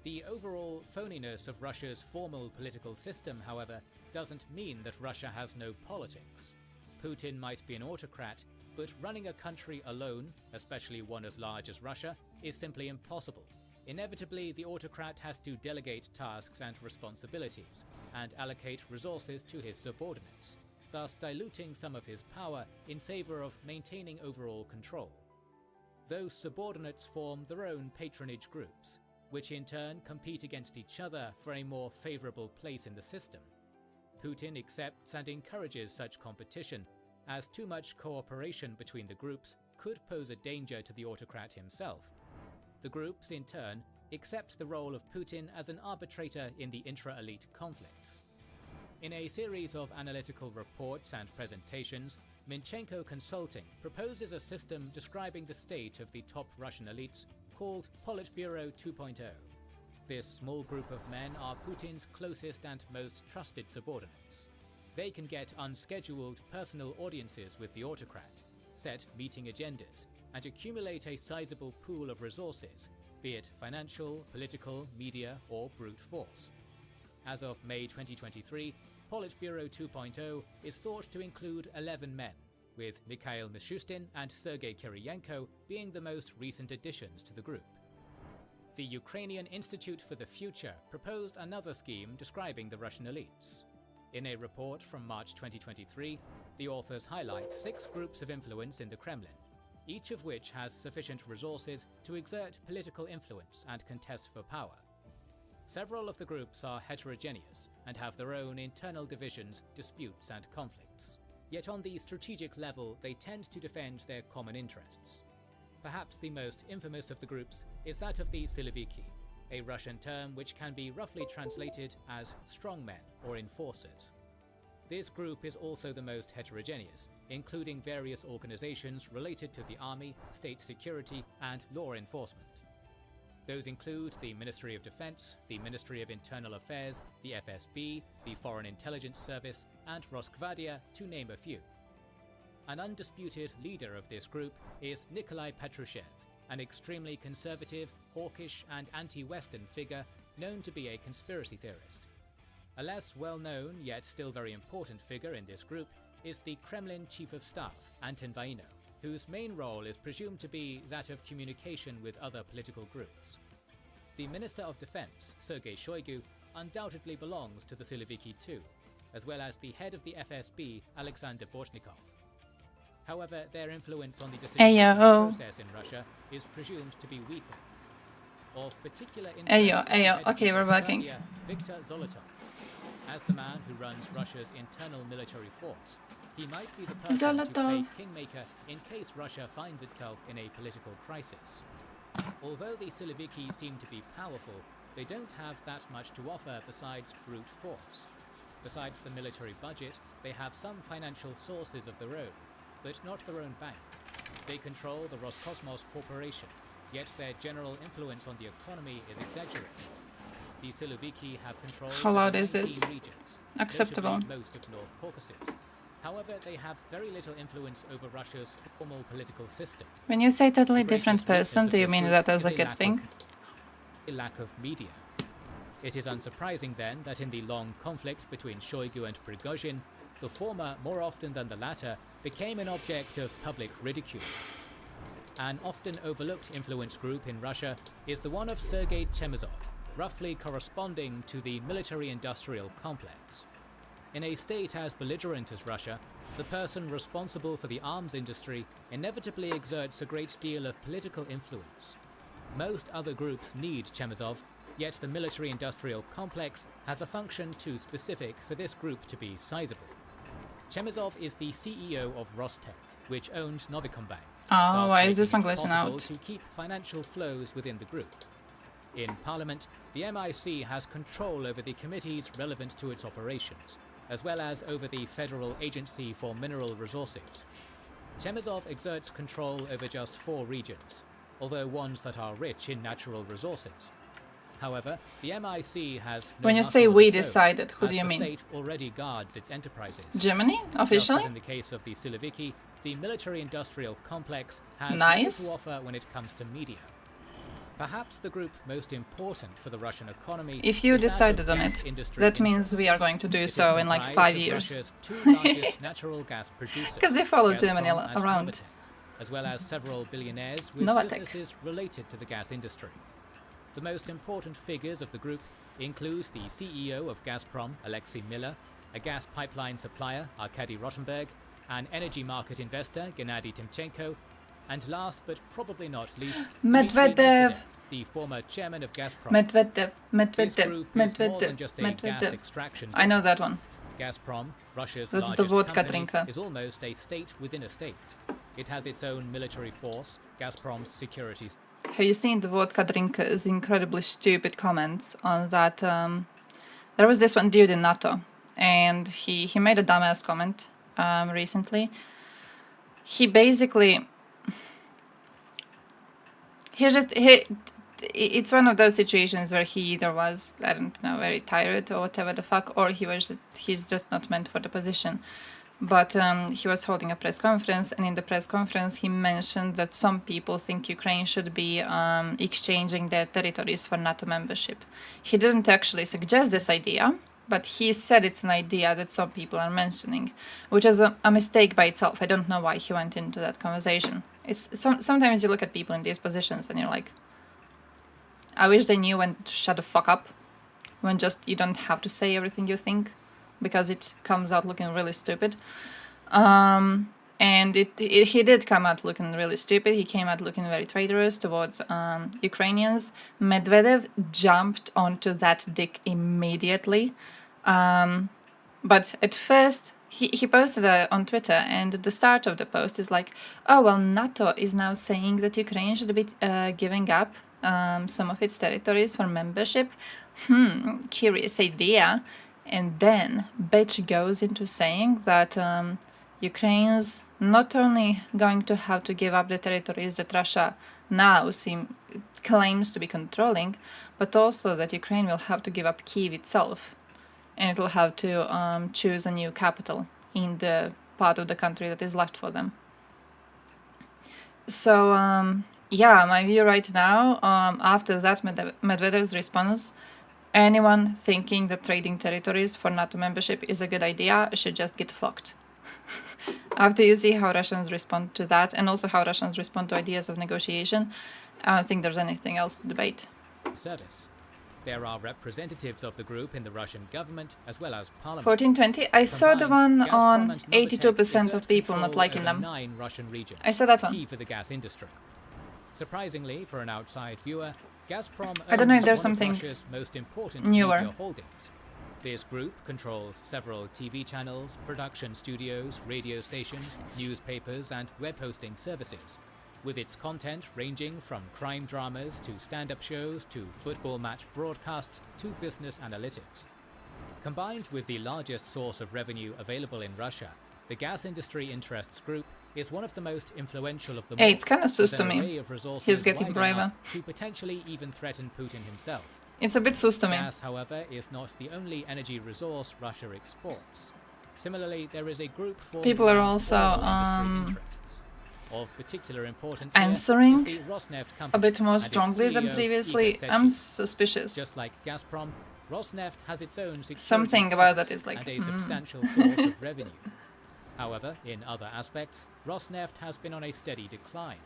The overall phoniness of Russia's formal political system, however, doesn't mean that Russia has no politics. Putin might be an autocrat, but running a country alone, especially one as large as Russia, is simply impossible. Inevitably, the autocrat has to delegate tasks and responsibilities, and allocate resources to his subordinates, thus diluting some of his power in favor of maintaining overall control. Those subordinates form their own patronage groups, which in turn compete against each other for a more favorable place in the system. Putin accepts and encourages such competition, as too much cooperation between the groups could pose a danger to the autocrat himself. The groups, in turn, accept the role of Putin as an arbitrator in the intra-elite conflicts. In a series of analytical reports and presentations, Minchenko Consulting proposes a system describing the state of the top Russian elites called Politburo 2.0. This small group of men are Putin's closest and most trusted subordinates. They can get unscheduled personal audiences with the autocrat, set meeting agendas, and accumulate a sizable pool of resources, be it financial, political, media, or brute force. As of May 2023, Politburo 2.0 is thought to include 11 men, with Mikhail Mishustin and Sergei Kiriyenko being the most recent additions to the group. The Ukrainian Institute for the Future proposed another scheme describing the Russian elites. In a report from March 2023, the authors highlight 6 groups of influence in the Kremlin, each of which has sufficient resources to exert political influence and contest for power. Several of the groups are heterogeneous and have their own internal divisions, disputes, and conflicts. Yet on the strategic level, they tend to defend their common interests. Perhaps the most infamous of the groups is that of the Siloviki, a Russian term which can be roughly translated as strongmen or enforcers. This group is also the most heterogeneous, including various organizations related to the army, state security, and law enforcement. Those include the Ministry of Defense, the Ministry of Internal Affairs, the FSB, the Foreign Intelligence Service, and Rosgvardia, to name a few. An undisputed leader of this group is Nikolai Patrushev, an extremely conservative, hawkish, and anti-Western figure known to be a conspiracy theorist. A less well-known, yet still very important figure in this group is the Kremlin Chief of Staff, Anton Vaino, whose main role is presumed to be that of communication with other political groups. The Minister of Defense, Sergei Shoigu, undoubtedly belongs to the Siloviki too, as well as the head of the FSB, Alexander Bortnikov. However, their influence on the decision-making process in Russia is presumed to be weaker. Of particular interest okay, we're working. Viktor Zolotov. As the man who runs Russia's internal military force, he might be the person to play kingmaker in case Russia finds itself in a political crisis. Although the Siloviki seem to be powerful, they don't have that much to offer besides brute force. Besides the military budget, they have some financial sources of their own, but not their own bank. They control the Roscosmos Corporation, yet their general influence on the economy is exaggerated. The Siloviki have control of 19 regions, acceptable, most of North Caucasus. However, they have very little influence over Russia's formal political system. When you say totally different person, do you mean that as a good thing? A lack of media. It is unsurprising then that in the long conflict between Shoigu and Prigozhin, the former, more often than the latter, became an object of public ridicule. An often overlooked influence group in Russia is the one of Sergei Chemezov, roughly corresponding to the military-industrial complex. In a state as belligerent as Russia, the person responsible for the arms industry inevitably exerts a great deal of political influence. Most other groups need Chemezov, yet the military-industrial complex has a function too specific for this group to be sizable. Chemezov is the CEO of Rostec, which owns Novikombank. Oh, why is this one glitching out? To keep financial flows within the group. In Parliament, the MIC has control over the committees relevant to its operations, as well as over the Federal Agency for Mineral Resources. Chemezov exerts control over just 4 regions, although ones that are rich in natural resources. However, the MIC has no When you say we decided, who do you mean? The state already guards its enterprises. Germany, officially? Just as in the case of the Siloviki, the military-industrial complex has nice. little to offer when it comes to media. Perhaps the group most important for the Russian economy. If you is that of decided on gas it, industry that means interests. we are going to do It is so in like comprised 5 of years. Russia's two largest natural gas producers, Because they follow Germany Gazprom and around. Novatek, as well as several billionaires with Novatek. businesses related to the gas industry. The most important figures of the group include the CEO of Gazprom, Alexei Miller, a gas pipeline supplier, Arkady Rottenberg, an energy market investor, Gennady Timchenko, and last but probably not least, Dmitry Medvedev. the former chairman of Gazprom. Medvedev, This group is more than Medvedev, just a gas Medvedev. extraction I know that business. one. Gazprom, Russia's That's the largest vodka company, drinker. is almost a state within a state. It has its own military force, Gazprom's security. Have you seen the vodka drinker's incredibly stupid comments on that? There was this one dude in NATO, and he made a dumbass comment recently. He basically... It's one of those situations where he either was, I don't know, very tired or whatever the fuck, or he's just not meant for the position. But he was holding a press conference, and in the press conference he mentioned that some people think Ukraine should be exchanging their territories for NATO membership. He didn't actually suggest this idea, but he said it's an idea that some people are mentioning, which is a mistake by itself. I don't know why he went into that conversation. Sometimes you look at people in these positions and you're like, I wish they knew when to shut the fuck up, when just you don't have to say everything you think, because it comes out looking really stupid. And he did come out looking really stupid. He came out looking very traitorous towards Ukrainians. Medvedev jumped onto that dick immediately. But at first, he posted on Twitter, and at the start of the post is like, oh, well, NATO is now saying that Ukraine should be giving up some of its territories for membership. Curious idea. And then bitch goes into saying that Ukraine's not only going to have to give up the territories that Russia now claims to be controlling, but also that Ukraine will have to give up Kyiv itself, and it will have to choose a new capital in the part of the country that is left for them. So yeah, my view right now, after that Medvedev's response, anyone thinking that trading territories for NATO membership is a good idea should just get fucked. After you see how Russians respond to that, and also how Russians respond to ideas of negotiation, I don't think there's anything else to debate. Service. There are representatives of the group in the Russian government as well as parliament. 1420. I saw the one Gazprom on and Novatek 82% of exert people not control liking over them. 9 Russian regions, I saw that one. key for the gas industry. Surprisingly, for an outside viewer, Gazprom I don't know if owns there's one of something Russia's most important newer. media holdings. This group controls several TV channels, production studios, radio stations, newspapers, and web hosting services, with its content ranging from crime dramas to stand-up shows to football match broadcasts to business analytics. Combined with the largest source of revenue available in Russia, the gas industry interests group is one of the most influential of them all. Hey, it's kind of sus with to an me. array of resources He's getting wide braver. enough to potentially even threaten Putin himself. It's a bit sus to me. Gas, however, is not the only energy resource Russia exports. Similarly, there is a group formed People are around also, oil industry interests. Of particular importance here answering is the Rosneft a company bit more and its strongly than CEO, previously. Igor I'm Sechin. suspicious. Just like Gazprom, Rosneft has its own security Something about that service is like, and a substantial source of revenue. However, in other aspects, Rosneft has been on a steady decline.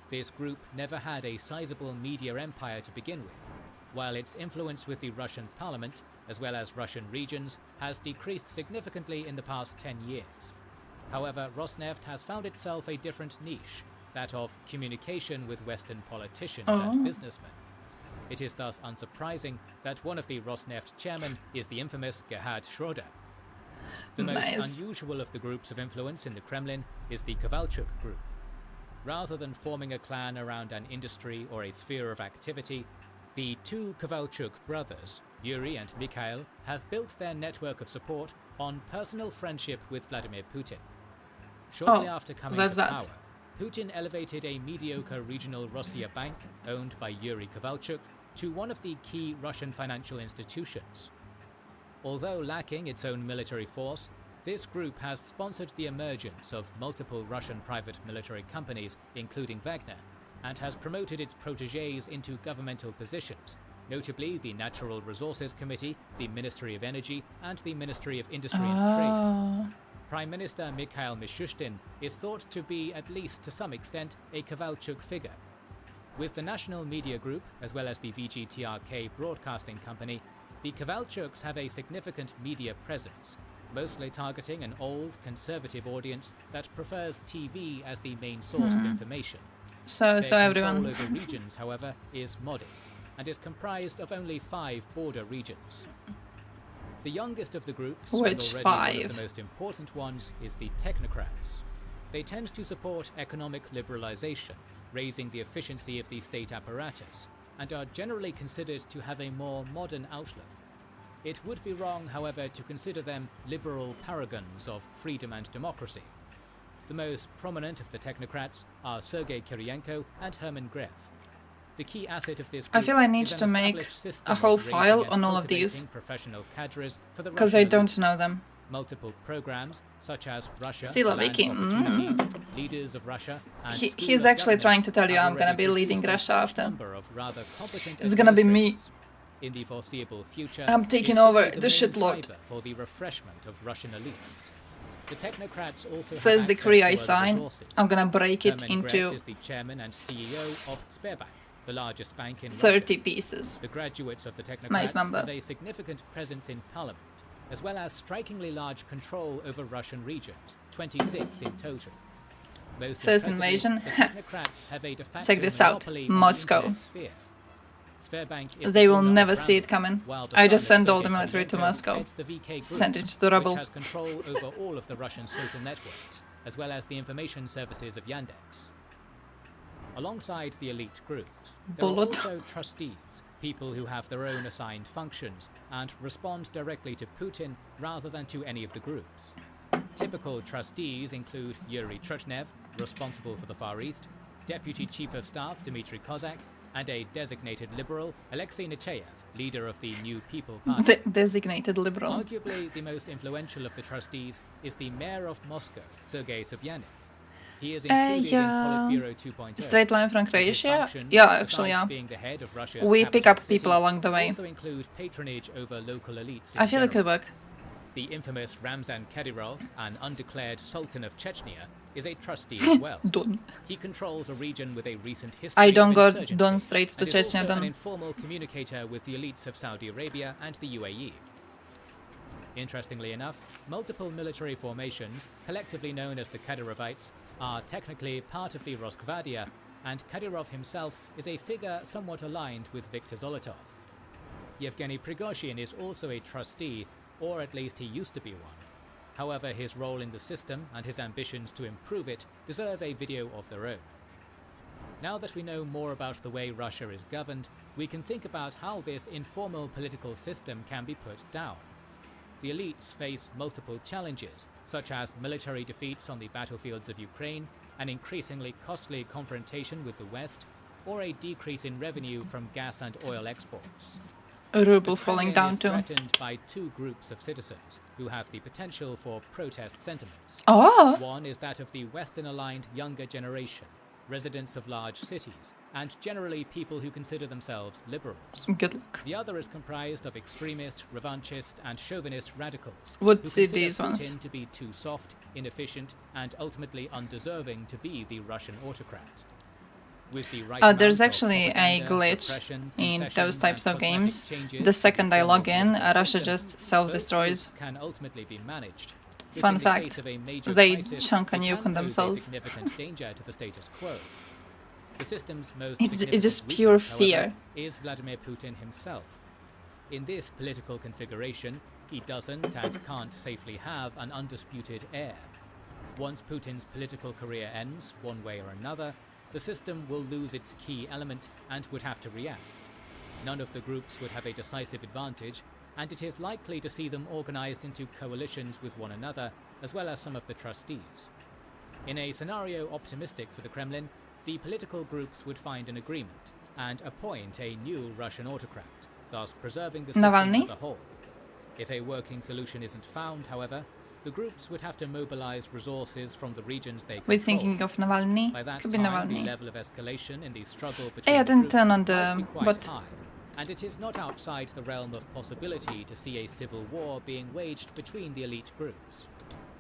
This group never had a sizable media empire to begin with, while its influence with the Russian parliament, as well as Russian regions, has decreased significantly in the past 10 years. However, Rosneft has found itself a different niche, that of communication with Western politicians and businessmen. It is thus unsurprising that one of the Rosneft chairmen is the infamous Gerhard Schroeder. The most unusual of the groups of influence in the Kremlin is the Kovalchuk group. Rather than forming a clan around an industry or a sphere of activity, the two Kovalchuk brothers, Yuri and Mikhail, have built their network of support on personal friendship with Vladimir Putin. Shortly after coming to power, Putin elevated a mediocre regional Rossiya bank, owned by Yuri Kovalchuk, to one of the key Russian financial institutions. Although lacking its own military force, this group has sponsored the emergence of multiple Russian private military companies, including Wagner, and has promoted its protégés into governmental positions, notably the Natural Resources Committee, the Ministry of Energy, and the Ministry of Industry and Trade. Prime Minister Mikhail Mishustin is thought to be, at least to some extent, a Kovalchuk figure. With the National Media Group, as well as the VGTRK Broadcasting Company, the Kovalchuks have a significant media presence, mostly targeting an old, conservative audience that prefers TV as the main source of information. So everyone. Their control over regions, however, is modest, and is comprised of only 5 border regions. The youngest of the groups, Which and already 5? one of the most important ones, is the technocrats. They tend to support economic liberalization, raising the efficiency of the state apparatus, and are generally considered to have a more modern outlook. It would be wrong, however, to consider them liberal paragons of freedom and democracy. The most prominent of the technocrats are Sergei Kiriyenko and Herman Gref. The key asset of this group I feel I need is an to make established system a whole of raising file and on all of these, cultivating professional cadres for the because I Russian don't elite. know them. Multiple programs such as Russia, Siloviki, Land of Opportunities, Leaders of Russia, and School He's of actually Governors trying to tell you have I'm gonna already be leading produced Russia a after. number of rather competent It's gonna be me. administrators. In the foreseeable future, I'm taking it's over clearly the main shitlord. driver for the refreshment of Russian elites. The technocrats also First have access decree to I other sign, resources. I'm gonna break it Herman Gref into is the chairman and CEO of Sberbank, the largest bank in 30 Russia. pieces. The graduates of the technocrats Nice number. have a significant presence in parliament, as well as strikingly large control over Russian regions, 26 in total. Most First impressively, invasion. the technocrats have a de facto Check this out. monopoly on the Moscow. internet sphere. Sberbank is They the will owner of never see Rambla, it coming. while the I just son of send all Sergei the military to Kiriyenko Moscow. heads the VK Group, Send it to the rubble. which has control over all of the Russian social networks, as well as the information services of Yandex. Alongside the elite groups, there are Bullet. also trustees, people who have their own assigned functions and respond directly to Putin rather than to any of the groups. Typical trustees include Yuri Trutnev, responsible for the Far East, Deputy Chief of Staff Dmitry Kozak, and a designated liberal, Alexei Nechayev, leader of the New People Party. Designated liberal. Arguably the most influential of the trustees is the mayor of Moscow, Sergei Sobyanin. He is included in Politburo 2.0. Straight line from and his Croatia? functions, Yeah, actually, besides yeah. being the head of Russia's We pick capital up people city, along the way. also include patronage over local elites in I feel it general. could work. The infamous Ramzan Kadyrov, an undeclared Sultan of Chechnya, is a trustee as well. Done. He controls a region with a recent history I don't of go insurgency, done straight to and is also Chechnya an done. informal communicator with the elites of Saudi Arabia and the UAE. Interestingly enough, multiple military formations, collectively known as the Kadyrovites, are technically part of the Rosgvardia, and Kadyrov himself is a figure somewhat aligned with Viktor Zolotov. Yevgeny Prigozhin is also a trustee, or at least he used to be one. However, his role in the system and his ambitions to improve it deserve a video of their own. Now that we know more about the way Russia is governed, we can think about how this informal political system can be put down. The elites face multiple challenges, such as military defeats on the battlefields of Ukraine, an increasingly costly confrontation with the West, or a decrease in revenue from gas and oil exports. A ruble The falling Kremlin down is too. threatened by 2 groups of citizens who have the potential for protest sentiments. Oh! One is that of the Western-aligned younger generation, residents of large cities, and generally people who consider themselves liberals. Good luck. The other is comprised of extremist, revanchist, and chauvinist radicals Would who see consider these Putin ones. to be too soft, inefficient, and ultimately undeserving to be the Russian autocrat. With the right There's amount of actually a propaganda, glitch repression, in concessions, those types and of cosmetic games. changes The to second I formal log in, political Russia system, just both self-destroys. groups can ultimately be managed. But Fun in the fact, case of a major they crisis, chunk a they nuke can on pose a themselves. significant danger to the status quo. The system's most It's significant just weakness, pure however, fear. is Vladimir Putin himself. In this political configuration, he doesn't and can't safely have an undisputed heir. Once Putin's political career ends, one way or another, the system will lose its key element and would have to react. None of the groups would have a decisive advantage, and it is likely to see them organized into coalitions with one another, as well as some of the trustees. In a scenario optimistic for the Kremlin, the political groups would find an agreement and appoint a new Russian autocrat, thus preserving the system Navalny? as a whole. If a working solution isn't found, however, The groups would have to mobilize resources from the regions they We're control. thinking of Navalny. By that Could be time, the Navalny. level of escalation in the struggle Hey, between I the didn't groups turn on must be the quite bot. high, and it is not outside the realm of possibility to see a civil war being waged between the elite groups.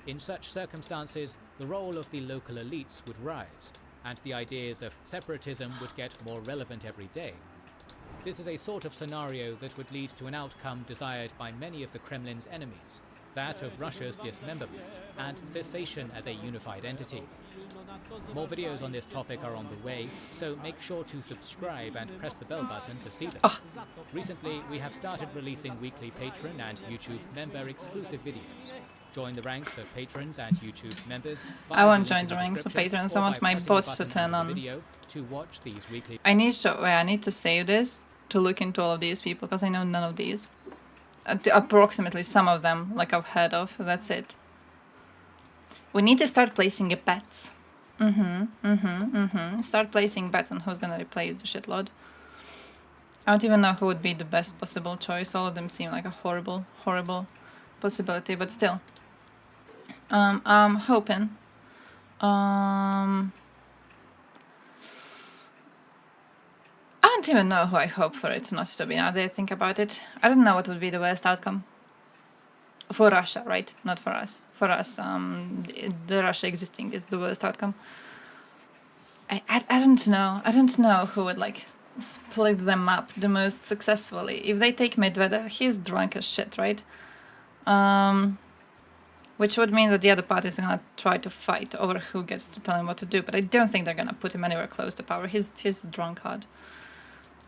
In such circumstances, the role of the local elites would rise, and the ideas of separatism would get more relevant every day. This is a sort of scenario that would lead to an outcome desired by many of the Kremlin's enemies, that of Russia's dismemberment and cessation as a unified entity. More videos on this topic are on the way, so make sure to subscribe and press the bell button to see them. Recently, we have started releasing weekly Patreon and YouTube member exclusive videos. Join the ranks of patrons and YouTube members. I won't join the ranks of patrons. I want my bots to turn on. To watch these weekly. I need to save this to look into all of these people because I know none of these. Approximately some of them, like I've heard of. That's it. We need to start placing bets. Start placing bets on who's gonna replace the shitlord. I don't even know who would be the best possible choice. All of them seem like a horrible, horrible possibility, but still. I'm hoping. I don't even know who I hope for it not to be, now that I think about it. I don't know what would be the worst outcome. For Russia, right? Not for us. For us, the Russia existing is the worst outcome. I don't know. I don't know who would, like, split them up the most successfully. If they take Medvedev, he's drunk as shit, right? Which would mean that the other party is gonna try to fight over who gets to tell him what to do. But I don't think they're gonna put him anywhere close to power. He's a drunkard.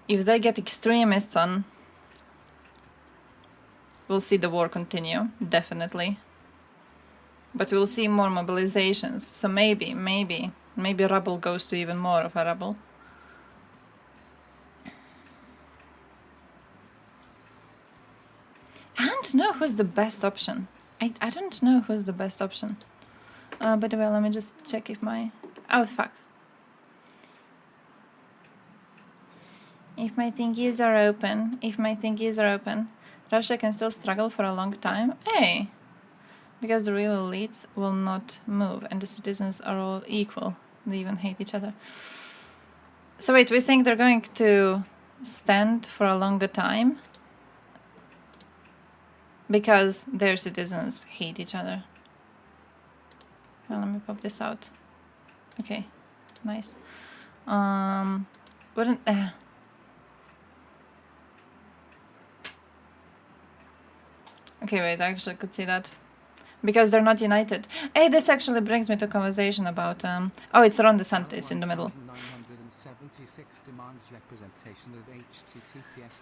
If they get extremists on, we'll see the war continue, definitely. But we'll see more mobilizations. So maybe rebel goes to even more of a rebel. I don't know who's the best option. I don't know who's the best option. By the way, let me just check if my... Oh, fuck. If my thingies are open, Russia can still struggle for a long time. Hey! Because the real elites will not move and the citizens are all equal. They even hate each other. So wait, we think they're going to stand for a longer time? Because their citizens hate each other. Well, let me pop this out. Okay, nice. Wouldn't... Okay, wait, I actually could see that. Because they're not united. Hey, this actually brings me to a conversation about... Oh, it's Ron DeSantis in the middle. 976 demands representation of https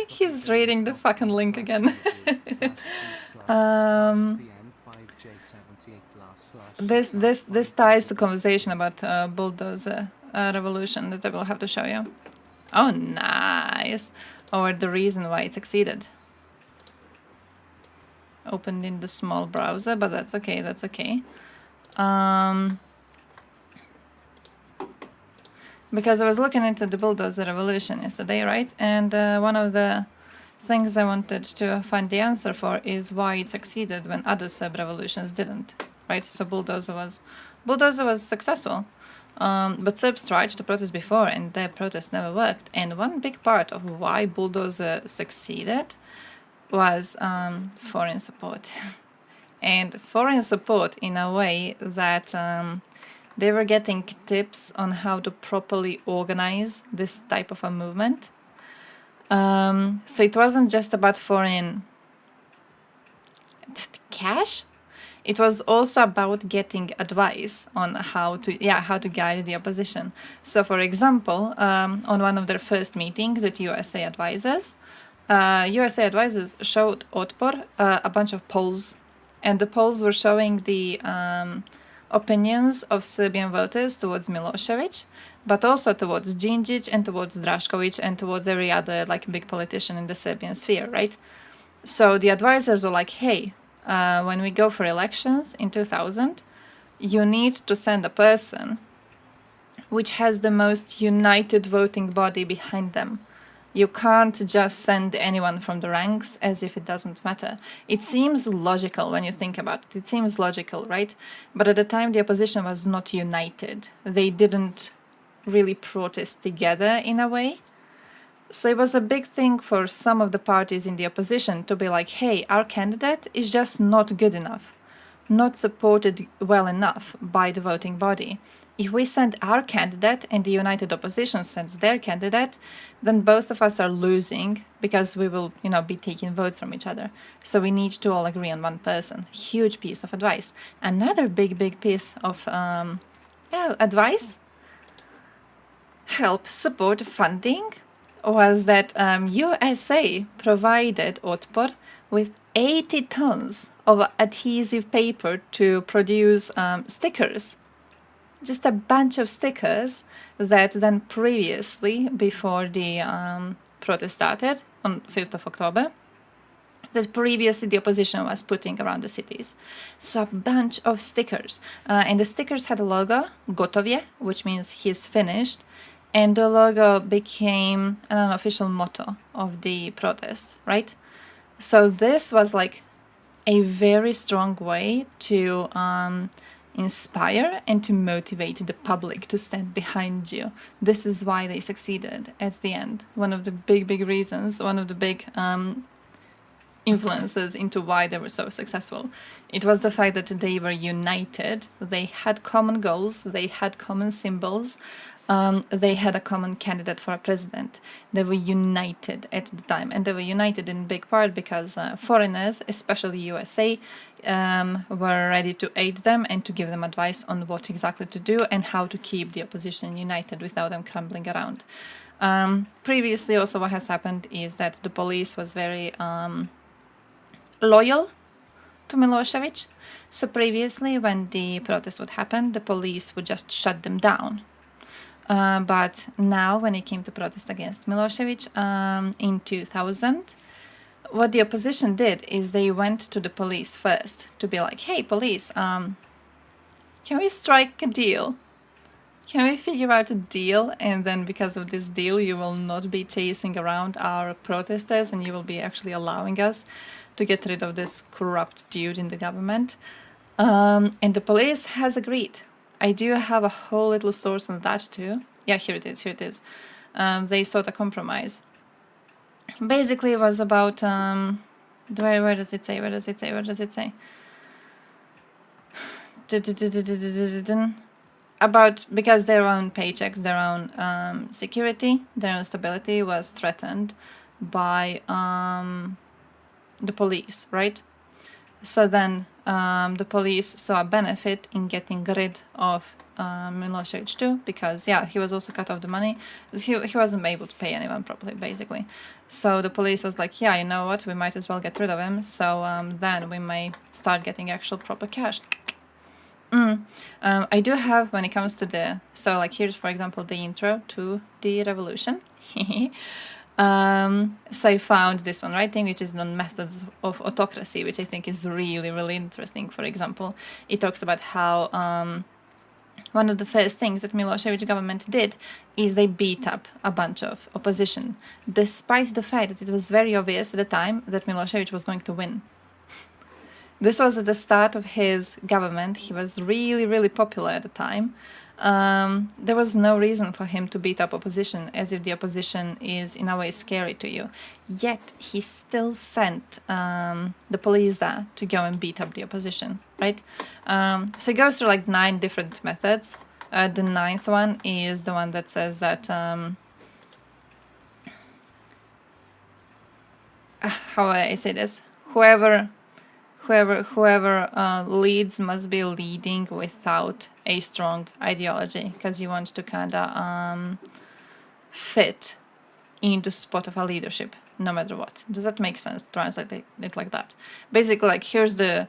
He's reading the fucking link again. This ties to conversation about Bulldozer Revolution that I will have to show you. Oh, nice. Or the reason why it succeeded. Opened in the small browser, but that's okay, that's okay. Because I was looking into the Bulldozer Revolution yesterday, right? And one of the things I wanted to find the answer for is why it succeeded when other sub-revolutions didn't, right? So Bulldozer was successful. But Serbs tried to protest before and their protest never worked. And one big part of why Bulldozer succeeded was foreign support. And foreign support in a way that they were getting tips on how to properly organize this type of a movement. So it wasn't just about foreign cash. It was also about getting advice on how to guide the opposition. So, for example, on one of their first meetings with USA advisors, showed Otpor a bunch of polls, and the polls were showing the opinions of Serbian voters towards Milosevic, but also towards Djindjic and towards Drašković and towards every other like big politician in the Serbian sphere, right? So the advisors were like, hey, when we go for elections in 2000, you need to send a person which has the most united voting body behind them. You can't just send anyone from the ranks as if it doesn't matter. It seems logical when you think about it. It seems logical, right? But at the time, the opposition was not united. They didn't really protest together in a way. So it was a big thing for some of the parties in the opposition to be like, hey, our candidate is just not good enough, not supported well enough by the voting body. If we send our candidate and the united opposition sends their candidate, then both of us are losing because we will, be taking votes from each other. So we need to all agree on one person. Huge piece of advice. Another big piece of advice, help, support, funding, was that USA provided Otpor with 80 tons of adhesive paper to produce stickers. Just a bunch of stickers that then previously, before the protest started on 5th of October, that previously the opposition was putting around the cities. So a bunch of stickers. And the stickers had a logo, Gotovje, which means he's finished. And the logo became an unofficial motto of the protests, right? So this was like a very strong way to inspire and to motivate the public to stand behind you. This is why they succeeded at the end. One of the big reasons, one of the big influences into why they were so successful. It was the fact that they were united. They had common goals. They had common symbols. They had a common candidate for a president. They were united at the time, and they were united in big part because foreigners, especially USA, were ready to aid them and to give them advice on what exactly to do and how to keep the opposition united without them crumbling around. Previously, also what has happened is that the police was very loyal to Milosevic. So previously, when the protest would happen, the police would just shut them down. But now, when it came to protest against Milosevic in 2000, what the opposition did is they went to the police first to be like, hey, police, can we strike a deal? Can we figure out a deal? And then because of this deal, you will not be chasing around our protesters and you will be actually allowing us to get rid of this corrupt dude in the government. And the police has agreed. I do have a whole little source on that too. Yeah, here it is. They sought a compromise. Basically, it was about... where does it say? About, because their own paychecks, their own security, their own stability was threatened by the police, right? So then the police saw a benefit in getting rid of Milosevic too, because he was also cut off the money. He wasn't able to pay anyone properly, basically. So the police was like, yeah, you know what, we might as well get rid of him, so then we may start getting actual proper cash. I do have, when it comes to so like here's for example the intro to the revolution. So I found this one writing, which is on methods of autocracy, which I think is really interesting. For example, it talks about how one of the first things that Milosevic government did is they beat up a bunch of opposition, despite the fact that it was very obvious at the time that Milosevic was going to win. This was at the start of his government. He was really popular at the time. There was no reason for him to beat up opposition, as if the opposition is in a way scary to you. Yet he still sent the police there to go and beat up the opposition, right? So it goes through like 9 different methods. The 9th one is the one that says that how I say this, whoever leads must be leading without a strong ideology, because you want to kind of fit in the spot of a leadership no matter what. Does that make sense? Translate it like that. Basically, like here's the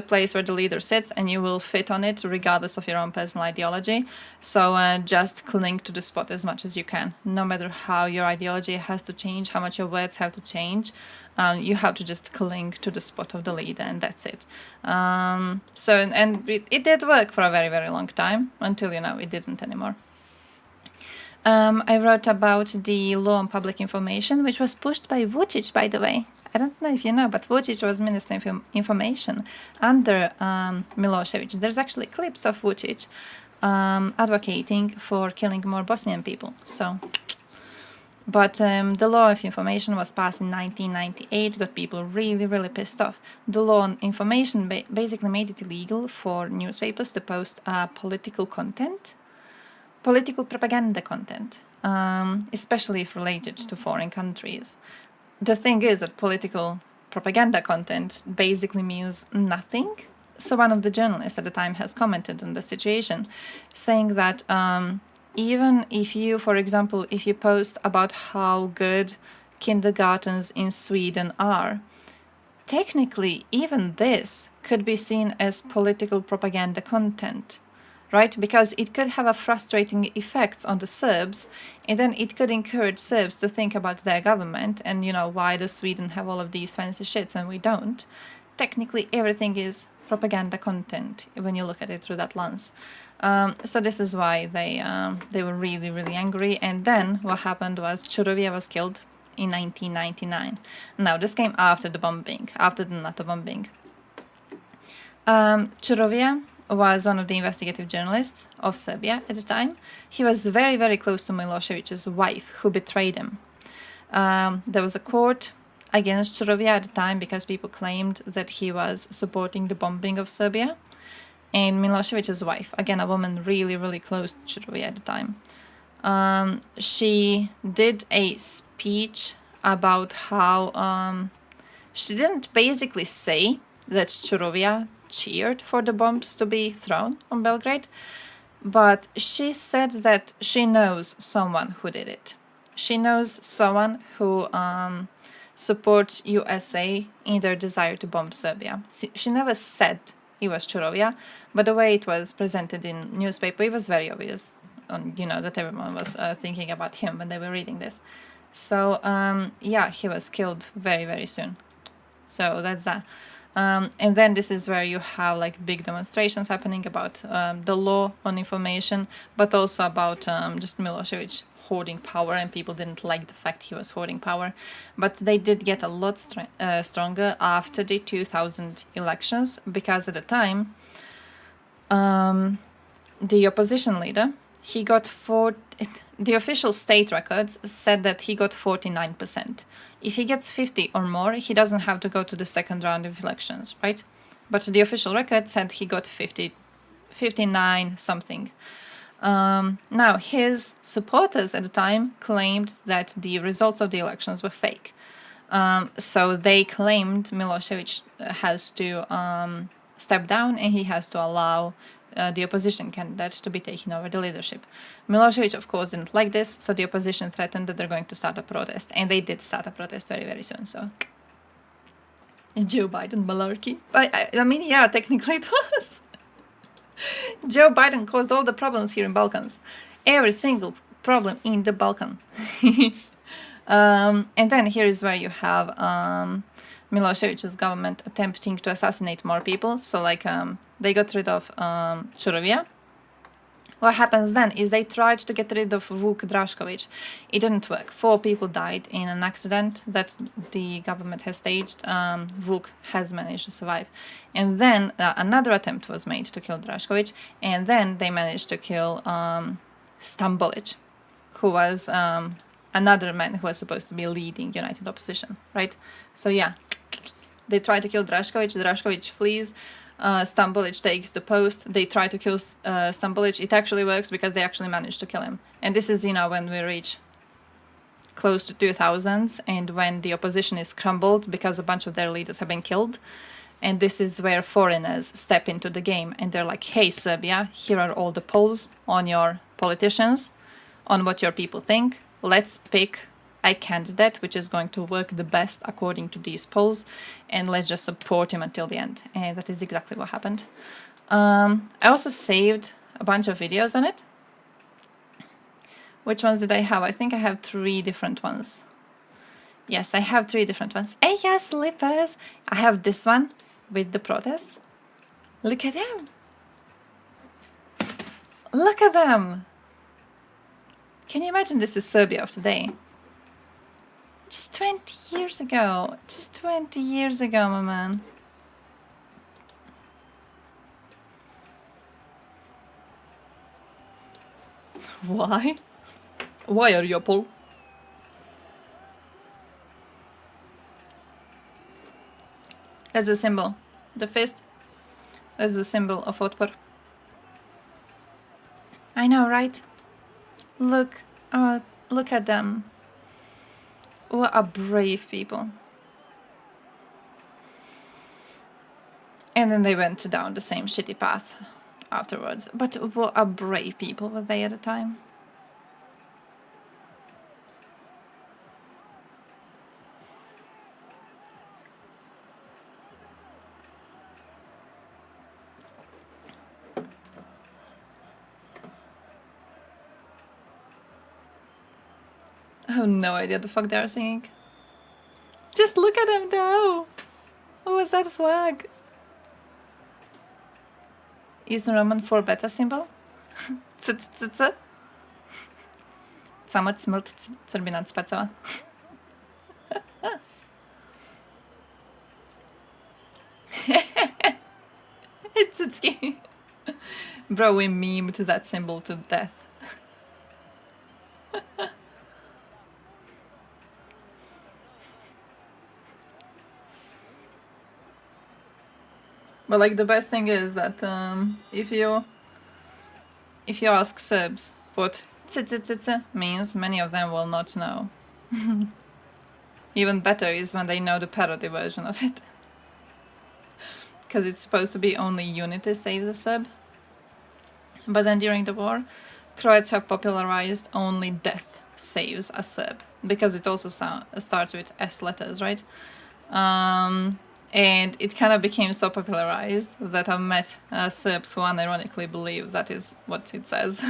place where the leader sits, and you will fit on it regardless of your own personal ideology. So just cling to the spot as much as you can, no matter how your ideology has to change, how much your words have to change. You have to just cling to the spot of the leader, and that's it. It did work for a very long time until it didn't anymore. I wrote about the law on public information, which was pushed by Vucic, by the way. I don't know if you know, but Vucic was Minister of Information under Milosevic. There's actually clips of Vucic advocating for killing more Bosnian people. But the law of information was passed in 1998, got people really, really pissed off. The law on information basically made it illegal for newspapers to post political propaganda content, especially if related to foreign countries. The thing is that political propaganda content basically means nothing. So one of the journalists at the time has commented on the situation, saying that even if you, for example, if you post about how good kindergartens in Sweden are, technically even this could be seen as political propaganda content, right? Because it could have a frustrating effects on the Serbs, and then it could encourage Serbs to think about their government and, you know, why does Sweden have all of these fancy shits and we don't? Technically everything is propaganda content when you look at it through that lens. So this is why they were really, really angry. And then what happened was Churovia was killed in 1999. Now this came after the bombing, after the NATO bombing. Churovia was one of the investigative journalists of Serbia at the time. He was very, very close to Milosevic's wife, who betrayed him. There was a court against Churovia at the time because people claimed that he was supporting the bombing of Serbia. And Milosevic's wife, again a woman really, really close to Churovia at the time, she did a speech about how she didn't basically say that Churovia cheered for the bombs to be thrown on Belgrade, but she said that she knows someone who did it. She knows someone who supports USA in their desire to bomb Serbia. She never said it was Churovia, but the way it was presented in newspaper, it was very obvious, you know, that everyone was thinking about him when they were reading this. So yeah, he was killed very, very soon. So that's that. And then this is where you have like big demonstrations happening about the law on information, but also about just Milosevic hoarding power, and people didn't like the fact he was hoarding power. But they did get a lot stronger after the 2000 elections, because at the time the opposition leader, he got the official state records said that he got 49%. If he gets 50 or more, he doesn't have to go to the second round of elections, right? But the official record said he got 59 something. Now, his supporters at the time claimed that the results of the elections were fake. So they claimed Milosevic has to step down and he has to allow the opposition candidate to be taking over the leadership. Milosevic, of course, didn't like this, so the opposition threatened that they're going to start a protest, and they did start a protest very, very soon. So, Joe Biden malarkey. I mean, yeah, technically it was. Joe Biden caused all the problems here in Balkans. Every single problem in the Balkan. And then here is where you have Milosevic's government attempting to assassinate more people. So like they got rid of Churovia. What happens then is they tried to get rid of Vuk Drašković. It didn't work. 4 people died in an accident that the government has staged. Vuk has managed to survive. And then another attempt was made to kill Drašković. And then they managed to kill Stambolić, who was another man who was supposed to be leading United Opposition, right? So yeah, they try to kill Drašković. Drašković flees. Stambolić takes the post. They try to kill Stambolić. It actually works because they actually managed to kill him. And this is, you know, when we reach close to 2000s and when the opposition is crumbled because a bunch of their leaders have been killed. And this is where foreigners step into the game and they're like, hey, Serbia, here are all the polls on your politicians, on what your people think. Let's pick a candidate which is going to work the best according to these polls, and let's just support him until the end. And that is exactly what happened. I also saved a bunch of videos on it. Which ones did I have? I think I have 3 different ones. Yes, I have 3 different ones. Hey, yeah, slippers! I have this one with the protests. Look at them! Look at them! Can you imagine this is Serbia of today? Just 20 years ago. Just 20 years ago, my man. Why? Why are you Paul? That's the symbol. The fist. That's the symbol of Otpor. I know, right? Look. Oh, look at them. What a brave people. And then they went down the same shitty path afterwards. But what a brave people were they at the time. I have no idea what the fuck they are singing. Just look at them though! What was that flag? Eastern Roman for beta symbol? C. Samot smelt Serbinat specała. It's Cycki. Bro, we memed that symbol to death. But like the best thing is that if you ask Serbs what c means, many of them will not know. Even better is when they know the parody version of it. Because it's supposed to be only unity saves a Serb. But then during the war, Croats have popularized only death saves a Serb. Because it also starts with S letters, right? And it kind of became so popularized that I've met Serbs who unironically believe that is what it says.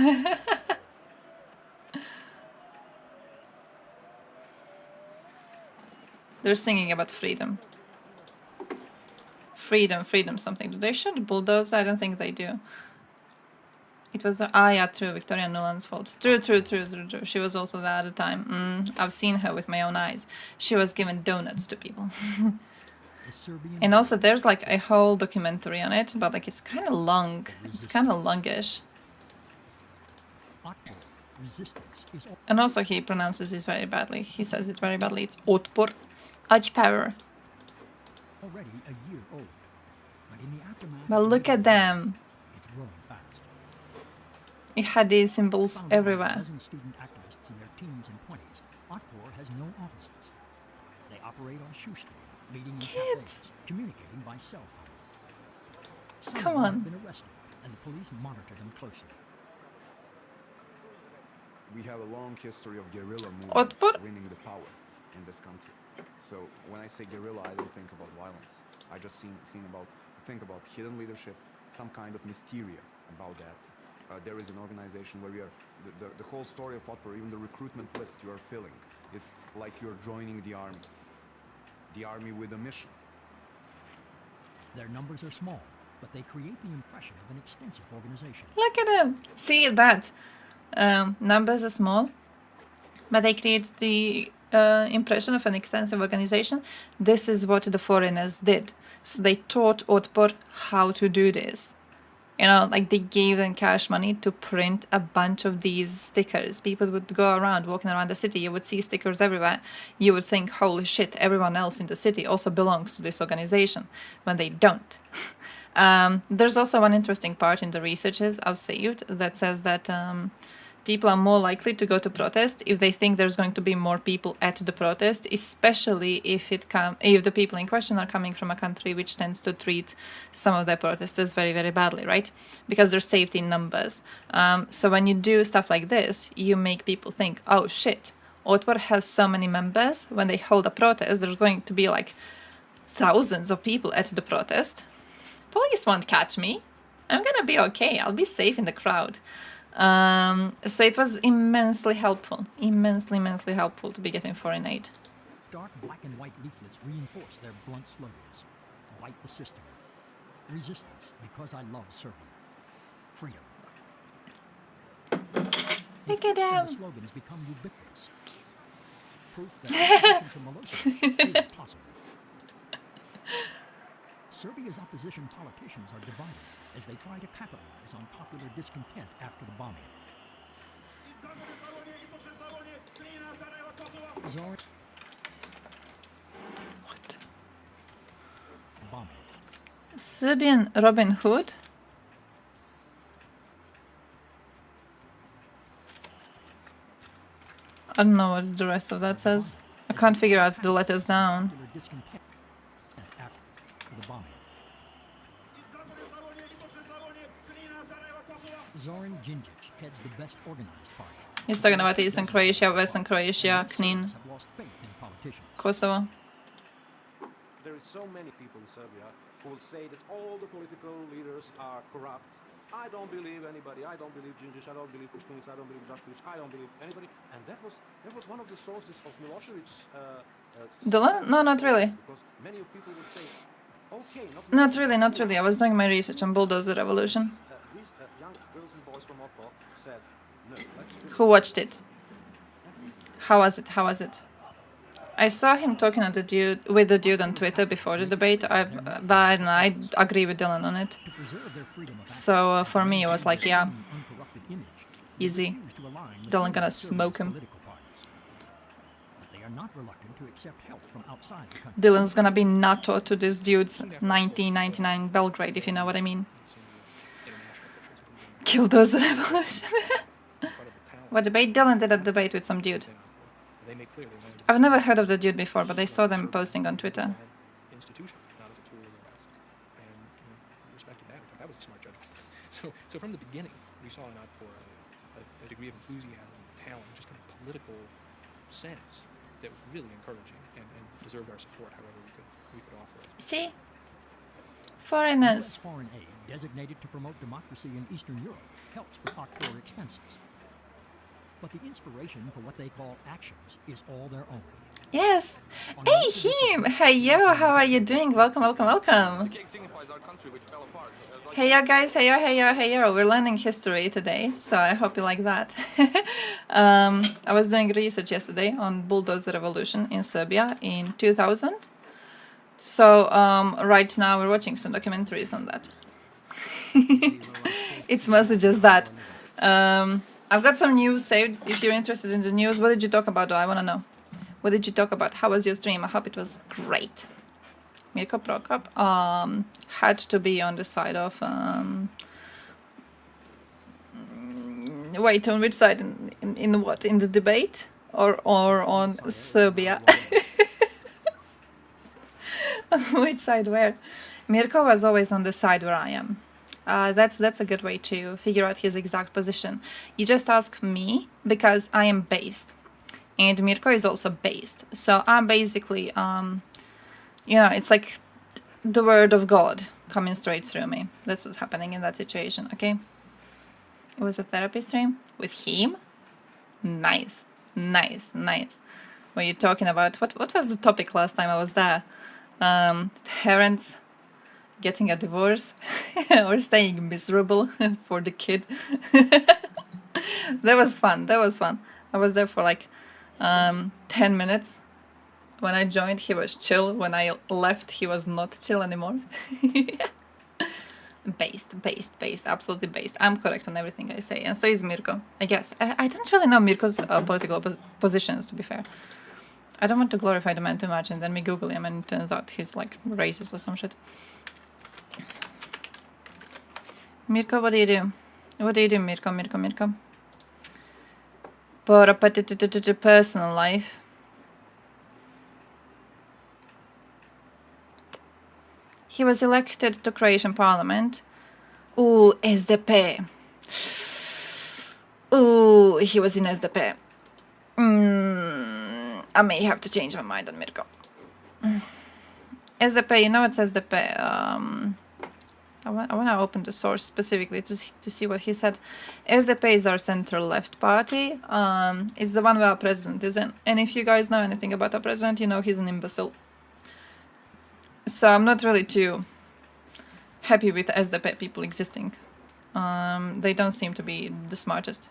They're singing about freedom. Freedom something. Do they shoot Bulldozer? I don't think they do. It was... yeah, true. Victoria Nuland's fault. True. She was also there at the time. I've seen her with my own eyes. She was giving donuts to people. And also there's like a whole documentary on it, but like it's kind of long. It's kind of longish. And also he pronounces this very badly. He says it very badly. It's Otpor. Arch power. Already a year old. But in the aftermath, but look at them. It's growing fast. It had these symbols Founded by everywhere. a dozen student activists in their teens and 20s, Otpor has no offices. They operate on shoestring, meeting in cafes, communicating by cell phone. Some Come of them on. have been arrested, and the police monitor them closely. We have a long history of guerrilla Otpor. movements winning the power in this country. So when I say guerrilla, I don't think about violence. I just think about hidden leadership, some kind of mysteria about that. There is an organization where we are, the whole story of Otpor, even the recruitment list you are filling, is like you're joining the army with a mission. Their numbers are small, but they create the impression of an extensive organization. Look at them. See that? Numbers are small, but they create the impression of an extensive organization. This is what the foreigners did. So they taught Otpor how to do this. You know, like they gave them cash money to print a bunch of these stickers. People would go around, walking around the city. You would see stickers everywhere. You would think, holy shit, everyone else in the city also belongs to this organization, when they don't. There's also one interesting part in the researches I've saved that says that people are more likely to go to protest if they think there's going to be more people at the protest, especially if the people in question are coming from a country which tends to treat some of their protesters very, very badly, right? Because there's safety in numbers. So when you do stuff like this, you make people think, oh shit, Otpor has so many members. When they hold a protest, there's going to be like thousands of people at the protest. Police won't catch me. I'm gonna be okay. I'll be safe in the crowd. So it was immensely helpful to be getting foreign aid. Dark black and white leaflets reinforce their blunt slogans. Fight the system. Resistance because I love Serbia. Freedom. Look at The him. slogan has become ubiquitous. Proof that opposition to Milosevic is possible. Serbia's opposition politicians are divided as they try to capitalize on popular discontent after the bombing. Zoran What? bombing. Serbian Robin Hood? I don't know what the rest of that says. I can't figure out the letters down. Popular discontent after the bombing. Zoran Djindjic heads the best organized party. He's talking about Eastern Croatia, Western Croatia, Knin, Serbs have lost faith in politicians. Kosovo. There is so many people in Serbia who will say that all the political leaders are corrupt. I don't believe anybody. I don't believe Djindjic. I don't believe Koštunica. I don't believe Drašković. I don't believe anybody. And that was one of the sources of Milosevic's. Dylan? No, not really. Because many of people would say, okay, Not really, not really. I was doing my research on Bulldozer Revolution. These young girls and boys from Otto said, no, let's do Who watched it? How was it? How was it? I saw him talking with the dude on Twitter before the debate. But I don't know, I agree with Dylan on it. To preserve their freedom of So for me, it was like, yeah, uncorrupted image, they easy. refuse to align with Dylan gonna Serbia's smoke him. political parties. But they are not reluctant to accept help from outside the country. Dylan's gonna be NATO to this dude's 1999 Belgrade, if you know what I mean. Kill those revolution. What debate? Dylan did a debate with some dude. I've never heard of the dude before, but I saw them posting on Twitter. Institution, not as a tool of their past. And we respected that. I thought that was a smart judgment. So from the beginning, we saw an outpour, a degree of enthusiasm, talent, just in a political sense that was really encouraging and deserved our support, however we could offer it. See? US Foreigners. foreign aid designated to promote democracy in Eastern Europe helps with outpour expenses. But the inspiration for what they call actions is all their own. Yes. Hey, him. Hey, yo. How are you doing? Welcome, welcome, welcome. Hey, yo, guys. Hey, yo, hey, yo, hey, yo. We're learning history today, so I hope you like that. I was doing research yesterday on Bulldozer Revolution in Serbia in 2000. So right now we're watching some documentaries on that. It's mostly just that. I've got some news saved. If you're interested in the news, what did you talk about? I want to know. What did you talk about? How was your stream? I hope it was great. Mirko Prokop had to be on the side of... wait, on which side? In what? In the debate? Or on Serbia? On which side where? Mirko was always on the side where I am. That's a good way to figure out his exact position. You just ask me because I am based, and Mirko is also based. So I'm basically, it's like the word of God coming straight through me. That's what's happening in that situation. Okay, it was a therapy stream with him. Nice. Were you talking about what was the topic last time I was there? Parents getting a divorce or staying miserable for the kid. That was fun. I was there for like 10 minutes. When I joined, he was chill. When I left, he was not chill anymore. Based, absolutely based. I'm correct on everything I say, and so is Mirko, I guess. I don't really know Mirko's political positions, to be fair. I don't want to glorify the man too much, and then we Google him, and it turns out he's like racist or some shit. Mirko, what do you do? What do you do, Mirko? For a personal life. He was elected to Croatian parliament. Ooh, SDP. Ooh, he was in SDP. I may have to change my mind on Mirko. SDP, you know it's SDP. I want to open the source specifically to see what he said. SDP is our central-left party. It's the one where our president is in. And if you guys know anything about our president, you know he's an imbecile. So I'm not really too happy with SDP people existing. They don't seem to be the smartest.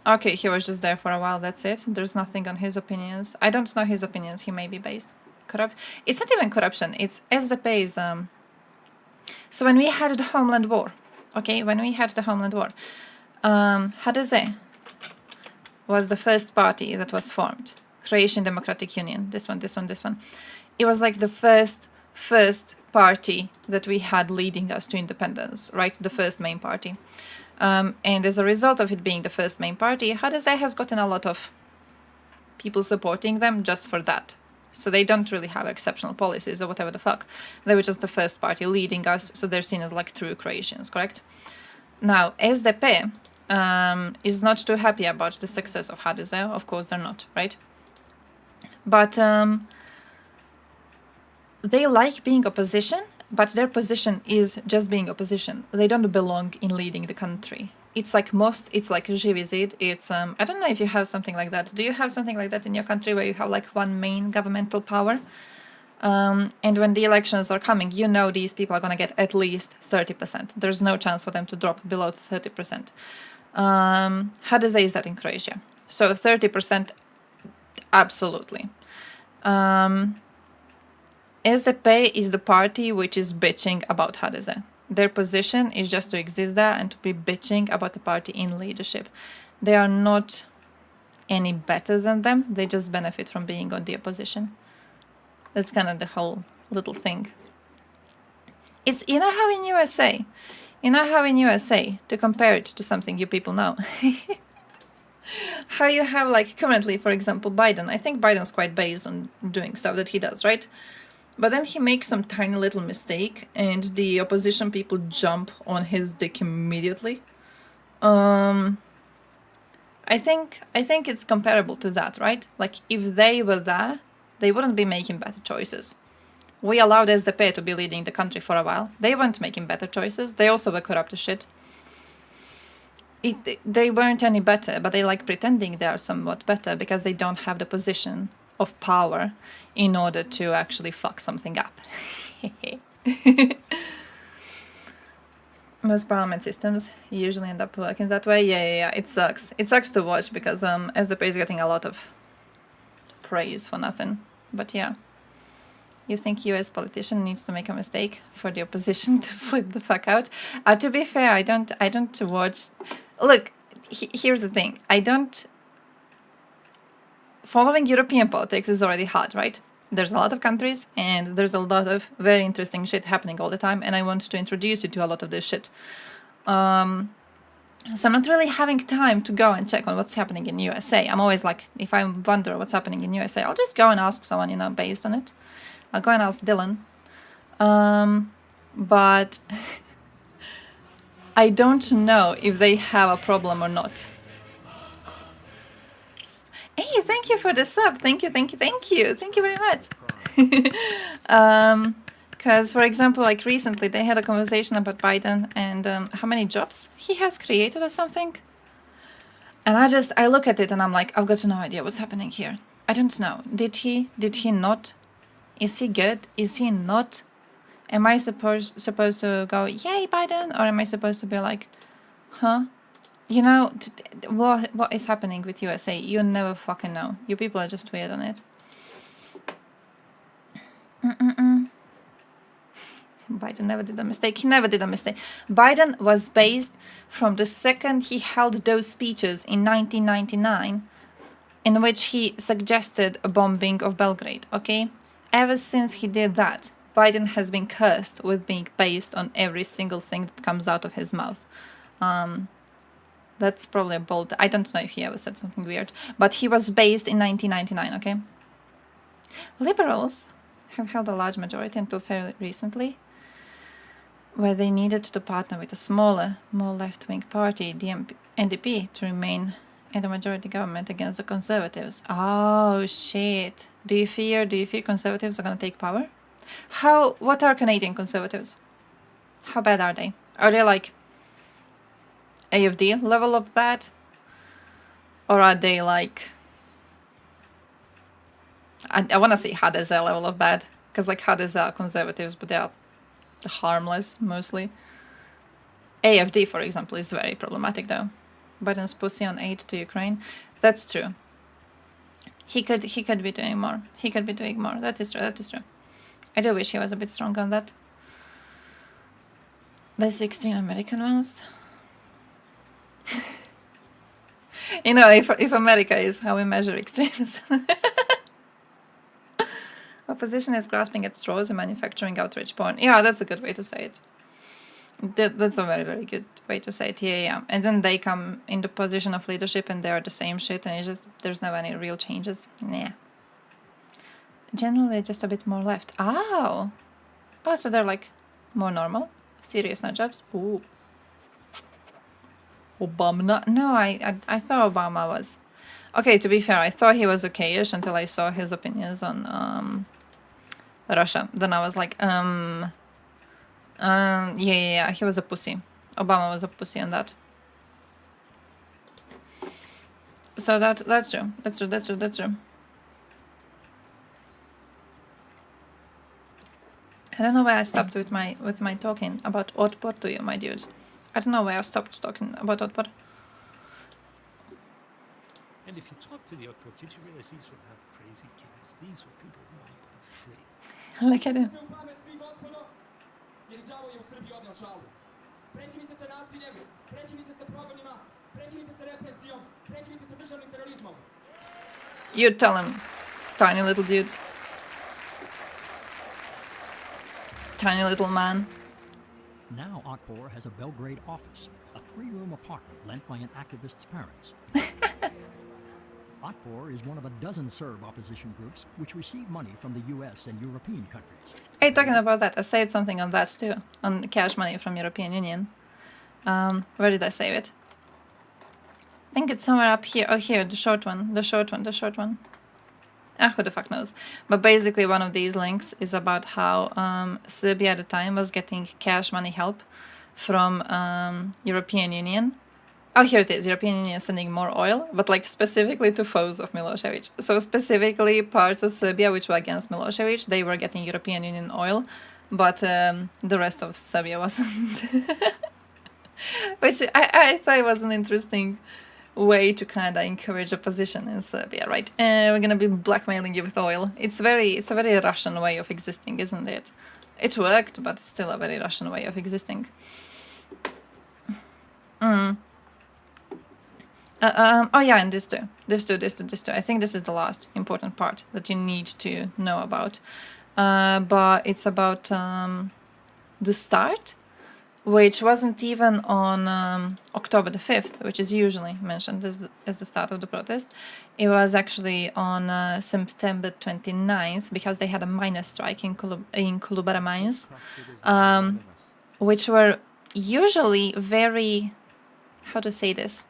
Okay, he was just there for a while, that's it. There's nothing on his opinions. I don't know his opinions, he may be based. Corrupt. It's not even corruption, it's SDP's. So when we had the Homeland War, okay, HDZ was the first party that was formed. Croatian Democratic Union, this one. It was like the first party that we had leading us to independence, right? The first main party. And as a result of it being the first main party, HDZ has gotten a lot of people supporting them just for that. So they don't really have exceptional policies or whatever the fuck. They were just the first party leading us, so they're seen as like true Croatians, correct? Now, SDP is not too happy about the success of HDZ. Of course they're not, right? But they like being opposition, but their position is just being opposition. They don't belong in leading the country. It's like Živi Zid. It's I don't know if you have something like that. Do you have something like that in your country where you have like one main governmental power? And when the elections are coming, you know these people are going to get at least 30%. There's no chance for them to drop below 30%. HDZ is that in Croatia. So 30%, absolutely. SDP is the party which is bitching about HDZ. Their position is just to exist there and to be bitching about the party in leadership. They are not any better than them. They just benefit from being on the opposition. That's kind of the whole little thing. It's, you know how in USA, to compare it to something you people know, how you have like currently, for example, Biden. I think Biden's quite based on doing stuff that he does, right? But then he makes some tiny little mistake and the opposition people jump on his dick immediately. I think it's comparable to that, right? Like if they were there, they wouldn't be making better choices. We allowed SDP to be leading the country for a while. They weren't making better choices. They also were corrupt as shit. They weren't any better, but they like pretending they are somewhat better because they don't have the position of power in order to actually fuck something up. Most parliament systems usually end up working that way. Yeah, it sucks. It sucks to watch because SDP is getting a lot of praise for nothing. But yeah. You think US politician needs to make a mistake for the opposition to flip the fuck out? To be fair, I don't watch... Look, here's the thing. Following European politics is already hard, right? There's a lot of countries and there's a lot of very interesting shit happening all the time, and I want to introduce you to a lot of this shit. So I'm not really having time to go and check on what's happening in USA. I'm always like, if I wonder what's happening in USA, I'll just go and ask someone, based on it. I'll go and ask Dylan. But I don't know if they have a problem or not. Hey, thank you for the sub. Thank you very much. Because, for example, like recently they had a conversation about Biden and how many jobs he has created or something. And I look at it and I'm like, I've got no idea what's happening here. I don't know. Did he not? Is he good? Is he not? Am I supposed to go, yay, Biden? Or am I supposed to be like, huh? What is happening with USA? You never fucking know. You people are just weird on it. Biden never did a mistake. He never did a mistake. Biden was based from the second he held those speeches in 1999 in which he suggested a bombing of Belgrade, okay? Ever since he did that, Biden has been cursed with being based on every single thing that comes out of his mouth. That's probably a bold... I don't know if he ever said something weird. But he was based in 1999, okay? Liberals have held a large majority until fairly recently, where they needed to partner with a smaller, more left-wing party, the NDP, to remain in the majority government against the Conservatives. Oh, shit. Do you fear Conservatives are going to take power? What are Canadian Conservatives? How bad are they? Are they like AFD level of bad? Or are they like... I want to say HDZ level of bad. Because like HDZ are Conservatives, but they are harmless, mostly. AFD, for example, is very problematic though. Biden's pussy on aid to Ukraine. That's true. He could be doing more. He could be doing more. That is true. That is true. I do wish he was a bit stronger on that. There's extreme American ones. You know, if America is how we measure extremism. Opposition is grasping at straws and manufacturing outrage porn. Yeah, that's a good way to say it. That's a very, very good way to say it. Yeah. And then they come in the position of leadership and they're the same shit and it's just, there's no any real changes. Nah. Generally, just a bit more left. Oh, so they're like more normal? Serious nutjobs? Ooh. Obama? No, I thought Obama was... Okay, to be fair, I thought he was okay-ish until I saw his opinions on Russia. Then I was like, yeah, he was a pussy. Obama was a pussy on that. So that's true. That's true. I don't know where I stopped with my talking about Otpor to you, my dudes. I don't know where I stopped talking about Otpor. And if you talk to the Otpor kids, you realize these were not crazy kids. These were people who wanted to be free. Like I do. You tell him, tiny little dude. Tiny little man. Now Otpor has a Belgrade office, a 3-room apartment lent by an activist's parents. Otpor is one of a dozen Serb opposition groups which receive money from the US and European countries. Hey, talking about that, I saved something on that too, on cash money from European Union. Where did I save it? I think it's somewhere up here. Oh, here, the short one. Who the fuck knows? But basically one of these links is about how Serbia at the time was getting cash money help from European Union. Oh, here it is. European Union sending more oil, but like specifically to foes of Milosevic. So specifically parts of Serbia which were against Milosevic, they were getting European Union oil, but the rest of Serbia wasn't. Which I thought was an interesting way to kind of encourage opposition in Serbia, right? We're gonna be blackmailing you with oil. It's a very Russian way of existing, isn't it? It worked, but it's still a very Russian way of existing. Oh yeah, and this too. I think this is the last important part that you need to know about. But it's about the start, which wasn't even on October the 5th, which is usually mentioned as the start of the protest. It was actually on September 29th, because they had a miners' strike in Kolubara mines, which were usually very, how to say this,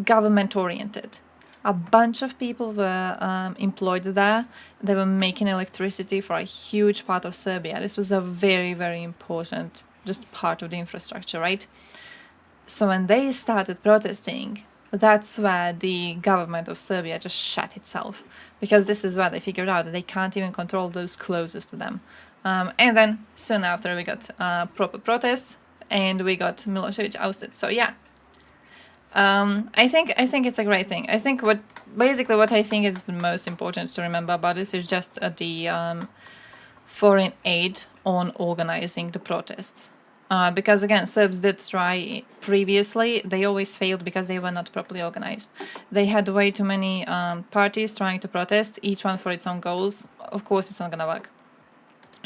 government-oriented. A bunch of people were employed there. They were making electricity for a huge part of Serbia. This was a very, very important just part of the infrastructure, right? So when they started protesting, that's where the government of Serbia just shut itself, because this is where they figured out that they can't even control those closest to them. And then soon after we got proper protests and we got Milosevic ousted. So yeah, I think it's a great thing. I think what I think is the most important to remember about this is just the foreign aid on organizing the protests. Because again, Serbs did try previously, they always failed because they were not properly organized. They had way too many parties trying to protest, each one for its own goals. Of course, it's not gonna work.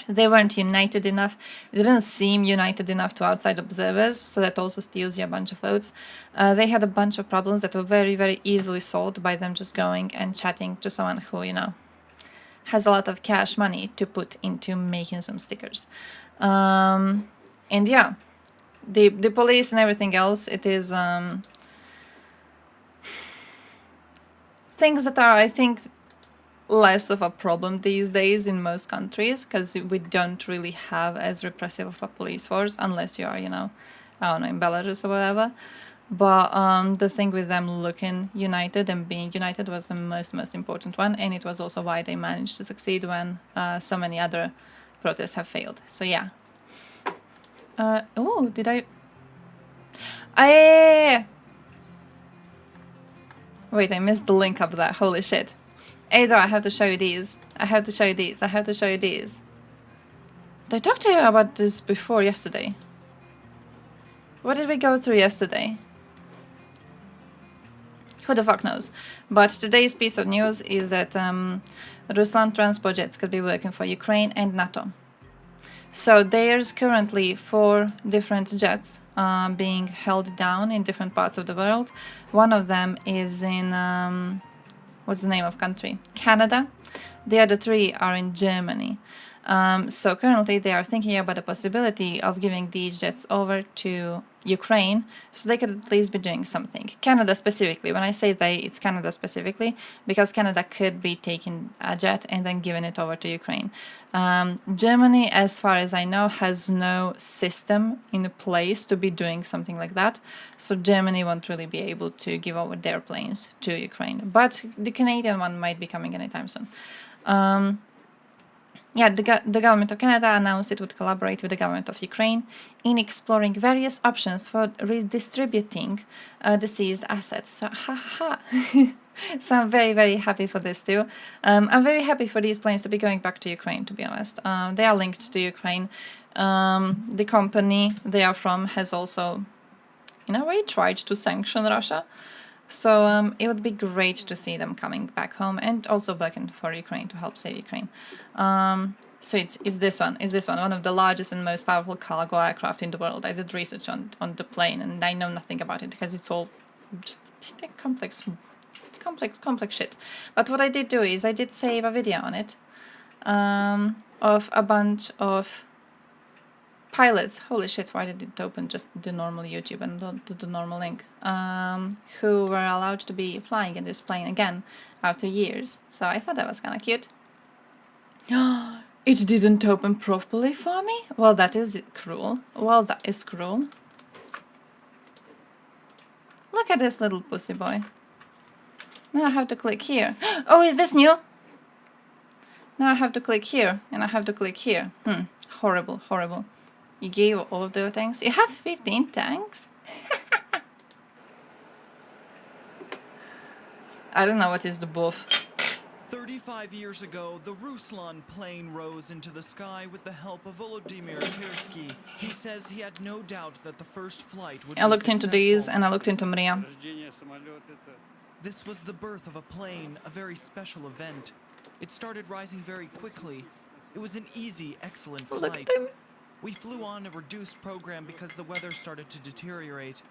They weren't united enough. They didn't seem united enough to outside observers, so that also steals you a bunch of votes. They had a bunch of problems that were very, very easily solved by them just going and chatting to someone who, you know, has a lot of cash money to put into making some stickers. And yeah, the police and everything else, it is things that are, I think, less of a problem these days in most countries, because we don't really have as repressive of a police force, unless you are, you know, I don't know, in Belarus or whatever. But the thing with them looking united and being united was the most important one, and it was also why they managed to succeed when so many other protests have failed. So yeah. Oh, did I... I Wait, I missed the link up there. Holy shit. Ada, I have to show you these. I have to show you these. I have to show you these. Did I talk to you about this before yesterday? What did we go through yesterday? Who the fuck knows? But today's piece of news is that Ruslan transport jets could be working for Ukraine and NATO. So there's currently 4 different jets being held down in different parts of the world. One of them is in, what's the name of country? Canada. The other 3 are in Germany. So currently they are thinking about the possibility of giving these jets over to Ukraine so they could at least be doing something. Canada specifically. When I say they, it's Canada specifically, because Canada could be taking a jet and then giving it over to Ukraine. Germany, as far as I know, has no system in place to be doing something like that. So Germany won't really be able to give over their planes to Ukraine. But the Canadian one might be coming anytime soon. Yeah, the government of Canada announced it would collaborate with the government of Ukraine in exploring various options for redistributing the seized assets. So, so I'm very, very happy for this too. I'm very happy for these planes to be going back to Ukraine, to be honest. They are linked to Ukraine. The company they are from has also, in a way, tried to sanction Russia. So it would be great to see them coming back home and also working for Ukraine to help save Ukraine. So it's this one. It's this one of the largest and most powerful cargo aircraft in the world. I did research on the plane and I know nothing about it because it's all just complex shit. But what I did do is I did save a video on it of a bunch of pilots. Holy shit, why did it open just the normal YouTube and not the normal link? Who were allowed to be flying in this plane again after years. So I thought that was kind of cute. It didn't open properly for me? Well, that is cruel. Well, that is cruel. Look at this little pussy boy. Now I have to click here. Oh, is this new? Now I have to click here and I have to click here. Horrible, horrible. You gave all of the tanks? You have 15 tanks? I don't know what is the buff. 35 years ago, the Ruslan plane rose into the sky with the help of Volodymyr Tyrsky. He says he had no doubt that the first flight would be I looked into these and I looked into Maria. This was the birth of a plane, a very special event. It started rising very quickly. It was an easy, excellent flight. Look at them. We flew on a reduced program because the weather started to deteriorate.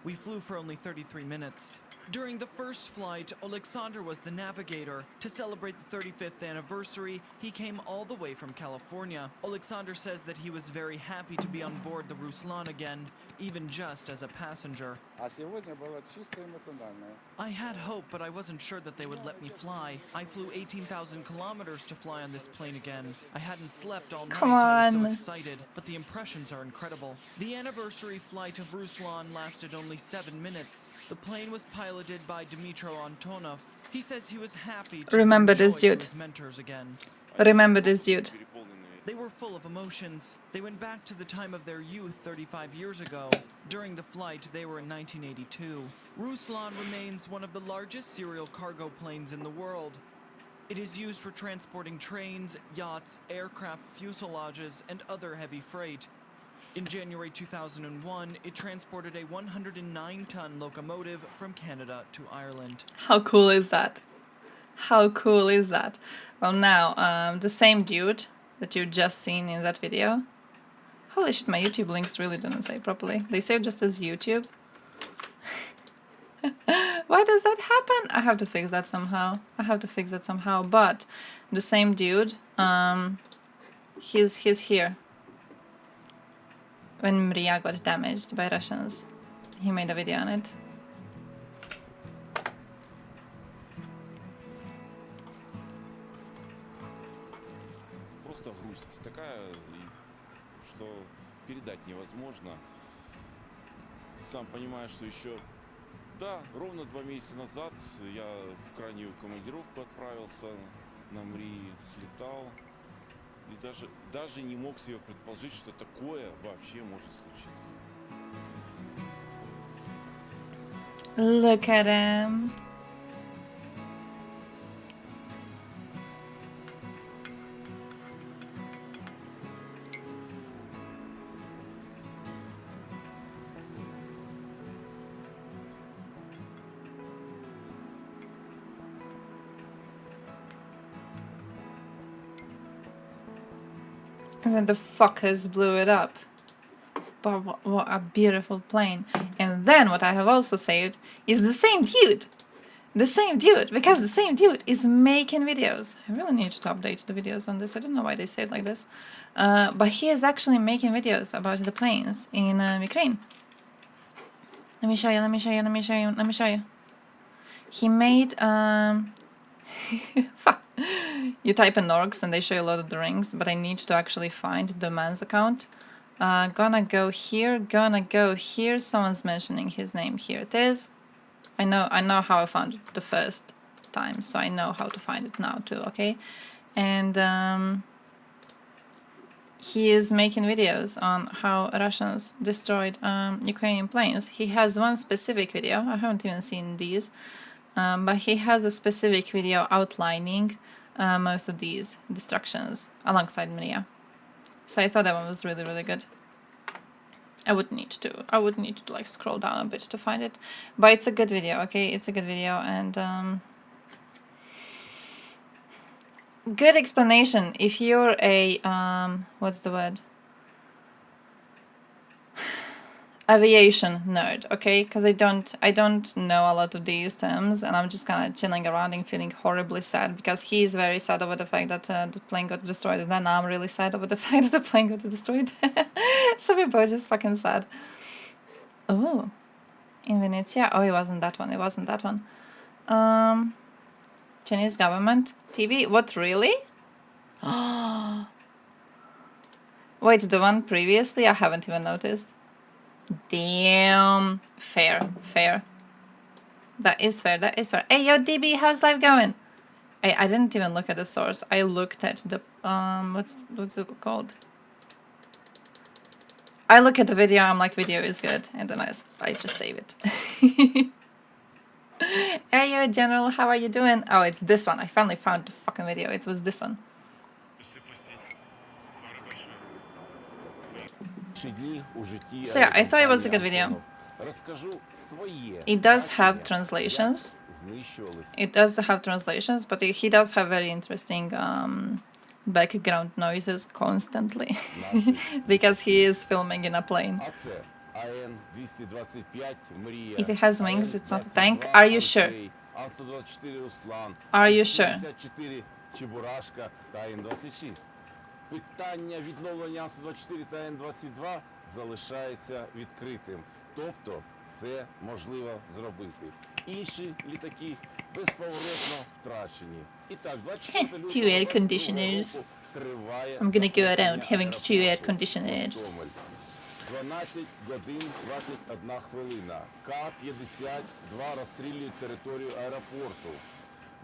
We flew for only 33 minutes. During the first flight, Alexander was the navigator. To celebrate the 35th anniversary, he came all the way from California. Alexander says that he was very happy to be on board the Ruslan again, even just as a passenger. I had hope, but I wasn't sure that they would let me fly. I flew 18,000 kilometers to fly on this plane again. I hadn't slept all night. Come I was so on. excited, but the impressions are incredible. The anniversary flight of Ruslan lasted only 7 minutes. The plane was piloted by Dmitro Antonov. He says he was happy to Remember bring this joy to dude. his mentors again. Remember this dude. They were full of emotions. They went back to the time of their youth 35 years ago. During the flight, they were in 1982. Ruslan remains one of the largest serial cargo planes in the world. It is used for transporting trains, yachts, aircraft fuselages, and other heavy freight. In January 2001, it transported a 109-ton locomotive from Canada to Ireland. How cool is that? How cool is that? Well, now, the same dude that you just seen in that video. Holy shit, my YouTube links really didn't say properly. They say just as YouTube. Why does that happen? I have to fix that somehow. But the same dude, he's here. When Maria got damaged by Russians, he made a video on it. Просто грусть такая, что передать невозможно. Сам понимаешь, что еще, да, ровно 2 месяца назад я в крайнюю командировку отправился, на МРИ слетал. И даже не мог себе предположить, что такое вообще может случиться. Look at him. And then the fuckers blew it up. But what a beautiful plane. And then what I have also saved is the same dude. The same dude. Because the same dude is making videos. I really need to update the videos on this. I don't know why they say it like this. But he is actually making videos about the planes in Ukraine. Let me show you, let me show you, let me show you, let me show you. He made... Fuck. You type in orgs and they show you Lord of the Rings, but I need to actually find the man's account. Gonna go here, someone's mentioning his name, here it is. I know how I found it the first time, so I know how to find it now too, okay? And he is making videos on how Russians destroyed Ukrainian planes. He has one specific video, I haven't even seen these, but he has a specific video outlining most of these destructions alongside Maria. So I thought that one was really, really good. I would need to like scroll down a bit to find it, but it's a good video. Okay, it's a good video and good explanation if you're a what's the word? Aviation nerd, okay? Because I don't know a lot of these terms, and I'm just kind of chilling around and feeling horribly sad because he's very sad over the fact that the plane got destroyed, and then I'm really sad over the fact that the plane got destroyed. So we're both just fucking sad. Oh, in Venezia? Oh, it wasn't that one. It wasn't that one. Chinese government TV. What, really? Wait, the one previously? I haven't even noticed. Damn. Fair. That is fair. Hey, yo, DB, how's life going? I didn't even look at the source. I looked at the, what's it called? I look at the video, I'm like, video is good. And then I just save it. Hey, yo, General, how are you doing? Oh, it's this one. I finally found the fucking video. It was this one. So yeah, I thought it was a good video. It does have translations. But he does have very interesting background noises constantly. Because he is filming in a plane. If it has wings, it's not a tank. Are you sure? Are you sure? Питання відновлення Ан-124 та Ан-22 залишається відкритим. Тобто це можливо зробити. Інші літаки безповоротно втрачені. І так, 24 Two air conditioners. I'm gonna go around having 2 air conditioners. 12 годин 21 хвилина. К-52 розстрілюють територію аеропорту.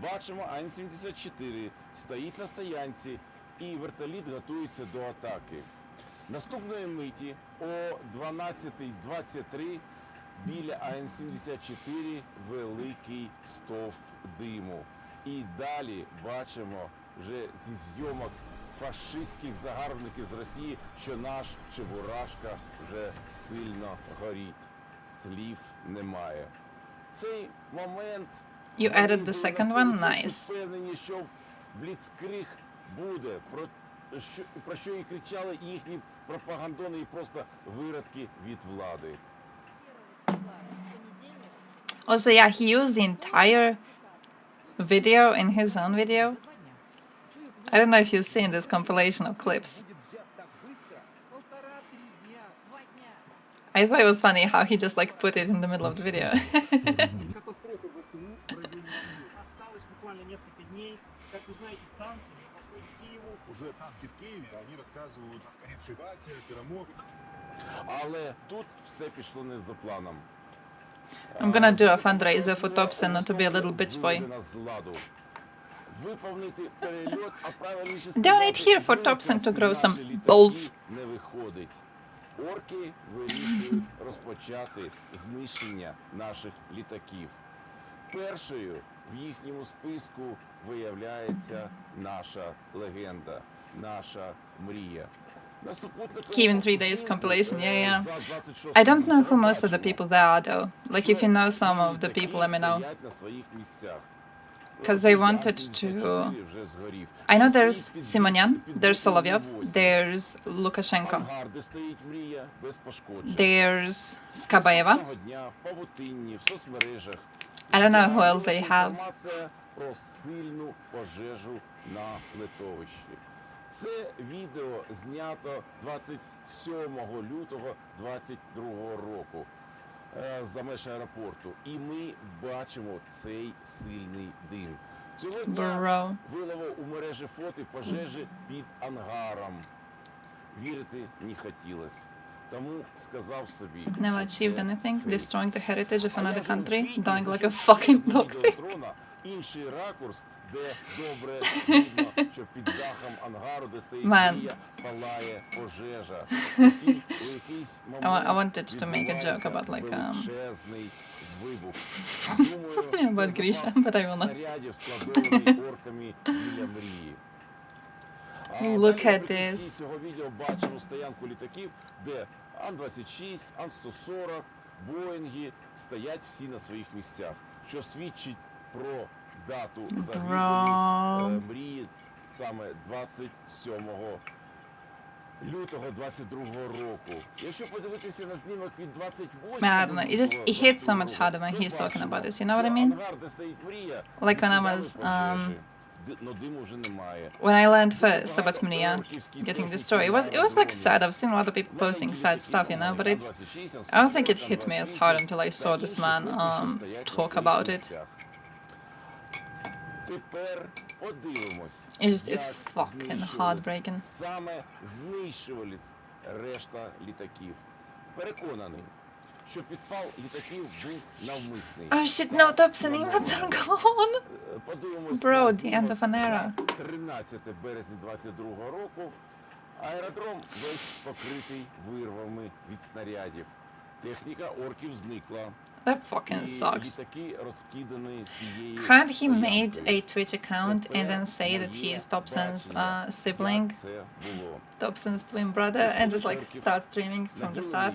Бачимо, Ан-74 стоїть на стоянці, і вертоліт готується до атаки. Наступної миті о 12:23 біля Ан-74 великий стовп диму. І далі бачимо вже зі зйомок фашистських загарбників з Росії, що наш Чебурашка вже сильно горить. Слів немає. Цей момент... You added the second one? Nice. Впевнені, що бліцкриг буде, про що і кричали їхні пропагандони і просто виродки від влади. Also, yeah, he used the entire video in his own video. I don't know if you've seen this compilation of clips. I thought it was funny how he just like put it in the middle of the video. Але тут все пішло не за планом. I'm gonna do a fundraiser for Thompson not to be a little bitch boy. Donate here for Thompson to grow some balls. Орки вирішують розпочати знищення наших літаків. Першою в їхньому списку виявляється наша легенда, наша мрія. Kevin 3 Days compilation, yeah. I don't know who most of the people there are though. Like if you know some of the people, let me know. Because I wanted to... I know there's Simonyan, there's Solovyov, there's Lukashenko, there's Skabayeva. I don't know who else they have. Про сильну пожежу на литовищі. Це відео знято 27 лютого 22 року за меж аеропорту. І ми бачимо цей сильний дим. Цього дня вилило у мережі фото пожежі під ангаром. Вірити не хотілося. Тому сказав собі, Never achieved anything, destroying the heritage of another country, dying like a fucking dogpig. Інший ракурс, де добре видно, що під дахом ангару, де стоїть мрія, палає пожежа. У якийсь I wanted to make a joke about like величезний вибух. about Grisha, but I will not. Снарядів, складований орками біля мрії. Look at this. Цього відео бачимо стоянку літаків, де Ан-26, Ан-140, Боїнги стоять всі на своїх місцях, що свідчить про дату загибелі мрії саме 27 лютого 22 року. Якщо подивитися на знімок від 28 I don't know, it hits so much harder when he's talking about this, you know what I mean? Like when I was, when I learned first about Mria getting destroyed, it was like sad. I've seen a lot of people posting sad stuff, you know, but I don't think it hit me as hard until I saw this man talk about it. It's fucking heartbreaking. Саме знищувались решта літаків. Переконаний, що підпал літаків був навмисний. Oh shit, no, Dobson, what's gone? Bro, the end of an era. 13 березня 22 року аеродром весь покритий вирвами від снарядів. Техніка орків зникла. That fucking sucks. Can't he made a Twitch account and then say that he is Dobson's sibling, Dobson's twin brother, and just like start streaming from the start?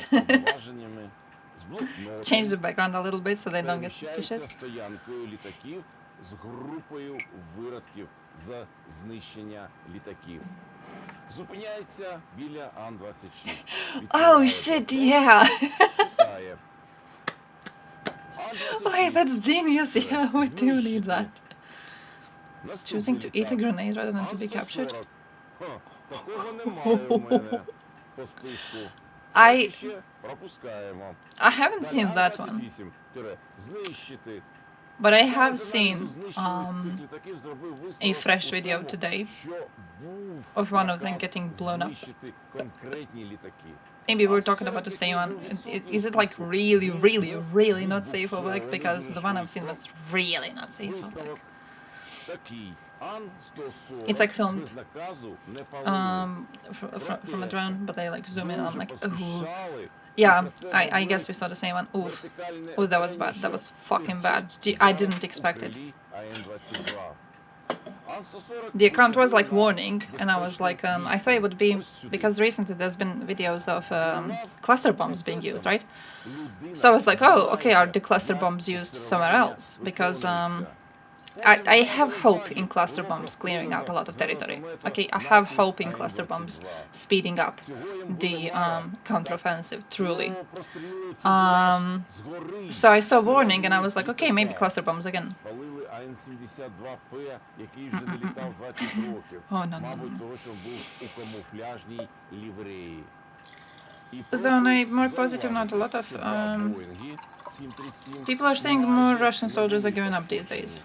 Change the background a little bit so they don't get suspicious. З групою виродків за знищення літаків. Зупиняється біля Ан-26. Oh shit, yeah! Wait, that's genius, yeah, we do need that. Choosing to eat a grenade rather than to be captured? I haven't seen that one. But I have seen a fresh video today of one of them getting blown up. Maybe we're talking about the same one. Is it like really, really, really not safe for work? Because the one I've seen was really not safe for work. It's like filmed from a drone, but they like zoom in and I'm like, ooh. Yeah, I guess we saw the same one. Oof. Oh, that was bad. That was fucking bad. I didn't expect it. The account was like warning, and I was like, I thought it would be, because recently there's been videos of cluster bombs being used, right? So I was like, oh, okay, are the cluster bombs used somewhere else? Because I have hope in cluster bombs clearing out a lot of territory. Okay, I have hope in cluster bombs speeding up the counteroffensive, truly. So I saw warning and I was like, okay, maybe cluster bombs again. Oh, no. So on a more positive note, a lot of people are saying more Russian soldiers are giving up these days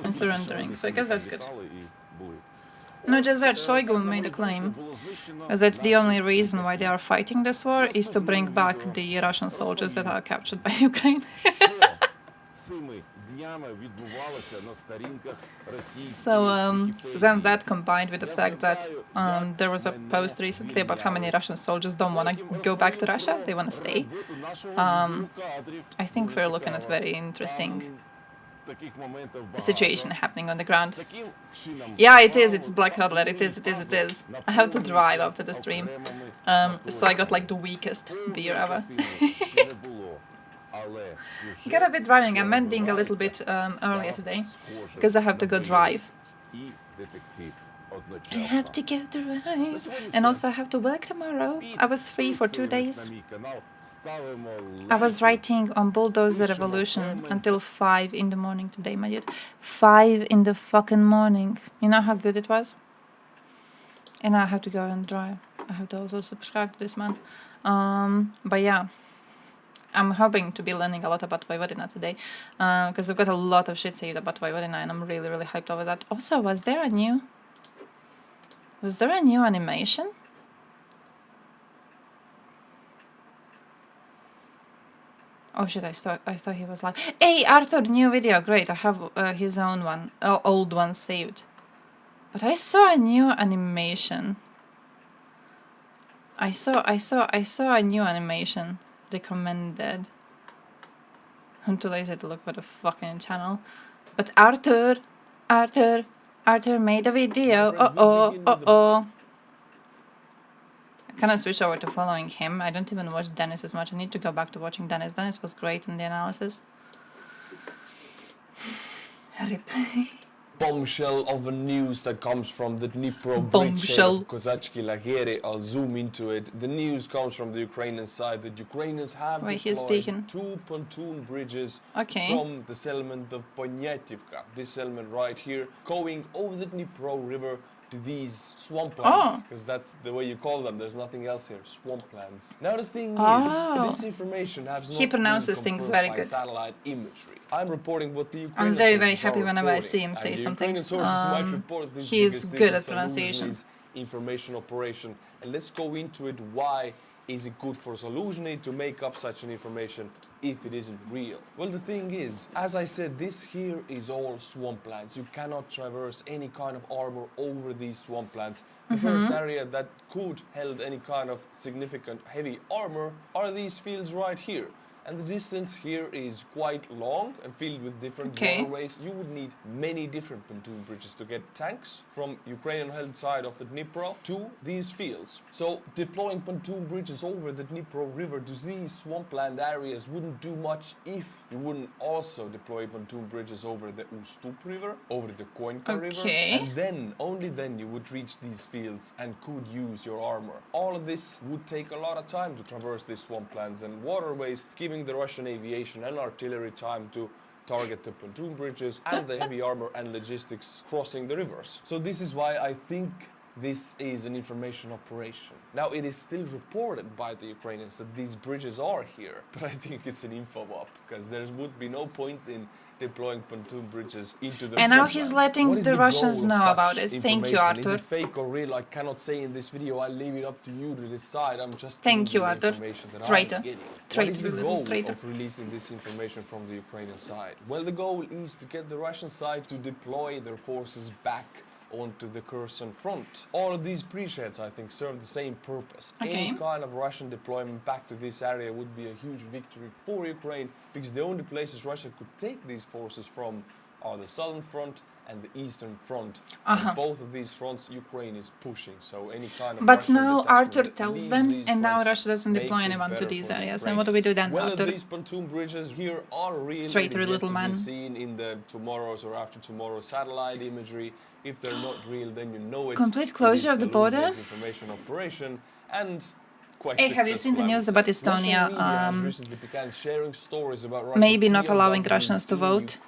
and surrendering, so I guess that's good. Not just that, Shoigu made a claim that the only reason why they are fighting this war is to bring back the Russian soldiers that are captured by Ukraine. днями відбувалося на сторінках російської So Wikipedії. then that combined with the fact that there was a post recently about how many Russian soldiers don't want to go back to Russia, they want to stay. I think we're looking at very interesting situation happening on the ground. Yeah, it is. It's Black Radler. It is. I have to drive after the stream. So I got like the weakest beer ever. Gotta be driving. I'm ending a little bit earlier today because I have to go drive. I have to go drive. And also I have to work tomorrow. I was free for 2 days. I was writing on Bulldozer Revolution until 5 in the morning today, my dude. 5 in the fucking morning. You know how good it was? And I have to go and drive. I have to also subscribe to this man. But yeah. I'm hoping to be learning a lot about Vojvodina today. Because I've got a lot of shit saved about Vojvodina and I'm really, really hyped over that. Also, was there a new animation? Oh shit, I thought he was like, hey Arthur, new video, great, I have his own one, old one saved. But I saw a new animation. I saw a new animation recommended. I'm too lazy to look for the fucking channel. But Arthur made a video. Uh-oh. I kind of switch over to following him. I don't even watch Dennis as much. I need to go back to watching Dennis. Dennis was great in the analysis. Rip. Bombshell of a news that comes from the Dnipro bridge of Kozachki Lahiri. I'll zoom into it. The news comes from the Ukrainian side that Ukrainians have deployed 2 pontoon bridges from the settlement of Ponyativka. This settlement right here, going over the Dnipro River to these swamplands, because that's the way you call them. There's nothing else here. Swamplands. Now the thing is, this information has not been confirmed by satellite imagery. I'm reporting what the Ukrainian I'm very, very happy whenever I see him say something. He's good at pronunciation. Information operation, and let's go into it. Why is it good for Zaluzhny to make up such an information if it isn't real? Well, the thing is, as I said, this here is all swamplands. You cannot traverse any kind of armor over these swamplands. The first area that could hold any kind of significant heavy armor are these fields right here. And the distance here is quite long and filled with different waterways. You would need many different pontoon bridges to get tanks from Ukrainian-held side of the Dnipro to these fields. So deploying pontoon bridges over the Dnipro River to these swampland areas wouldn't do much if you wouldn't also deploy pontoon bridges over the Ustup River, over the Koinka River, and then, only then, you would reach these fields and could use your armor. All of this would take a lot of time to traverse these swamplands and waterways, giving the Russian aviation and artillery time to target the pontoon bridges and the heavy armor and logistics crossing the rivers. So this is why I think this is an information operation. Now, it is still reported by the Ukrainians that these bridges are here, but I think it's an info op, because there would be no point in deploying pontoon bridges into the And now he's letting the Russians know about this. Thank you, Arthur. Is it fake or real? I cannot say in this video. I'll leave it up to you to decide. I'm just Thank you, Arthur. Traitor. What is the goal traitor of releasing this information from the Ukrainian side? Well, the goal is to get the Russian side to deploy their forces back onto the Kherson front. All of these bridgeheads, I think, serve the same purpose. Any kind of Russian deployment back to this area would be a huge victory for Ukraine, because the only places Russia could take these forces from are the southern front and the eastern front. And both of these fronts Ukraine is pushing, so any kind of But Russian now Arthur tells them, and now fronts Russia doesn't deploy anyone to these areas. And what do we do then, Whether Arthur? these pontoon bridges here are real, Traitor it is yet little to man. be seen in the tomorrow's or after tomorrow's satellite imagery. If they're not real, then you know it. Complete closure of the border? Information operation and Hey, have you seen the news about Estonia? Maybe not allowing Russians to vote.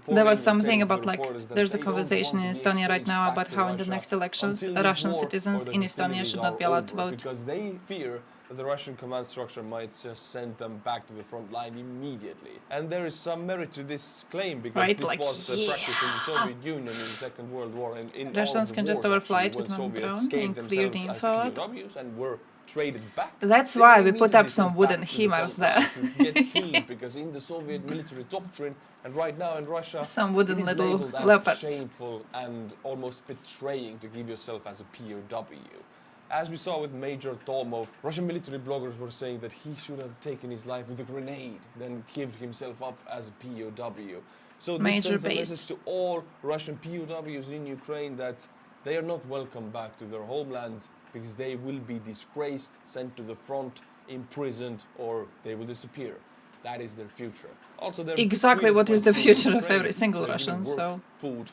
There was something about like, there's a conversation in Estonia right now about how in the next elections, Russian citizens in Estonia should not be allowed to vote. Because they fear that the Russian command structure might just send them back to the front line immediately. And there is some merit to this claim, because this was the practice in the Soviet Union in the Second World War. And in Russians can just overfly it with one drone and clear the info up. And were traded back. That's They why will we put immediately up some send wooden back to the HIMARS front there. lines to get killed, because in the Soviet military doctrine and right now in Russia, Some wooden it is little labeled as leopards. shameful and almost betraying to give yourself as a POW. As we saw with Major Tomov, Russian military bloggers were saying that he should have taken his life with a grenade, then give himself up as a POW. So this Major sends a based. message to all Russian POWs in Ukraine that they are not welcome back to their homeland, because they will be disgraced, sent to the front, imprisoned, or they will disappear. That is their future. Also, they're Exactly treated what is quite the good in future of Ukraine. every single They're given Russian, work, so food,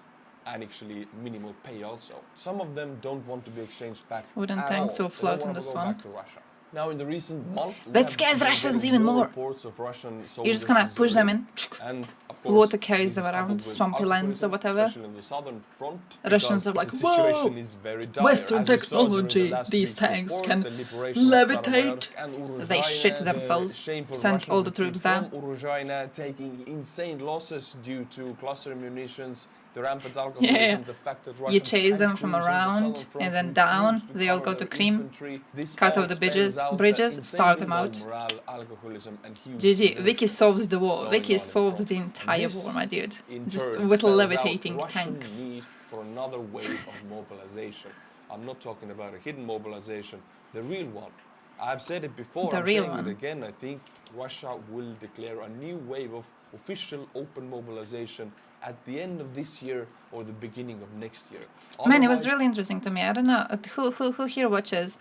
and actually minimal pay also. Some of them don't want to be exchanged back wooden at tanks all. will They float don't in want the to go swamp. back to Russia. Now, in the recent month, we That have scares been Russians getting even more. reports of Russian You're soldiers just gonna push them in. deserting. And of course, Water carries this them is around coupled with swampy lands or alcoholism, whatever. especially in the southern front. Russians are because like, the situation whoa! is very dire. Western As we saw during the technology, last these week's tanks report, can the liberation of levitate. Staromayorsk and Uruzhaina, They shit the themselves, shameful send Russian all the retreat troops there. from Uruzhaina, taking insane losses due to cluster munitions, the rampant Yeah, alcoholism, the fact that you Russian chase them tank from crews on the around southern front and then refuse down. to They all cover go to their Krim, infantry. This cut all off the spells out bridges, the start them insanely out. low morale, alcoholism, and huge GG, Vicky desertions solved the war. going Vicky on in solved front. the And entire this, war, my dude. in Just turn, with spells levitating out Russian tanks. need for another wave of mobilization. I'm not talking about a hidden mobilization, the real one. I've said it before, The I'm real saying one. it again. I think Russia will declare a new wave of official open mobilization at the end of this year or the beginning of next year. Man, it was Otherwise, really interesting to me. I don't know who here watches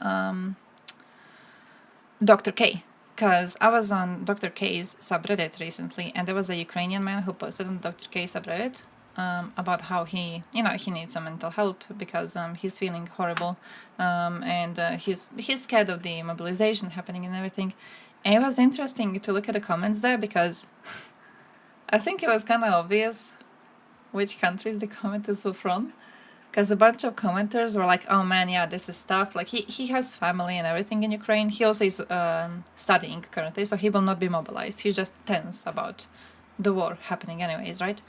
Dr. K, because I was on Dr. K's subreddit recently, and there was a Ukrainian man who posted on Dr. K subreddit about how he needs some mental help because he's feeling horrible, and he's scared of the mobilization happening and everything. And it was interesting to look at the comments there because I think it was kind of obvious which countries the commenters were from. Because a bunch of commenters were like, oh man, yeah, this is tough. Like, he has family and everything in Ukraine. He also is studying currently, so he will not be mobilized. He's just tense about the war happening anyways, right?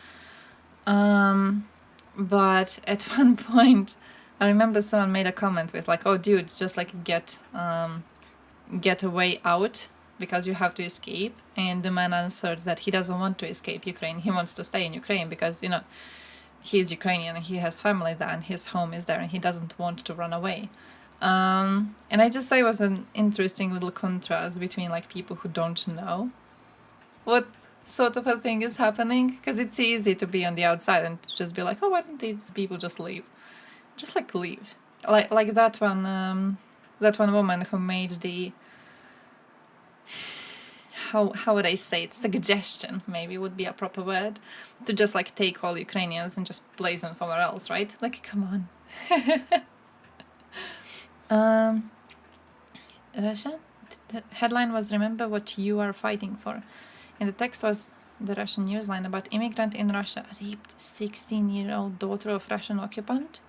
But at one point, I remember someone made a comment with like, oh dude, just like get a way out because you have to escape. And the man answered that he doesn't want to escape Ukraine. He wants to stay in Ukraine because, he's Ukrainian and he has family there and his home is there and he doesn't want to run away. And I just thought it was an interesting little contrast between like people who don't know what sort of a thing is happening, because it's easy to be on the outside and just be like, oh, why don't these people just leave? Just like leave. Like that one woman who made the how would I say it? Suggestion, maybe would be a proper word, to just like take all Ukrainians and just place them somewhere else, right? Like, come on. Russia? The headline was, remember what you are fighting for. And the text was the Russian newsline about immigrant in Russia raped 16-year-old daughter of Russian occupant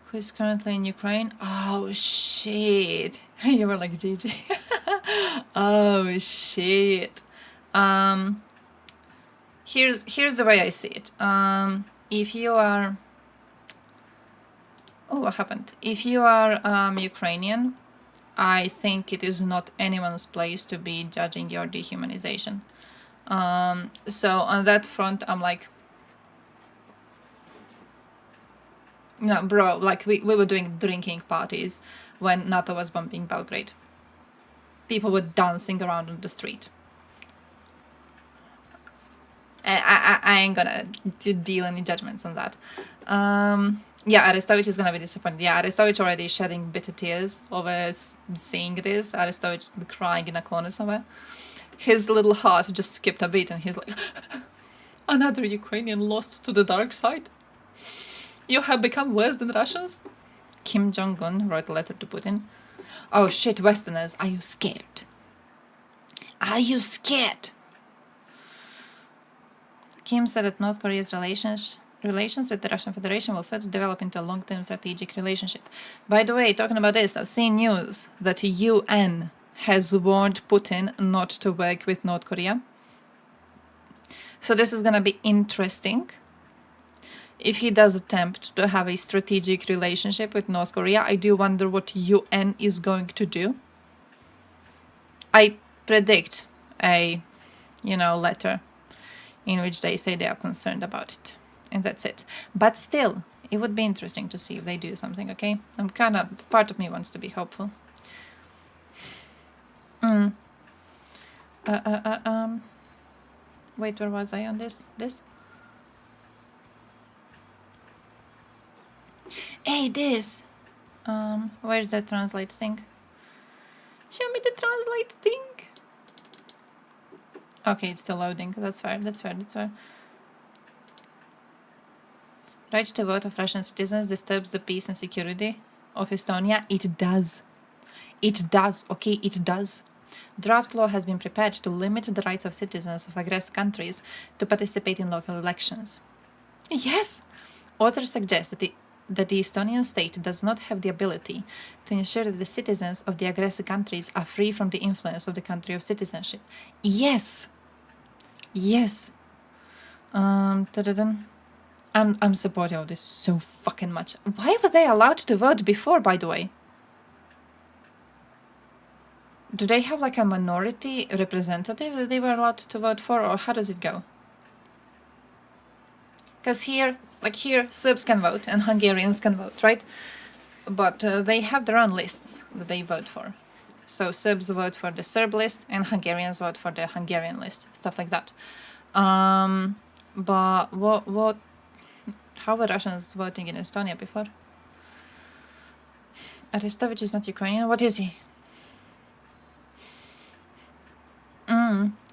who is currently in Ukraine. Oh shit. You were like, GG. Oh shit. Here's the way I see it. If you are what happened? If you are Ukrainian, I think it is not anyone's place to be judging your dehumanization. So on that front, I'm like, no, bro, like we were doing drinking parties when NATO was bombing Belgrade. People were dancing around on the street. I ain't gonna deal any judgments on that. Yeah, Arestovich is gonna be disappointed. Yeah, Arestovich already shedding bitter tears over seeing this. Arestovich crying in a corner somewhere. His little heart just skipped a beat and he's like, another Ukrainian lost to the dark side? You have become worse than Russians? Kim Jong-un wrote a letter to Putin. Oh shit, Westerners, are you scared? Are you scared? Kim said that North Korea's relations with the Russian Federation will further develop into a long-term strategic relationship. By the way, talking about this, I've seen news that UN has warned Putin not to work with North Korea. So this is gonna be interesting. if he does attempt to have a strategic relationship with North Korea, I do wonder what UN is going to do. I predict a, letter in which they say they are concerned about it. And that's it. But still, it would be interesting to see if they do something, okay? Part of me wants to be hopeful. Wait, where was I on this? Hey, this! Where's the translate thing? Show me the translate thing! Okay, it's still loading. That's fair. Right to vote of Russian citizens disturbs the peace and security of Estonia. It does. Okay, it does. Draft law has been prepared to limit the rights of citizens of aggressor countries to participate in local elections. Yes! Authors suggest that the Estonian state does not have the ability to ensure that the citizens of the aggressor countries are free from the influence of the country of citizenship. Yes! I'm supportive of this so fucking much. Why were they allowed to vote before, by the way? Do they have like a minority representative that they were allowed to vote for, or how does it go? Because here, Serbs can vote and Hungarians can vote, right? But they have their own lists that they vote for. So Serbs vote for the Serb list and Hungarians vote for the Hungarian list, stuff like that. But how were Russians voting in Estonia before? Arestovich is not Ukrainian. What is he?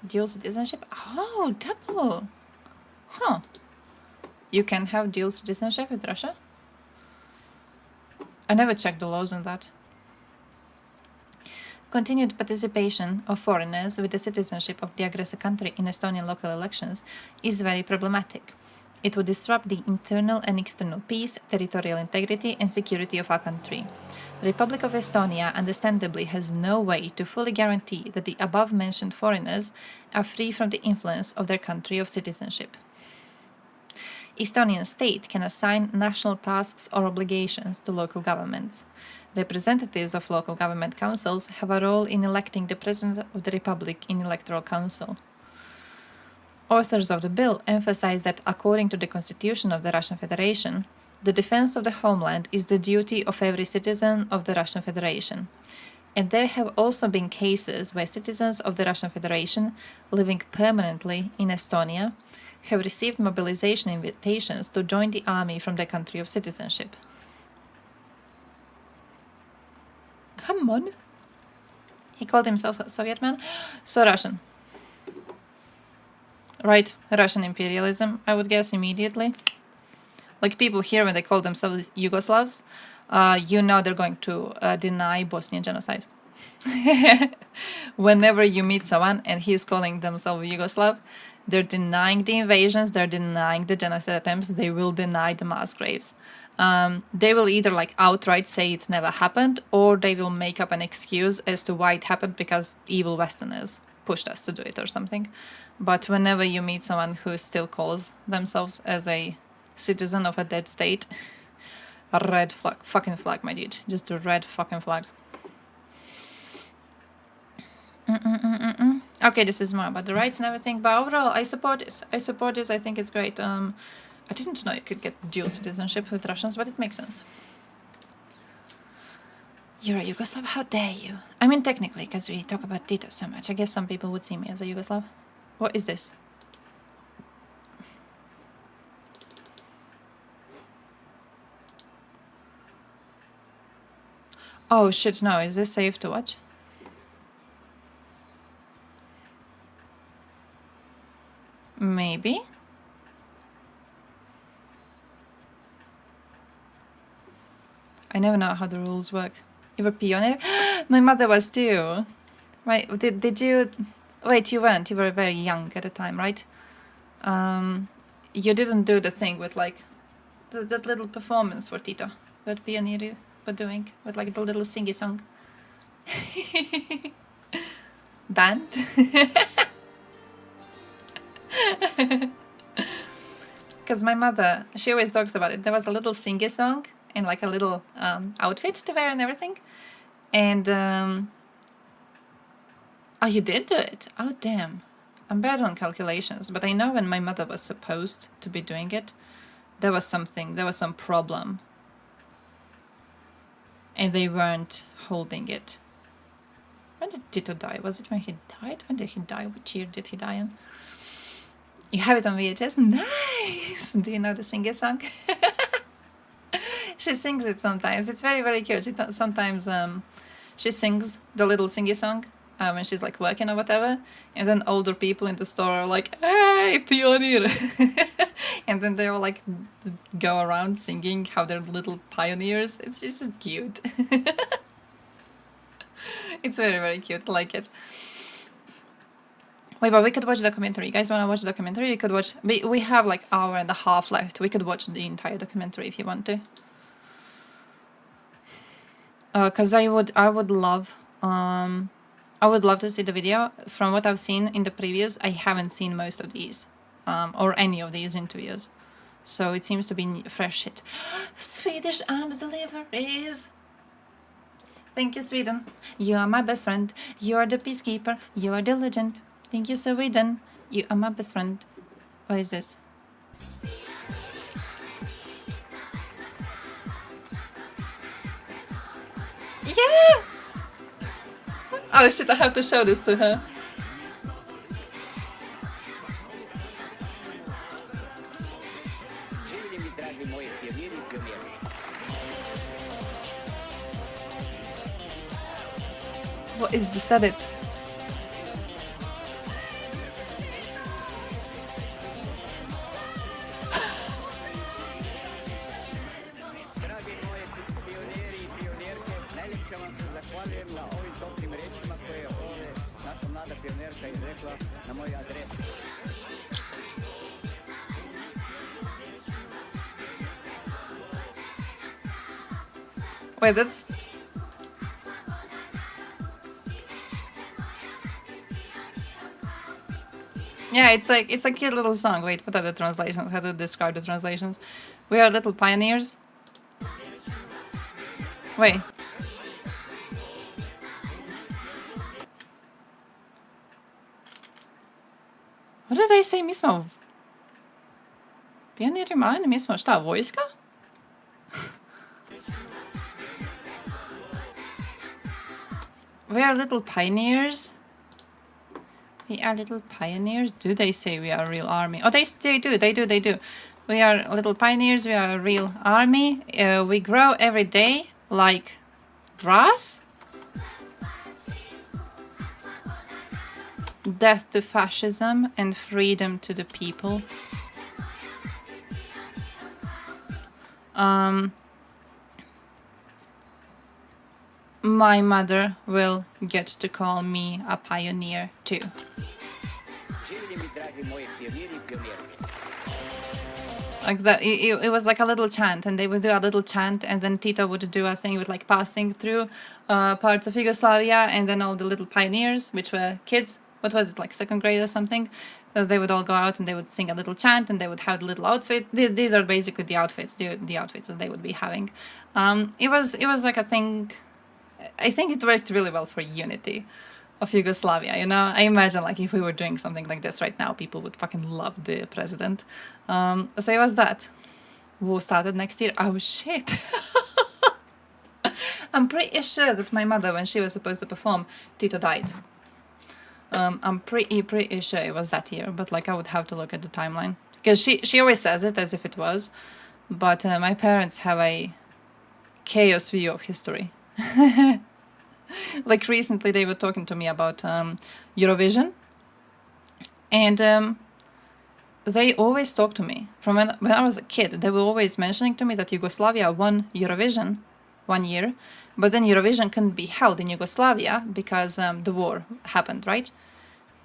Dual citizenship? Oh, double. Huh. You can have dual citizenship with Russia? I never checked the laws on that. Continued participation of foreigners with the citizenship of the aggressor country in Estonian local elections is very problematic. It would disrupt the internal and external peace, territorial integrity, and security of our country. The Republic of Estonia understandably has no way to fully guarantee that the above-mentioned foreigners are free from the influence of their country of citizenship. Estonian state can assign national tasks or obligations to local governments. Representatives of local government councils have a role in electing the President of the Republic in electoral council. Authors of the bill emphasize that according to the Constitution of the Russian Federation, the defense of the homeland is the duty of every citizen of the Russian Federation. And there have also been cases where citizens of the Russian Federation living permanently in Estonia have received mobilization invitations to join the army from their country of citizenship. Come on. He called himself a Soviet man? So Russian. Right, Russian imperialism, I would guess immediately. Like people here, when they call themselves Yugoslavs, they're going to deny Bosnian genocide. Whenever you meet someone and he's calling themselves Yugoslav, they're denying the invasions, they're denying the genocide attempts, they will deny the mass graves. They will either outright say it never happened, or they will make up an excuse as to why it happened because evil Westerners pushed us to do it or something. But whenever you meet someone who still calls themselves as a citizen of a dead state, a red flag, fucking flag, my dude, just a red fucking flag. Okay, this is more about the rights and everything, but overall, I support this. I think it's great. I didn't know you could get dual citizenship with Russians, but it makes sense. You're a Yugoslav? How dare you? I mean, technically, because we talk about Tito so much, I guess some people would see me as a Yugoslav. What is this? Oh shit, no, is this safe to watch? Maybe? I never know how the rules work. You were pioneer? My mother was too. Right, did you... Wait, you weren't. You were very young at the time, right? You didn't do the thing with that little performance for Tito. That pioneer you were doing with the little singy song. Band? Because because my mother, she always talks about it. There was a little singy song and like a little outfit to wear and everything. And oh, you did do it? Oh, damn. I'm bad on calculations, but I know when my mother was supposed to be doing it, there was some problem. And they weren't holding it. When did Tito die? Was it when he died? When did he die? What year did he die in? You have it on VHS? Nice! Do you know the singer song? She sings it sometimes. It's very, very cute. Sometimes she sings the little singy song when she's like working or whatever. And then older people in the store are like, hey, pioneer! And then they all like go around singing how they're little pioneers. It's just cute. It's very, very cute. I like it. Wait, but we could watch the documentary. You guys want to watch the documentary? We could watch... We have like hour and a half left. We could watch the entire documentary if you want to. Because I would love... I would love to see the video. From what I've seen in the previews, I haven't seen most of these. Or any of these interviews. So it seems to be fresh shit. Swedish arms deliveries. Thank you, Sweden. You are my best friend. You are the peacekeeper. You are diligent. Thank you, Sweden. You are my best friend. What is this? Yeah! Oh shit, I have to show this to her. What is this? Said it. Wait, that's... Yeah, it's a cute little song. Wait, what are the translations? How to describe the translations? We are little pioneers. Wait. What did they say, mi smo? Pioniri mali, mi smo šta, vojska? We are little pioneers. We are little pioneers. Do they say we are a real army? Oh, they do. We are little pioneers. We are a real army. We grow every day like grass. Death to fascism and freedom to the people. My mother will get to call me a pioneer too. Like that, it was like a little chant, and they would do a little chant, and then Tito would do a thing with like passing through parts of Yugoslavia, and then all the little pioneers, which were kids, what was it, like second grade or something, they would all go out and they would sing a little chant, and they would have the little outfit. These are basically the outfits, the outfits that they would be having. It was like a thing. I think it worked really well for unity of Yugoslavia, you know? I imagine like if we were doing something like this right now, people would fucking love the president. So it was that. War started next year. Oh shit. I'm pretty sure that my mother, when she was supposed to perform, Tito died. I'm pretty sure it was that year, but like I would have to look at the timeline. Because she always says it as if it was. But my parents have a chaos view of history. Like recently they were talking to me about Eurovision, and they always talk to me from when I was a kid. They were always mentioning to me that Yugoslavia won Eurovision one year, but then Eurovision couldn't be held in Yugoslavia because the war happened, right?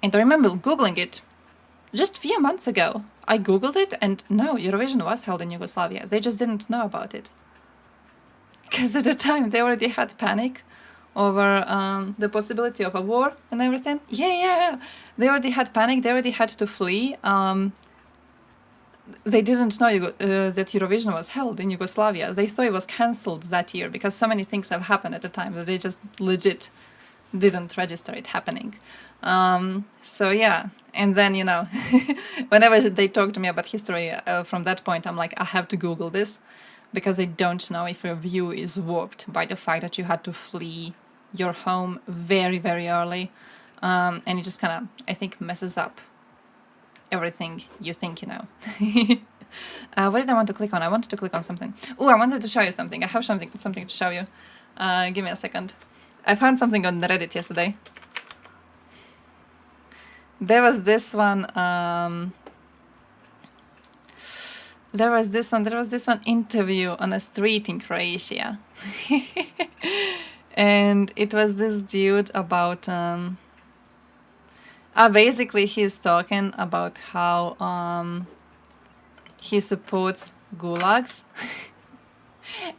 And I remember googling it just a few months ago. I googled it, and no, Eurovision was held in Yugoslavia. They just didn't know about it. Because at the time they already had panic over the possibility of a war and everything. Yeah. They already had panic. They already had to flee. they didn't know that Eurovision was held in Yugoslavia. They thought it was cancelled that year because so many things have happened at the time that they just legit didn't register it happening. So yeah, and then, you know, whenever they talk to me about history from that point, I'm like, I have to Google this, because I don't know if your view is warped by the fact that you had to flee your home very, very early. And it just kind of, I think, messes up everything you think you know. What did I want to click on? I wanted to click on something. Oh, I wanted to show you something. I have something to show you. Give me a second. I found something on Reddit yesterday. There was this one. There was this one interview on a street in Croatia. And it was this dude about basically he's talking about how he supports gulags.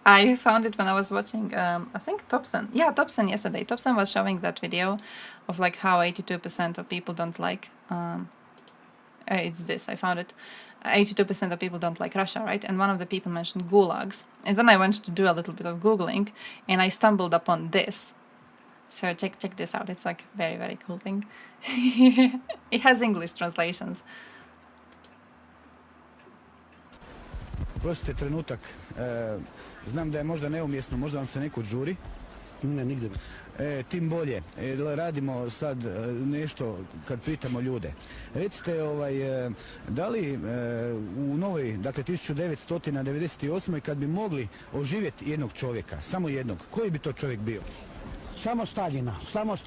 I found it when I was watching I think Thompson yesterday. Thompson was showing that video of like how 82% of people don't like it's this, I found it. 82% of people don't like Russia, right? And one of the people mentioned gulags. And then I went to do a little bit of Googling, and I stumbled upon this. So check this out. It's like a very, very cool thing. It has English translations. Prostite trenutak. Znam da je možda neumjesno, možda vam se neko žuri. Ne, nigde. Tim bolje. Radimo sad nešto kad pitamo ljude. Recite, da li u novoj, dakle 1998. kad bi mogli oživjeti jednog čovjeka, samo jednog, koji bi to čovjek bio? Samo Staljina.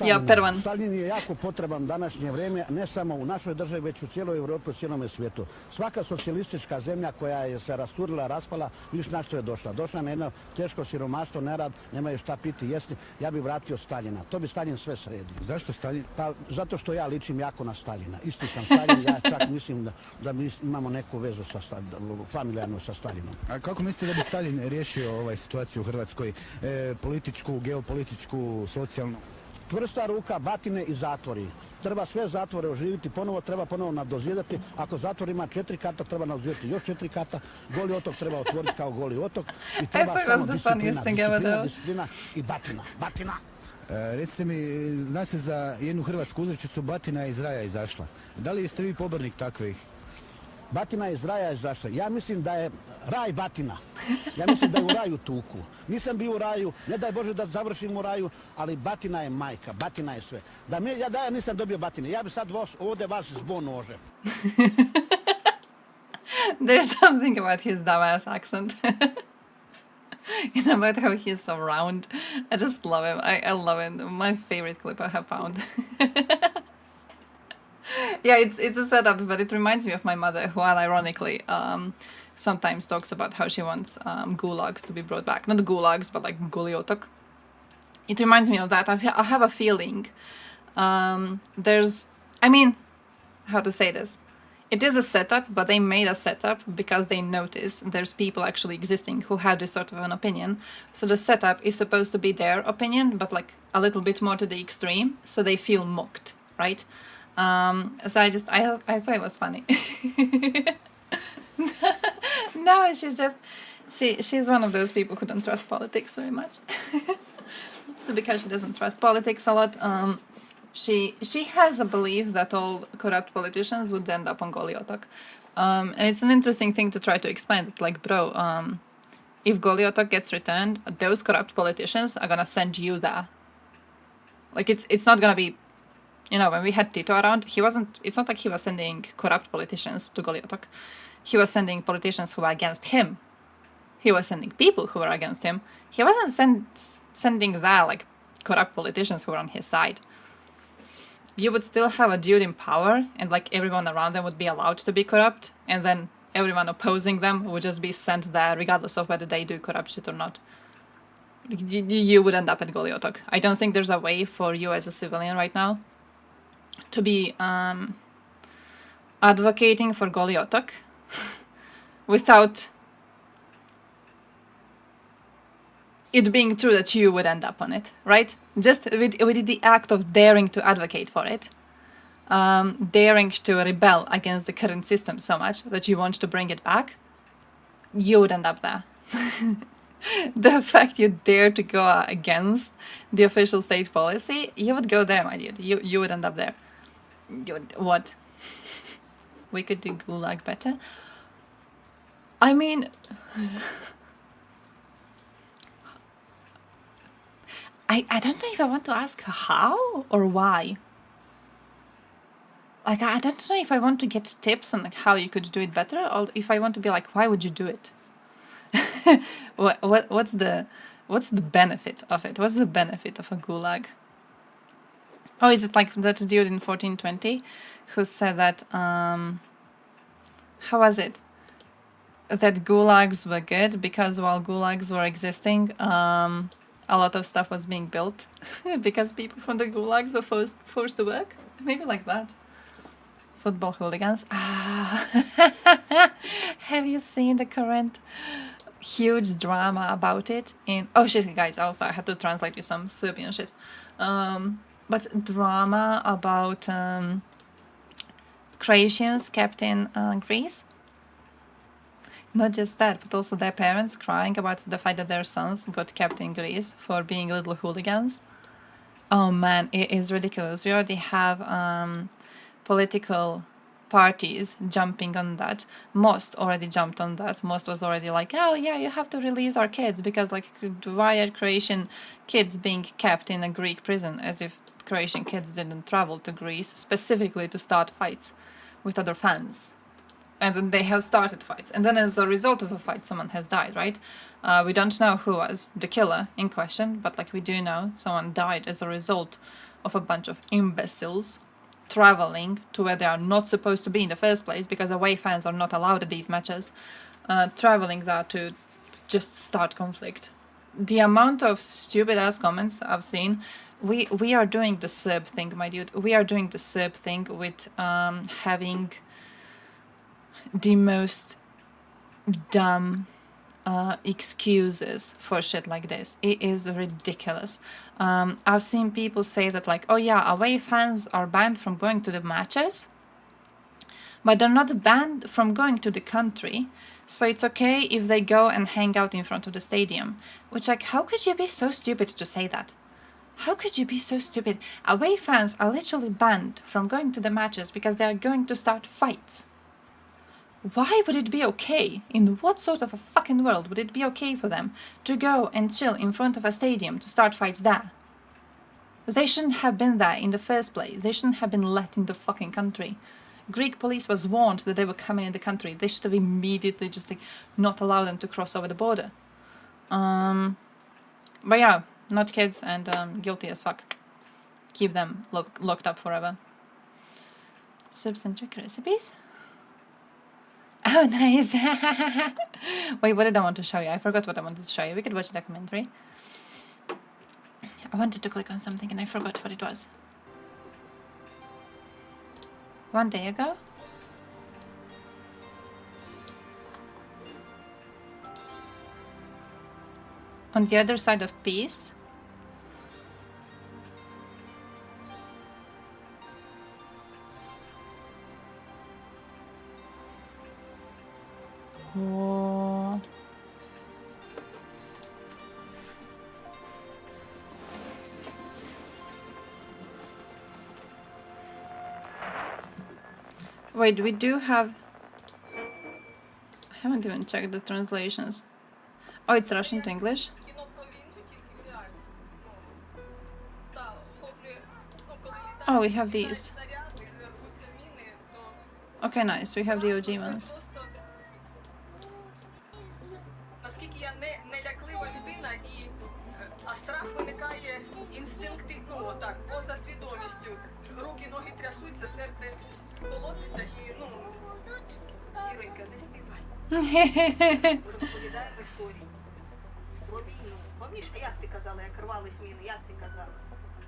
Ja, prvan. Stalin je jako potreban današnje vrijeme, ne samo u našoj državi, već u cijeloj Europi, u cijelom svijetu. Svaka socijalistička zemlja koja je se rasturila, raspala, viš na što je došla. Došla na jedno teško siromaštvo, nerad, nemaju šta piti, jesti. Ja bih vratio Staljina. To bi Stalin sve sredio. Zašto Stalin? Pa zato što ja ličim jako na Staljina. Isti sam Stalin, ja čak mislim da mi imamo neku vezu familijarnu sa Stalinom. A kako mislite da bi Stalin riješio situaciju u Hrvatskoj? Političku, geopolitičku, socijalno? Čvrsta ruka, batine i zatvori. Treba sve zatvore oživiti, treba ponovo nadozidati. Ako zatvor ima 4 kata, treba nadozidati još 4 kata. Goli otok treba otvoriti kao Goli otok. I treba samo disciplina i batina. Recite mi, zna se za jednu hrvatsku uzrečicu, batina je iz raja izašla. Da li ste vi pobornik takvih? Batina iz raja izašla. Ja mislim da je raj batina. Ja mislim da je u raju tuku. Nisam bio u raju, ne daj Bože da završim u raju, ali batina je majka, batina je sve. Ja nisam dobio batine, ja bi sad ovdje vas zbo nožem. There's something about his dumbass accent. And about how he's so round. I just love him. I love it. My favorite clip I have found. Yeah, it's a setup, but it reminds me of my mother, who unironically sometimes talks about how she wants gulags to be brought back. Not gulags, but like Goli otok. It reminds me of that. I have a feeling how to say this? It is a setup, but they made a setup because they noticed there's people actually existing who have this sort of an opinion. So the setup is supposed to be their opinion, but like a little bit more to the extreme, so they feel mocked, right? So I thought it was funny. No, she's one of those people who don't trust politics very much. So because she doesn't trust politics a lot, she has a belief that all corrupt politicians would end up on Goli otok. And it's an interesting thing to try to explain it. Like, bro, if Goli otok gets returned, those corrupt politicians are gonna send you there. Like, it's not gonna be, you know, when we had Tito around, it's not like he was sending corrupt politicians to Goli otok. He was sending politicians who were against him. He was sending people who were against him. He wasn't sending there, like, corrupt politicians who were on his side. You would still have a dude in power, and, like, everyone around them would be allowed to be corrupt, and then everyone opposing them would just be sent there, regardless of whether they do corrupt shit or not. You would end up at Goli otok. I don't think there's a way for you as a civilian right now to be advocating for Goli otok without it being true that you would end up on it, right? Just with the act of daring to advocate for it, daring to rebel against the current system so much that you want to bring it back, you would end up there. The fact you dare to go against the official state policy, you would go there, my dude. You would end up there. What? We could do Gulag better? I mean... I don't know if I want to ask how or why. Like, I don't know if I want to get tips on like how you could do it better, or if I want to be like, why would you do it? What's the benefit of it? What's the benefit of a gulag? Oh, is it like that dude in 1420 who said that how was it? That gulags were good because while gulags were existing, a lot of stuff was being built because people from the gulags were forced to work. Maybe like that. Football hooligans. Have you seen the current huge drama about it? Oh shit, guys! Also, I had to translate you some Serbian shit. But drama about Croatians kept in Greece. Not just that, but also their parents crying about the fact that their sons got kept in Greece for being little hooligans. Oh man, it is ridiculous. We already have political parties jumping on that. Most already jumped on that. Most was already like, oh yeah, you have to release our kids because like why are Croatian kids being kept in a Greek prison, as if Croatian kids didn't travel to Greece specifically to start fights with other fans. And then they have started fights. And then as a result of a fight, someone has died, right? We don't know who was the killer in question, but like we do know someone died as a result of a bunch of imbeciles traveling to where they are not supposed to be in the first place, because away fans are not allowed at these matches, traveling there to just start conflict. The amount of stupid ass comments I've seen, we are doing the Serb thing, my dude. We are doing the Serb thing with having the most dumb excuses for shit like this. It is ridiculous. I've seen people say that like, oh yeah, away fans are banned from going to the matches, but they're not banned from going to the country, so it's okay if they go and hang out in front of the stadium. Which, like, how could you be so stupid to say that? How could you be so stupid? Away fans are literally banned from going to the matches because they are going to start fights. Why would it be okay? In what sort of a fucking world would it be okay for them to go and chill in front of a stadium to start fights there? They shouldn't have been there in the first place. They shouldn't have been let in the fucking country. Greek police was warned that they were coming in the country. They should have immediately just like not allowed them to cross over the border. But yeah, not kids and guilty as fuck. Keep them locked up forever. Soup-centric recipes? Oh, nice. Wait, what did I want to show you? I forgot what I wanted to show you. We could watch the documentary. I wanted to click on something and I forgot what it was. 1 day ago? On the other side of peace? Whoa. Wait, we do have... I haven't even checked the translations. Oh, it's Russian to English? Oh, we have these. Okay, nice. We have the OG ones. Наскільки я не ляклива людина і а страх виникає інстинкти, ну так, поза свідомістю. Руки, ноги трясуться, серце колотиться і, ну, Іронька, не співай. Розповідаємо історію. Про війну. Пам'ятаєш, як ти казала, як рвались міни, як ти казала?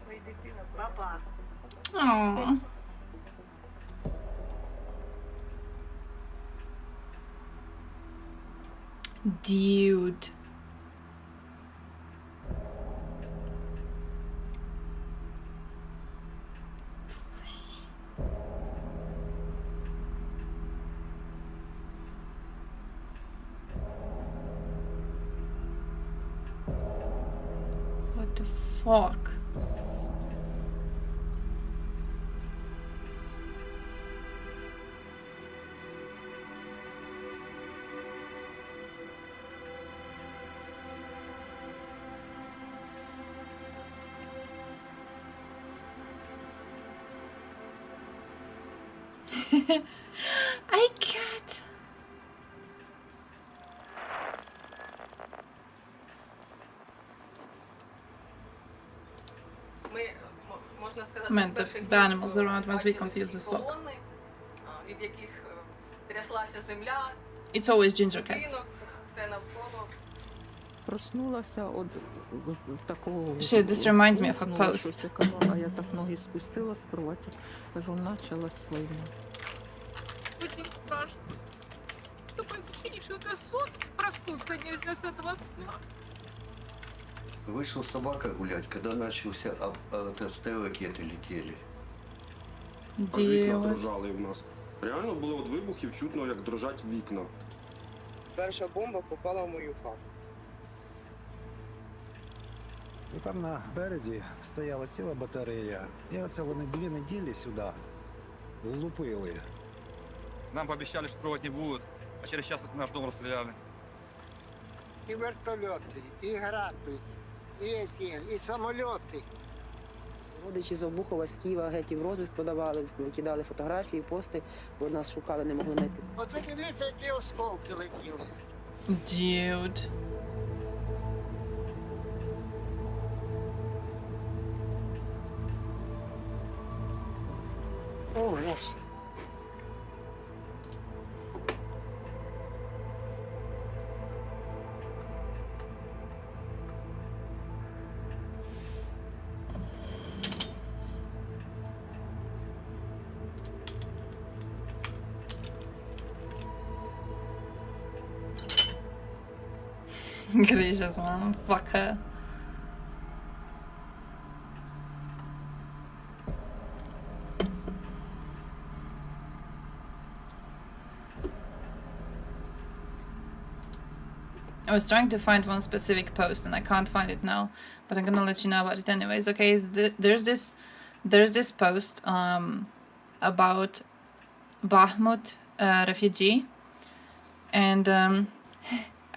Ой, дитина. Папа. Aww. Dude. What the fuck? I can't. Ми, можна сказати, Man, з the перших animals днів around must be бачили confused всі as fuck. колони, від яких тряслася земля, It's always ginger cats. будинок, все навколо. Проснулася от такого. Shit, this reminds me of a гукнуло post. щось, а я так ноги спустила з кровати. Кажу, началась війна. Очень страшно. Такое ощущение, что это сон. Проснуться нельзя с этого сна. Вышел собака гулять, когда начался, ракеты летели. Аж вікна дрожали в нас. Реально були от вибухів, чутно, як дрожать вікна. Перша бомба попала в мою хату. І там на березі стояла ціла батарея. І оце вони 2 неділі сюди лупили. Нам пообещали, что провод не будут, а через час наш дом расстреляли. І вертольоти, і гради, і самольоти. Родичі з Обухова, з Києва геть і в розвиток подавали, викидали фотографії, пости, бо нас шукали, не могли знайти. Оце дивіться, які осколки летіли. Dude. Ужас. Gracious man, fuck her. I was trying to find one specific post and I can't find it now, but I'm gonna let you know about it anyways. Okay, there's this post about Bakhmut refugee, and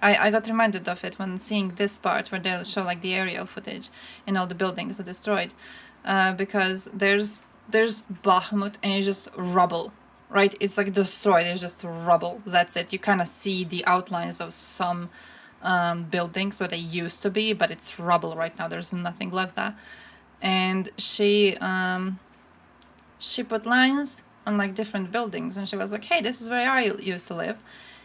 I got reminded of it when seeing this part where they'll show like the aerial footage and all the buildings are destroyed, because there's Bakhmut and it's just rubble, right? It's like destroyed. It's just rubble. That's it. You kind of see the outlines of some buildings where they used to be, but it's rubble right now. There's nothing left there. And she put lines on like different buildings, and she was like, hey, this is where I used to live,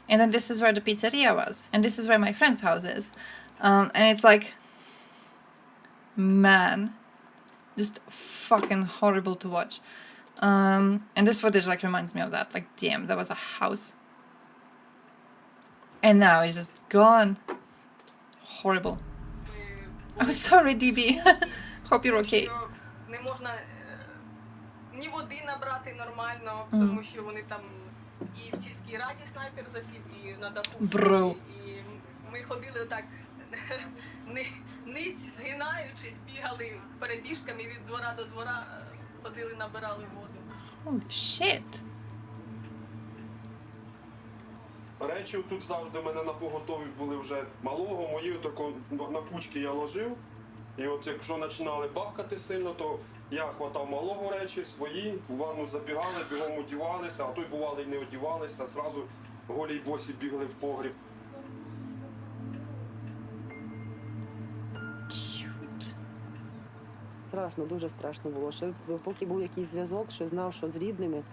and then this is where the pizzeria was, and this is where my friend's house is, and it's like, man, just fucking horrible to watch. And this footage like reminds me of that. Like, damn, that was a house, and now it's just gone. Horrible. I'm sorry, DB. Hope you're okay. Не можна ні води набрати нормально, тому що вони там і в сільській раді снайпер засів, і на даху. Бро. І ми ходили отак, ниць згинаючись, бігали перебіжками від двора до двора, ходили, набирали воду. Holy shit. Речі тут завжди в мене на поготові були вже малого, мої тако на кучки я ложив. І от якщо починали бахкати сильно, то я хватав малого речі, свої, у ванну забігали, бігом одівалися, а то й бували й не одівалися, зразу голі й босі бігли в погріб. Страшно, дуже страшно було. Ще поки був якийсь зв'язок, що знав, що з рідними,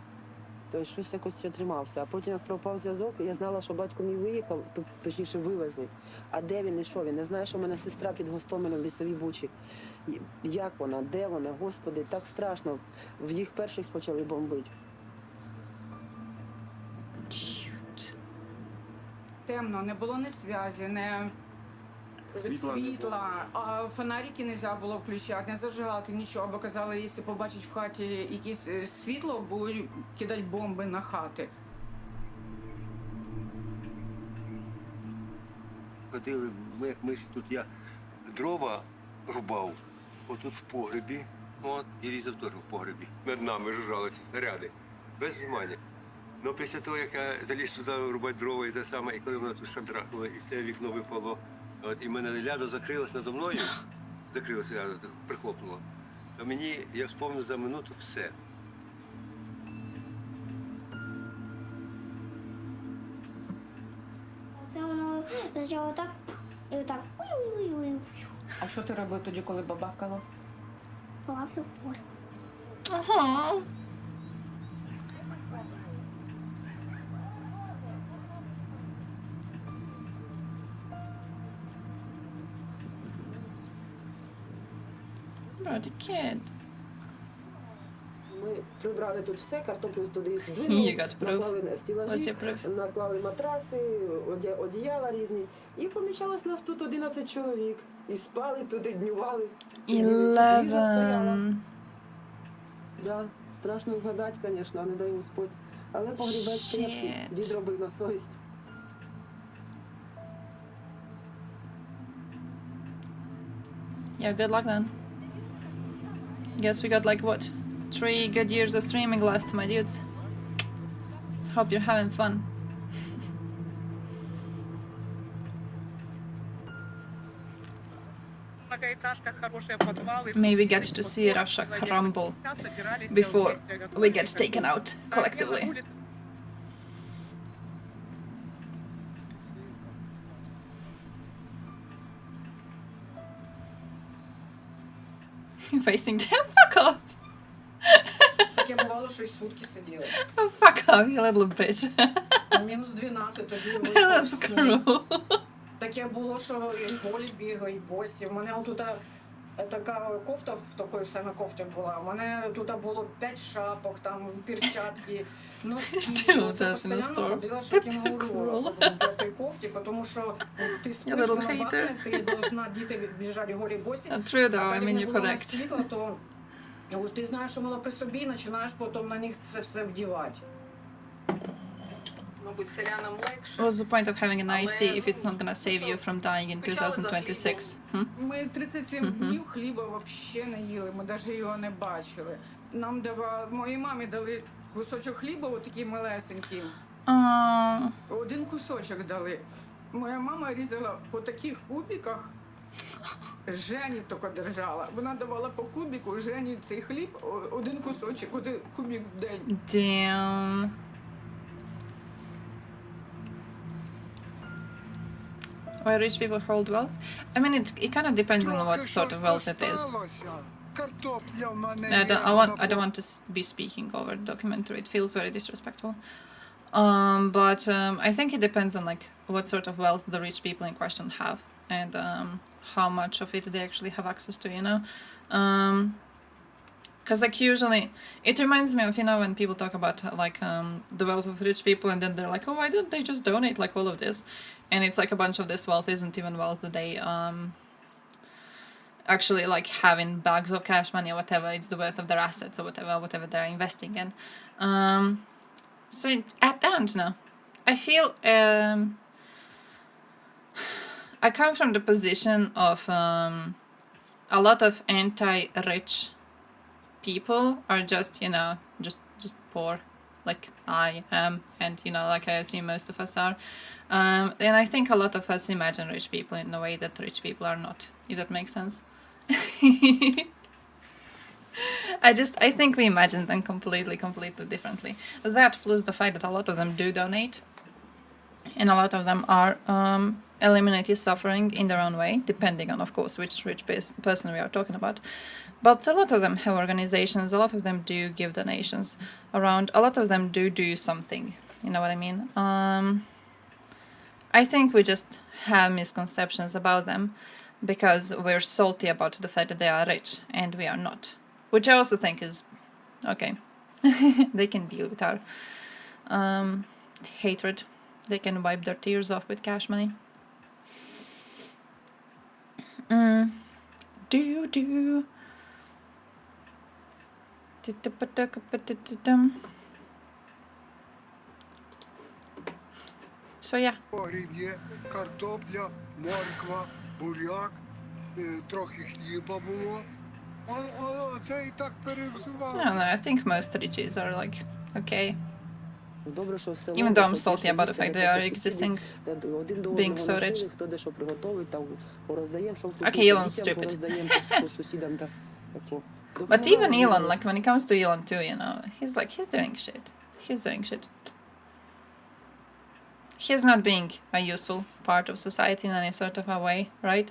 то щось якось ще тримався. А потім, як пропав зв'язок, я знала, що батько мій виїхав, точніше вивезли. А де він і що він? Я знаю, що в мене сестра під Гостомелем в лісовій Бучі. Як вона, де вона? Господи, так страшно. В їх перших почали бомбити. Темно, не було ні зв'язі, ні світла, а фонарики не можна було включати, не зажигалки, нічого, бо казали, якщо побачать в хаті якесь світло, будуть кидати бомби на хати. Ходили, як ми тут, я дрова рубав, отут в погребі, от, і різав теж в погребі. Над нами жужжали ці снаряди, без внимання. Ну, після того, як я заліз туди рубати дрова і те саме, і коли мене тут шандрахнуло, і це вікно випало, от, і мене ляда закрилась надо мною, закрилася ляда, прихлопнула, то мені, я вспомнив за минуту все. Це воно почало так і отак. А що ти робив тоді, коли бабахкало? Ховався в полі. Ага. Bloody kid. Ми прибрали тут все, картоплю туди You здвинули, got proof. наклали What's стілажі, your proof? наклали матраси, одіяла різні. І поміщалось нас тут 11 чоловік. І спали туди, днювали. Сиділи, тут їжа стояла. 11. Да, страшно згадати, звісно, а не дай Господь. Але погрібець крепкий, Shit. дід робив на совість. Yeah, good luck then. Guess we got like what? 3 good years of streaming left, my dudes. Hope you're having fun. May we get to see Russia crumble before we get taken out collectively. Facing them? Fuck off! Таке бувало, що й сутки сиділи. Oh, fuck off, you little bitch. Мінус 12, тоді That's cruel. Таке було, що і голі бігали, і босі. У мене отут така кофта в такої саме кофті була. У мене тут було 5 шапок, там перчатки, носки. Still Це does in the постійно store. ходила, що кінгуру в цій кофті, тому що ти спиш, little вона hater. бахне, ти должна діти біжати голі босі. True though, А I коли mean не you're було correct. світла, то ти знаєш, що мала при собі, і починаєш потім на них це все вдівати. Мабуть, селянам легше. What's the point of having an IC if it's not gonna save you from dying in 2026? Hmm? Ми 37 днів хліба взагалі не їли, ми навіть його не бачили. Нам давали, моїй мамі дали кусочок хліба, отакий малесенький. Один кусочок дали. Моя мама різала по таких кубиках, Жені тільки держала. Вона давала по кубику, Жені цей хліб, один кусочок, один кубик в день. Damn. Why rich people hold wealth? I mean, it kind of depends on what sort of wealth it is. Картопля в мене I don't want to be speaking over the documentary. It feels very disrespectful. But I think it depends on like what sort of wealth the rich people in question have and how much of it they actually have access to, you know. Because like usually it reminds me of, you know, when people talk about like the wealth of rich people and then they're like, oh, why don't they just donate like all of this? And it's like a bunch of this wealth isn't even wealth that they actually like having bags of cash money or whatever. It's the worth of their assets or whatever they're investing in. So at the end, no, I feel I come from the position of a lot of anti-rich people are just, you know, just poor, like I am, and you know, like I assume most of us are. And I think a lot of us imagine rich people in a way that rich people are not, if that makes sense. I think we imagine them completely differently. That plus the fact that a lot of them do donate, and a lot of them are eliminating suffering in their own way, depending on, of course, which rich person we are talking about. But a lot of them have organizations, a lot of them do give donations around, a lot of them do something, you know what I mean? I think we just have misconceptions about them because we're salty about the fact that they are rich and we are not. Which I also think is okay. They can deal with our hatred. They can wipe their tears off with cash money. Do. So yeah. Погріб є, картопля, морква, буряк, трохи хліба було. Це і так перерахували. I don't know, I think most riches are like okay. Добре, що в село. Even though I'm salty about the fact they are existing, being so rich. Хто де що приготовить, там роздаємо, що Okay, Elon's stupid. роздаємо по сусідам так. But even Elon, like when it comes to Elon too, you know, he's doing shit. He's not being a useful part of society in any sort of a way, right?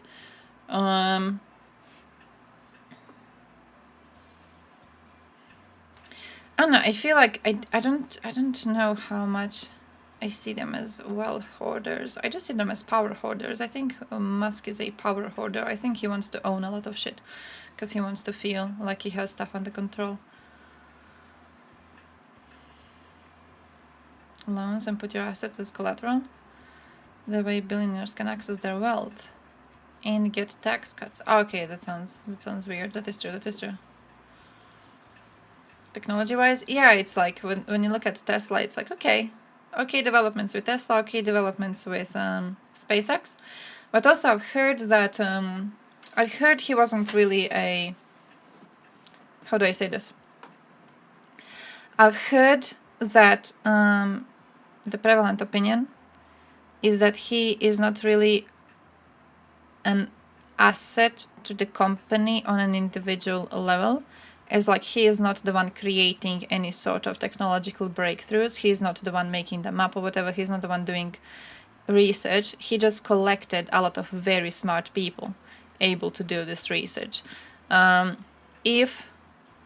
I don't know, I feel like I don't know how much I see them as wealth hoarders. I just see them as power hoarders. I think Musk is a power hoarder. I think he wants to own a lot of shit because he wants to feel like he has stuff under control. Loans and put your assets as collateral. The way billionaires can access their wealth and get tax cuts. Okay, that sounds weird. That is true. Technology-wise, yeah, it's like when you look at Tesla, it's like okay developments with Tesla, okay developments with SpaceX, but also I've heard he wasn't really a, how do I say this? I've heard that the prevalent opinion is that he is not really an asset to the company on an individual level. As like he is not the one creating any sort of technological breakthroughs, he is not the one making them up or whatever, he's not the one doing research, he just collected a lot of very smart people able to do this research. If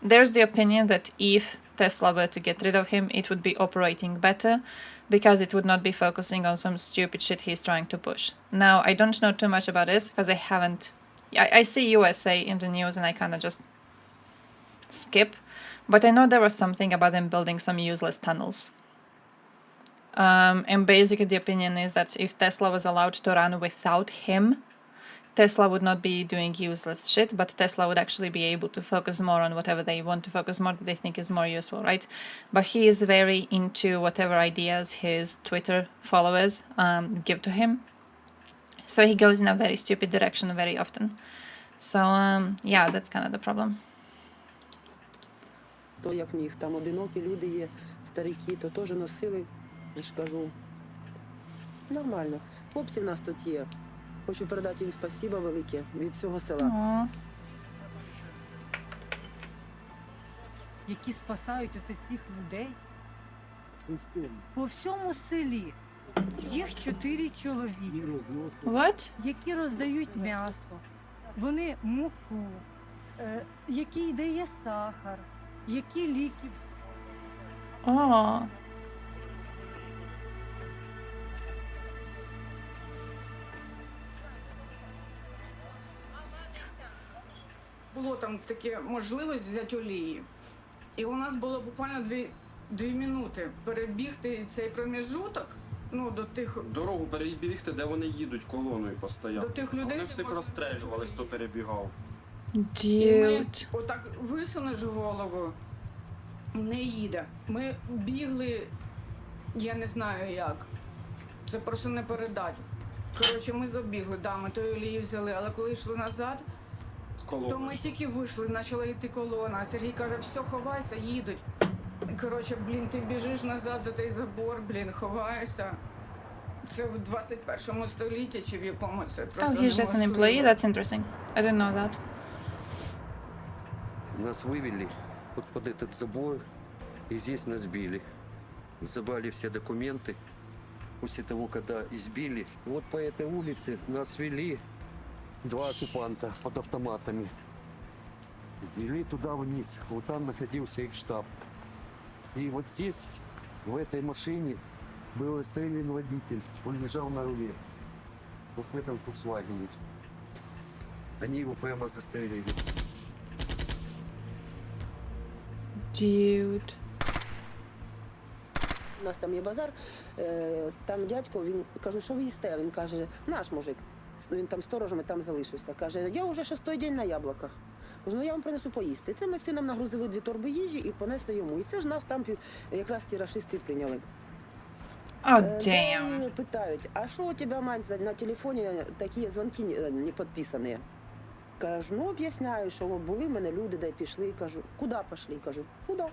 there's the opinion that if Tesla were to get rid of him, it would be operating better because it would not be focusing on some stupid shit he's trying to push. Now, I don't know too much about this because I see USA in the news and I kind of just skip, but I know there was something about them building some useless tunnels. And basically the opinion is that if Tesla was allowed to run without him, Tesla would not be doing useless shit, but Tesla would actually be able to focus more on whatever they want to focus more that they think is more useful, right? But he is very into whatever ideas his Twitter followers give to him. So he goes in a very stupid direction very often. So yeah, that's kind of the problem. То як міг, там одинокі люди є, старики, то теж носили, я ж кажу, нормально. Хлопці в нас тут є. Хочу передати їм спасибо велике від всього села. Які спасають оце цих людей по всьому селі. Їх 4 чоловіки, What? які роздають м'ясо, вони муку, який дає сахар, які ліки. Oh. Було там таке можливість взяти олії. І у нас було буквально 2 минути перебігти цей проміжуток, ну, до тих... Дорогу перебігти, де вони їдуть колоною постійно. До тих людей, вони всіх розстрілювали, хто перебігав. І ми отак висунеш голову, не їде. Ми бігли, я не знаю як. Це просто не передати. Коротше, ми забігли, да, ми тої олії взяли, але коли йшли назад, то ми тільки вийшли, почала йти колона. А Сергій каже, все, ховайся, їдуть. Коротше, блін, ти біжиш назад за той забор, блін, ховаєшся. Це в 21 столітті чи в якому це просто Oh, he's just an employee? That's interesting. I didn't know that. Нас вывели вот под этот забор, и здесь нас били. Забрали все документы. После того, когда избили, вот по этой улице нас вели 2 оккупанта под автоматами. Вели туда вниз. Вот там находился их штаб. И вот здесь, в этой машине, был расстрелян водитель. Он лежал на руле. Вот в этом Volkswagen. Они его прямо застрелили. Dude. У нас там є базар, там дядько, він, кажу, що ви їсте? Він каже, наш мужик. Він там сторожем і там залишився. Каже, я вже 6-й день на яблуках. Кажу, ну я вам принесу поїсти. І це ми з сином нагрузили 2 торби їжі і понесли йому. І це ж нас там якраз ті рашисти прийняли. Damn. Питають, а що у тебе, мать, на телефоні такі дзвонки не підписані? Кажу, ну об'ясняю, що були в мене люди, де пішли. Кажу, куди пішли? Кажу, куди?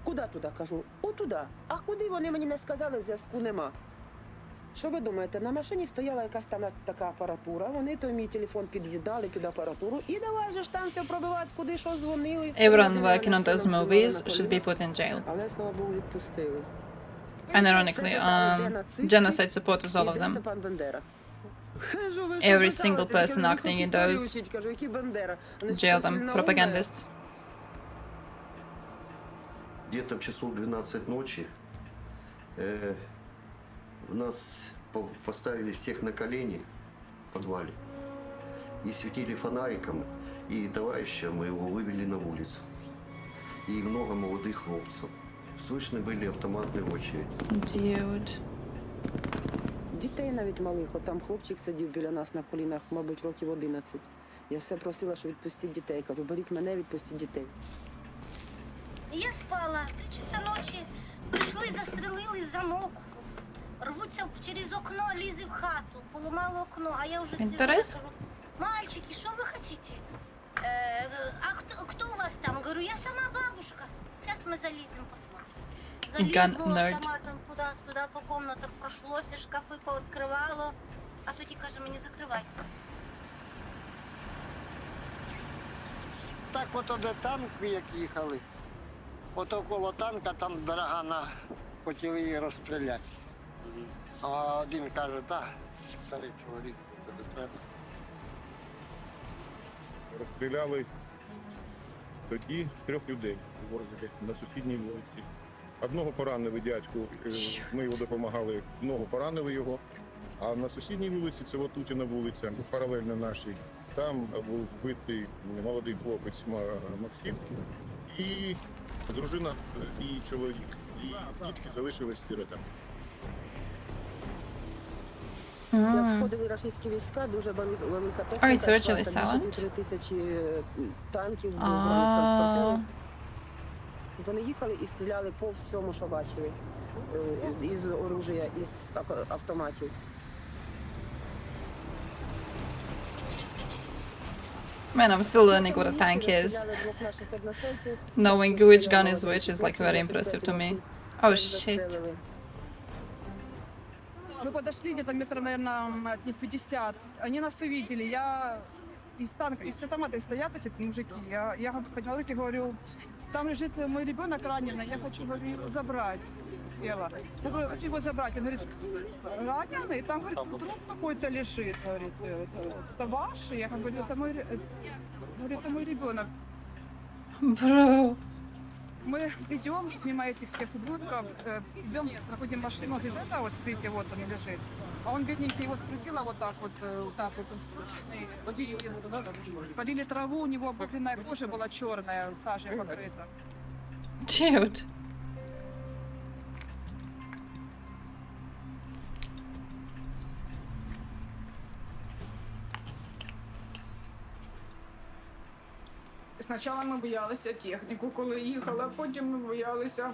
Куди туди? Кажу, туди. А куди вони мені не сказали, зв'язку нема. Що ви думаєте, на машині стояла якась там така апаратура, вони той мій телефон під'їдали під апаратуру і давай же ж там все пробивати, куди що дзвонили. Everyone working on those movies should be put in jail. Але, слава Богу, відпустили. And ironically, genocide supporters, all of them. Every single person acting in those, jail them, propagandists. Где-то в часов 12 ночи нас поставили всех на колени в подвале и светили фонариком, и товарища моего вывели на улицу. И много молодых хлопцев. Слышны были автоматные очереди. Dude. Дітей навіть малих, от там хлопчик сидів біля нас на колінах, мабуть, років 11. Я все просила, що відпустіть дітей. Кажу, беріть мене, відпустіть дітей. Я спала, 3 часа ночі, прийшли, застрелили замок, рвуться через окно, лізе в хату, поламали окно, а я вже сижу, Інтерес? кажу, мальчики, що ви хочете? А кто у вас там? Говорю, я сама бабушка. Сейчас мы залезем, посмотрим. Залізло автоматом туди-сюди по комнатах пройшлося, шкафи пооткривало, а тоді каже мені, закривайтесь. Так ото де танки, як їхали, ото коло танка там дорогана хотіли її розстріляти. А один каже, так, старий чоловік, тобі треба. Розстріляли тоді 3 людей у Ворзелі на сусідній вулиці. Одного поранили дядьку, ми його допомагали, ногу поранили його. А на сусідній вулиці, це Ватутіна вулиця, паралельно нашій, там був вбитий молодий хлопець Максим, і дружина, і чоловік, і дітки залишились сиротами. Як входили рашистські війська, дуже велика техніка. Oh, it's virtually silent? 3000 танків, бронетранспортерів. Вони їхали і стріляли по всьому, що бачили. Із оружия, із автоматів. Man, I'm still learning what a tank is. Knowing which gun is which is like very impressive to me. Oh shit. Мы подошли где-то метров, наверное, от них 50. Они нас увидели. Я из танка, из автомата стоят эти мужики. Я подняла руки, говорю, там лежит мой ребенок раненый, я хочу, говорю, его забрать. Я говорю, хочу его забрать. Он говорит, раненый? Там, говорит, труп какой-то лежит. Говорит, это ваш? Я говорю, это мой ребенок. Bro. Мы идем мимо этих всех ублюдков, идем, находим машину, говорит, это вот, смотрите, вот он лежит. А он, бедненький, его скрутило вот так вот он скрученный, полили траву, у него обугленная кожа была черная, сажей покрыта. Dude. Спочатку ми боялися техніку, коли їхала, потім ми боялися,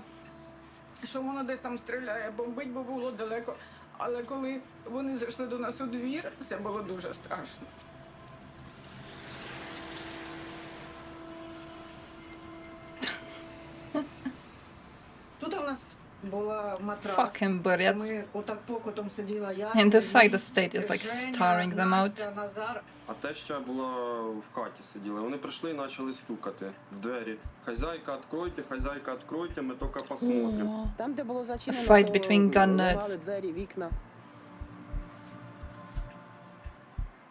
що воно десь там стріляє, бомбить, бо було далеко. Але коли вони зайшли до нас у двір, це було дуже страшно. Тут у нас була матрас. Fucking burrits. Ми отак покотом сиділа я. And the fact the state is like starring them out. Назар. А теща була в хаті сиділа. Вони прийшли і почали стукати в двері. Хазяйка, відкройте, ми тільки посмотримо. Там, де було зачинено, Fight between gun nuts. двері, вікна.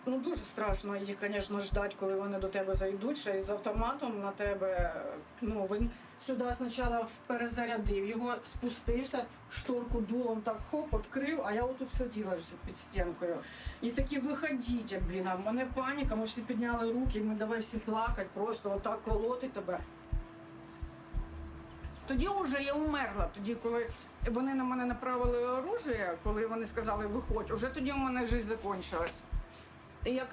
Ну, дуже страшно їх, звісно, ждати, коли вони до тебе зайдуть, ще із автоматом на тебе. Ну, він сюди спочатку перезарядив, його спустився, шторку дулом так хоп, відкрив, а я отут сиділа під стінкою. І такі, виходіть, блін, а в мене паніка, ми всі підняли руки, ми давай всі плакати, просто отак колоти тебе. Тоді вже я умерла, тоді, коли вони на мене направили оружие, коли вони сказали, виходь, уже тоді у мене життя закінчилась. І я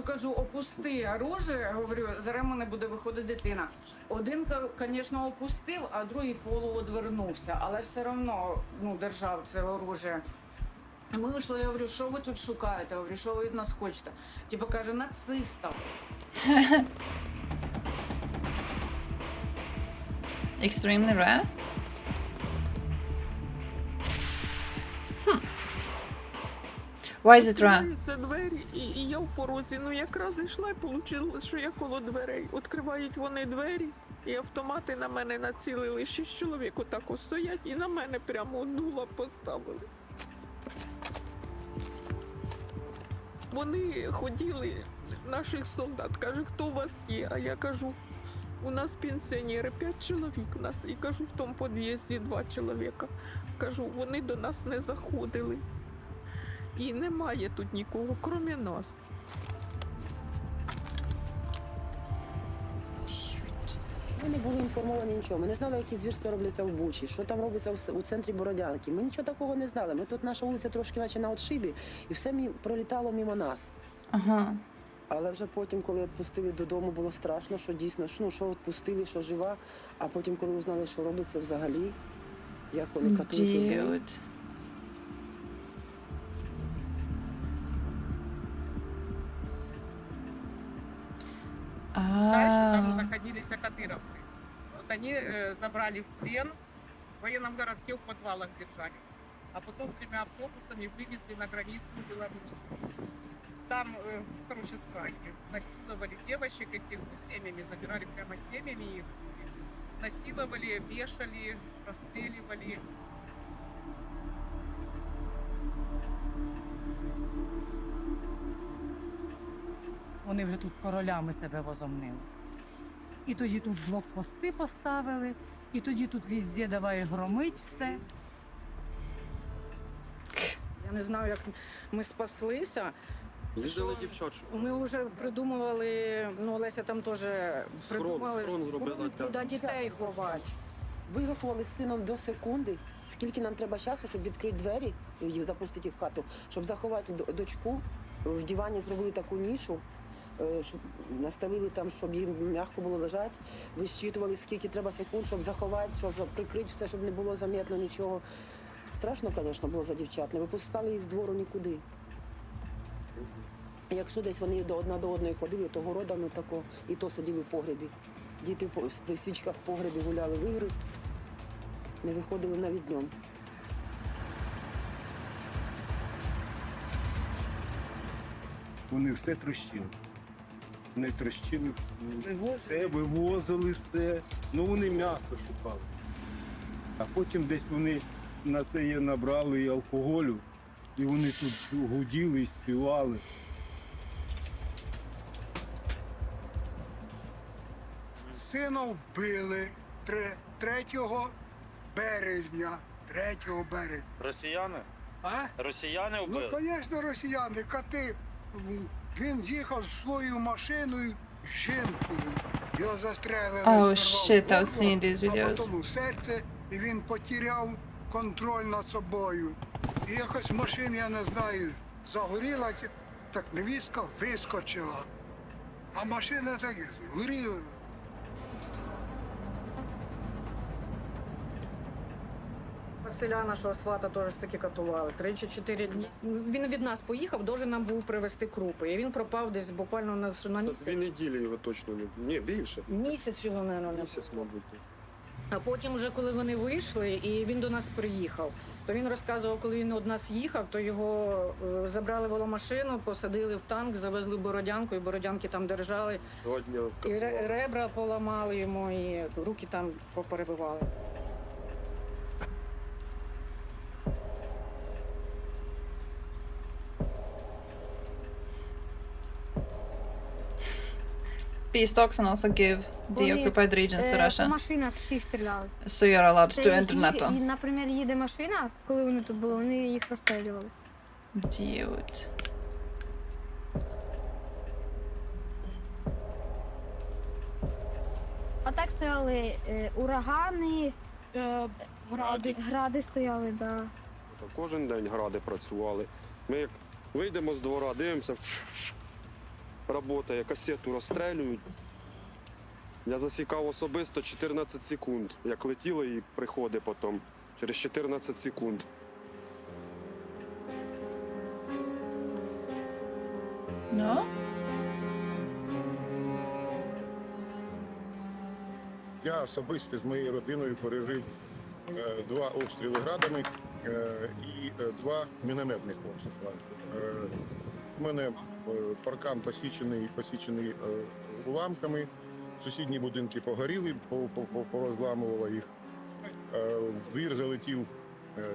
кажу, опусти оружие, говорю, зараз в мене буде виходити дитина. Один, звісно, опустив, а другий полуодвернувся, але все одно держав це оружие. Ми вийшли, я говорю, що ви тут шукаєте? Я говорю, що ви від нас хочете? Типу, каже, нацистів. Extremely rare? Why is it rare? Відкриваються двері, і я в порозі. Ну якраз зайшла і вийшло, що я коло дверей. Відкривають вони двері, і автомати на мене націлили. 6 чоловік отак ось стоять і на мене прямо дуло поставили. Вони ходили, наших солдат, каже, хто у вас є? А я кажу, у нас пенсіонери, 5 чоловік у нас. І кажу, в тому під'їзді 2 чоловіка. Кажу, вони до нас не заходили. І немає тут нікого, крім нас. Ми не були інформовані нічого. Ми не знали, які звірства робляться в Бучі, що там робиться у центрі Бородянки. Ми нічого такого не знали. Ми тут, наша вулиця трошки наче на отшибі, і все пролітало мимо нас. Ага. Але вже потім, коли відпустили додому, було страшно, що дійсно, що відпустили, що жива. А потім, коли узнали, що робиться взагалі, як вони катують людей. Дальше там находились кадыровцы. Вот они забрали в плен, в военном городке в подвалах держали. А потом 3 автобусами вывезли на границу Беларуси. Там, короче, страхи. Насиловали девочек этих, семьями забирали, прямо семьями их. Насиловали, вешали, расстреливали. Вони вже тут королями себе возомнили. І тоді тут блокпости поставили, і тоді тут везде давай громить все. Я не знаю, як ми спаслися. Їздили дівчат. Ми вже придумували, Олеся там теж придумали, куди дітей ховати. Вирахували з сином до секунди, скільки нам треба часу, щоб відкрити двері і запустити їх в хату, щоб заховати дочку. В дивані зробили таку нішу, щоб настелили там, щоб їм м'яко було лежати. Вищитували, скільки треба секунд, щоб заховати, щоб прикрити все, щоб не було заметно нічого. Страшно, звісно, було за дівчат. Не випускали їх з двору нікуди. Якщо десь вони одна до одної ходили, то городами тако, і то сиділи в погребі. Діти при свічках в погребі гуляли в ігри, не виходили навіть днем. Вони все трощили. Вони трощили, все, вивозили все. Вони м'ясо шукали. А потім десь вони на це набрали і алкоголю, і вони тут гуділи і співали. Сина вбили 3 березня. 3 березня. Росіяни? А? Росіяни вбили? Ну, звісно, росіяни, коти. Він їхав зі своєю машиною з жінкою. Його застрелили. Oh shit, I've seen these А videos. потім у серце, і він потеряв контроль над собою. І якось машина, я не знаю, загорілася, так невістка вискочила. А машина так і згоріла. Василя, нашого свата, теж таки катували. 3 чи 4 дні. Він від нас поїхав, дуже нам був привезти крупи. І він пропав десь буквально на місяць. 2 неділі його точно не... Ні, більше. Місяць його, мабуть, не Місяць, мабуть. А потім, вже коли вони вийшли, і він до нас приїхав, то він розказував, коли він від нас їхав, то його забрали веломашину, посадили в танк, завезли в Бородянку, і Бородянки там держали. 2 дні. І ребра поламали йому, і руки там поперебивали. Peace talks and also give the occupied regions to По Russia. машинах всіх стріляли. So you're allowed to enter І, NATO. наприклад, їде машина, коли вони тут були, вони їх розстрілювали. Dude. А так стояли урагани, гради стояли, да. Кожен день гради працювали. Ми як Вийдемо з двора, дивимося, працює, касету розстрелюють. Я засікав особисто 14 секунд, як летіло і приходить потім, через 14 секунд. No? Я особисто з моєю родиною пережив 2 обстріли градами і 2 мінометних обстріли. У мене паркан посічений уламками, сусідні будинки погоріли, порозламувало їх. В двір залетів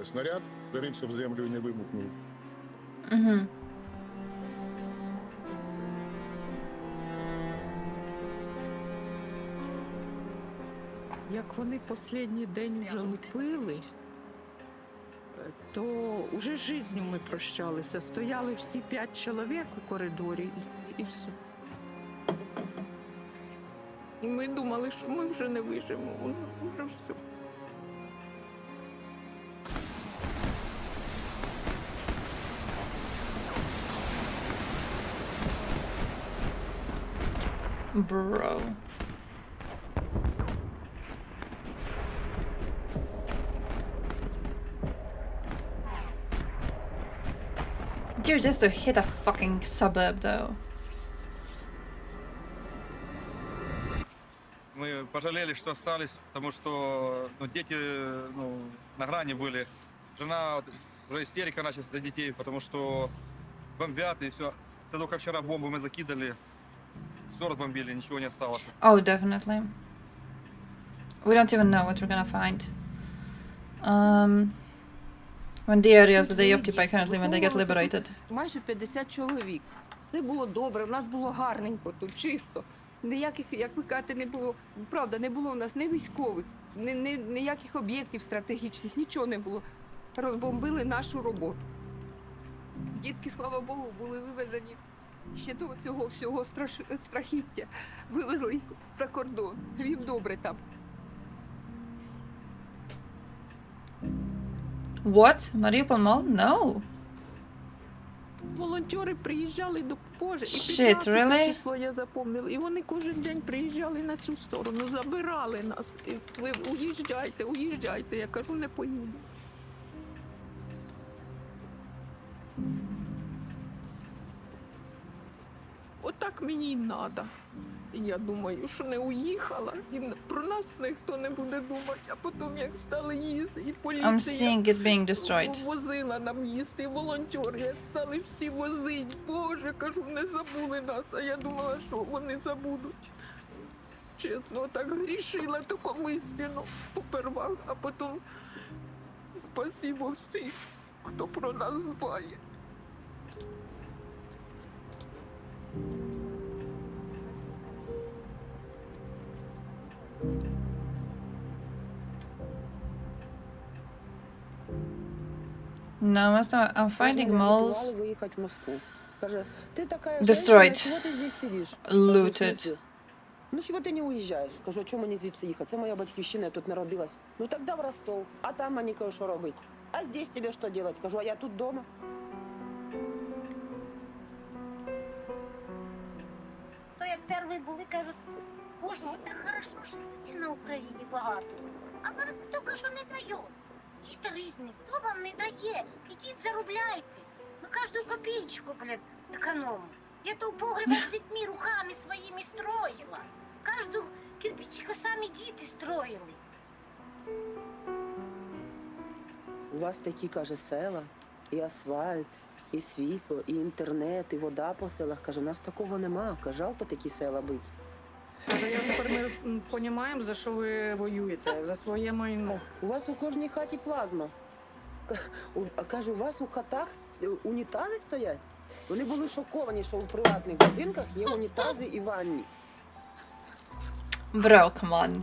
снаряд, зарився в землю і не вибухнув. Mm-hmm. Як вони останній день вже лупили, то вже з життю ми прощалися. Стояли всі 5 чоловік у коридорі і все. І ми думали, що ми вже не виживемо, вже все. Bro. Dude, just to hit a fucking suburb though. Мы пожалели, что остались, потому что дети на грани были. Жена уже истерика началась для детей, потому что бомбят и все. Это только вчера бомбы мы закидали, все разбомбили, ничего не осталось. Oh, definitely. We don't even know what we're gonna find. When the areas that they occupy currently, when they get liberated. Майже 50 чоловік. Все було добре, в нас було гарненько тут, чисто. Ніяких, як ви кажете, не було, правда, не було у нас ні військових, ніяких об'єктів стратегічних, нічого не було. Розбомбили нашу роботу. Дітки, слава Богу, були вивезені ще до цього всього страхіття. Вивезли їх за кордон. Їм добре там. What? Mariupol Mall? No. Волонтери приїжджали до Боже, і Shit, 15 really? число я запомнила. І вони кожен день приїжджали на цю сторону, забирали нас. І ви уїжджайте, уїжджайте. Я кажу, не поїду. Отак мені й треба. Я думаю, що не уїхала, і про нас ніхто не буде думати. А потім, як стали їсти, і I'm поліція seeing it being destroyed. возила нам їсти, і волонтери, як стали всі возити. Боже, кажу, не забули нас. А я думала, що вони забудуть. Чесно, так грішила тако мислено попервах, а потім спасибо всім, хто про нас дбає. No, I'm finding malls Виїхати в Москву. Каже, ти така Destroyed. женщина, чого ти здесь сидиш? looted. Ну чого ти не уїжджаєш? Кажу, а чому мені звідси їхати? Це моя батьківщина, я тут народилась. Ну тоді в Ростов, а там мені кажу, що робити? А здесь тебе що делать? Кажу, а я тут дома. То як перші були, кажуть, боже, ми так хорошо живете на Україні багато. А вам тільки що не дають. Діти рідні, хто вам не дає? Ідіть заробляйте. Ми кожну копійку, блін, економимо. Я то в погребі з дітьми руками своїми строїла. Кожну кирпичика самі діти строїли. У вас такі, каже, села, і асфальт, і світло, і інтернет, і вода по селах. Каже, у нас такого нема. Каже, жалко такі села бити. Каже, я тепер ми розуміємо, за що ви воюєте, за своє майно. У вас у кожній хаті плазма. Каже, у вас у хатах унітази стоять? Вони були шоковані, що у приватних будинках є унітази і ванні. Bro, come on.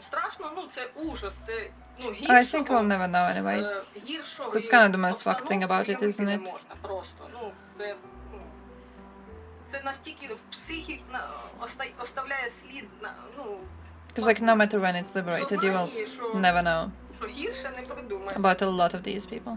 Страшно, ну це ужас, це I think we'll never know anyways. That's kind of the most fucked thing about it, isn't it? Можна просто, це настільки в психі оставляє слід, ну, Because like no matter when it's liberated, you will сознанні, що, never know що гірше не придумаєш. about a lot of these people.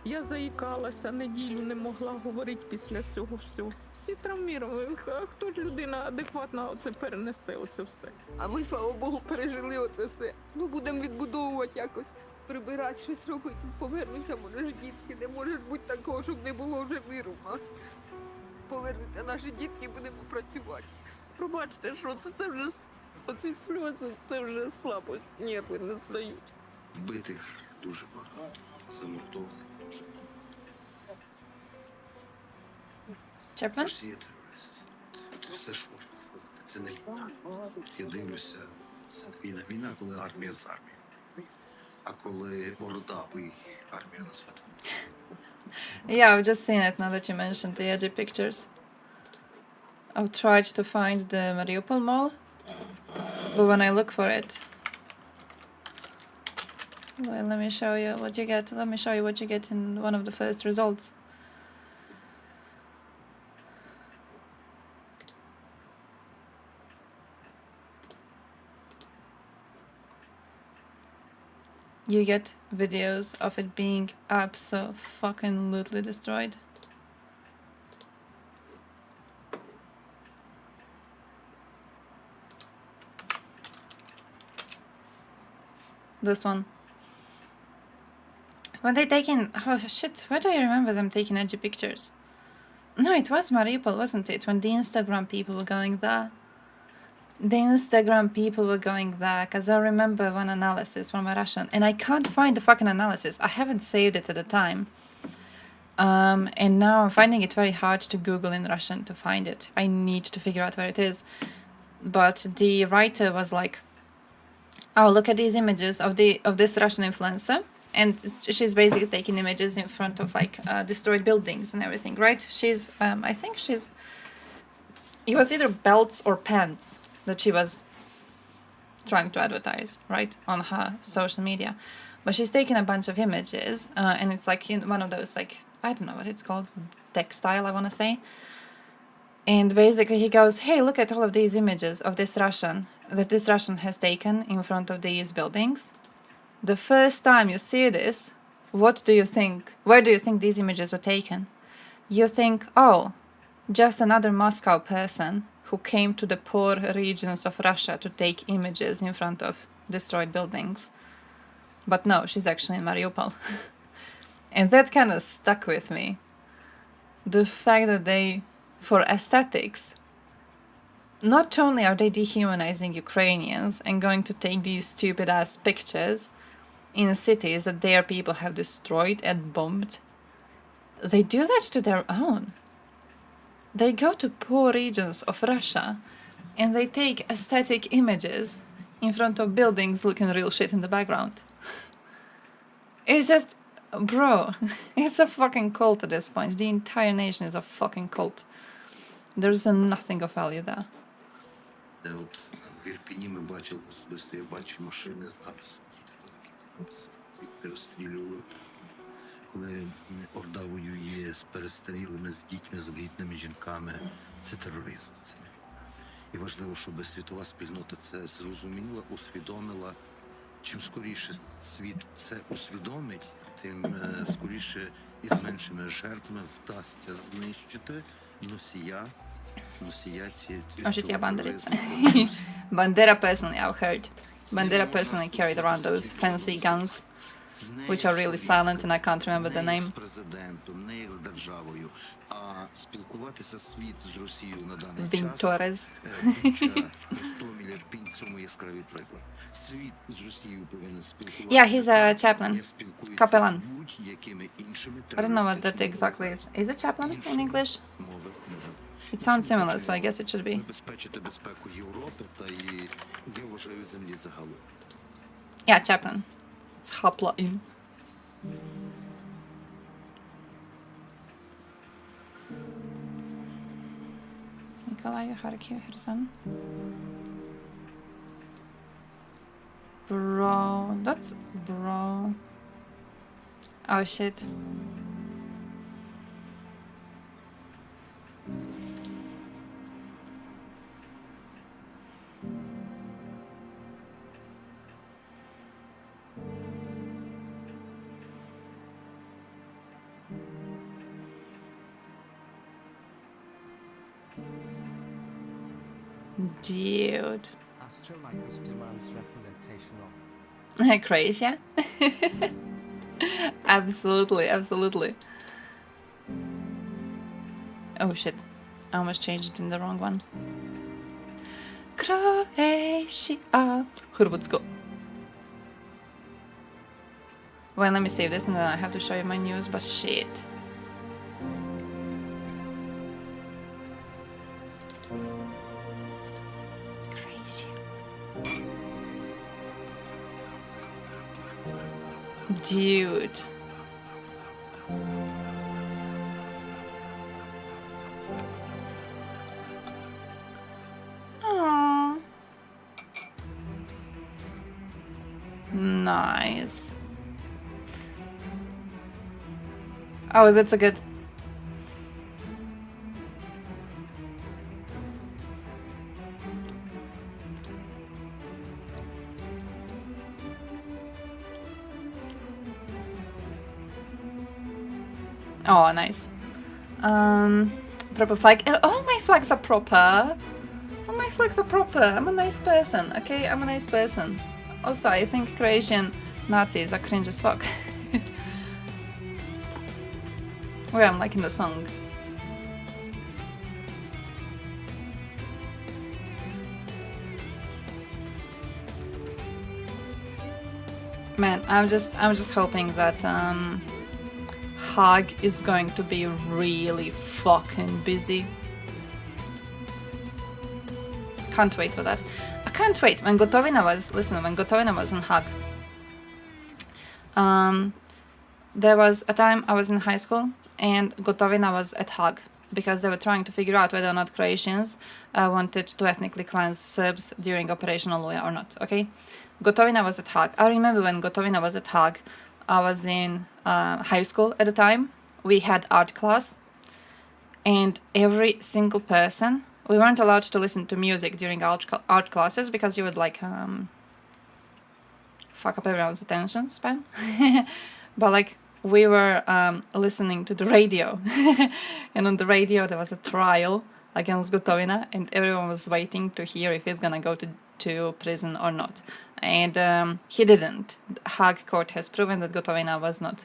Я заїкалася, неділю не могла говорити після цього всього. Всі травміровані, а хто ж людина адекватна оце перенесе, оце все. А ми, слава Богу, пережили оце все. Ну, будемо відбудовувати якось, прибирати, щось робити. Повернуся, може ж дітки, не може ж бути такого, щоб не було вже миру в нас. Повернуться наші дітки і будемо працювати. Пробачте, що це вже оці сльози, це вже слабость, нерви не здають. Вбитих дуже багато, замордованих дуже. Chaplain? Росія терорист. Тут все, що можна сказати. Це не війна. Я дивлюся, це війна. Війна, коли армія з армією. А коли орда, ви армію назвати. Yeah, I've just seen it now that you mentioned the edgy pictures. I've tried to find the Mariupol mall, but when I look for it, well, let me show you what you get. Let me show you what you get in one of the first results. You get videos of it being abso-fucking-lutely destroyed. This one. When they taking... Oh shit, why do I remember them taking edgy pictures? No, it was Mariupol, wasn't it? When the Instagram people were going there. The Instagram people were going there, because I remember one analysis from a Russian, and I can't find the fucking analysis. I haven't saved it at the time. And now I'm finding it very hard to Google in Russian to find it. I need to figure out where it is. But the writer was like, oh, look at these images of this Russian influencer. And she's basically taking images in front of like destroyed buildings and everything, right? She's, I think she's, it was either belts or pants that she was trying to advertise, right, on her social media. But she's taken a bunch of images, and it's like in one of those, like, I don't know what it's called, textile, I want to say. And basically he goes, hey, look at all of these images of this Russian, that this Russian has taken in front of these buildings. The first time you see this, what do you think? Where do you think these images were taken? You think, oh, just another Moscow person who came to the poor regions of Russia to take images in front of destroyed buildings. But no, she's actually in Mariupol. And that kind of stuck with me. The fact that they, for aesthetics, not only are they dehumanizing Ukrainians and going to take these stupid ass pictures in cities that their people have destroyed and bombed, they do that to their own. They go to poor regions of Russia and they take aesthetic images in front of buildings looking real shit in the background. It's just, bro, it's a fucking cult at this point. The entire nation is a fucking cult. There's nothing of value there. От в Ірпіні ми бачили особисто, я бачу машини з написом «Діти», їх розстрілювали. Коли орда воює з перестарілими, з дітьми, з вагітними жінками, це тероризм, це не війна. І важливо, щоб світова спільнота це зрозуміла, усвідомила. Чим скоріше світ це усвідомить, тим скоріше і з меншими жертвами вдасться знищити носія Oh shit, yeah, Bandera. Bandera personally, I've heard. Bandera personally carried around those fancy guns, which are really silent and I can't remember the name. Vintores. Yeah, he's a chaplain. Capellan. I don't know what that exactly is. Is it chaplain in English? It sounds similar, so I guess it should be. Yeah, chaplain. It's chaplain. Nikolai Kharkiv, Kherson. Bro, that's bro. Oh shit. Dude. Astrologos demands representation of. Croatia? Absolutely, absolutely. Oh shit. I almost changed it in the wrong one. Croatia. Hrvatsko. Well, let me save this and then I have to show you my news, but shit. Crazy. Dude. Aww. Nice. Oh, that's a good. Oh, nice. Proper flag. All my flags are proper. All my flags are proper. I'm a nice person, okay? I'm a nice person. Also, I think Croatian Nazis are cringe as fuck. Where I'm like in the song. Man, I'm just hoping that Hague is going to be really fucking busy. Can't wait for that. I can't wait. When Gotovina was in Hague, there was a time I was in high school and Gotovina was at Hague because they were trying to figure out whether or not Croatians wanted to ethnically cleanse Serbs during Operation Oluja or not, okay? Gotovina was at Hague. I remember when Gotovina was at Hague, I was in high school at the time. We had art class and every single person, we weren't allowed to listen to music during art classes because you would like fuck up everyone's attention span. But like we were listening to the radio and on the radio there was a trial against Gotovina and everyone was waiting to hear if he's gonna go to prison or not. And he didn't. The Hague court has proven that Gotovina was not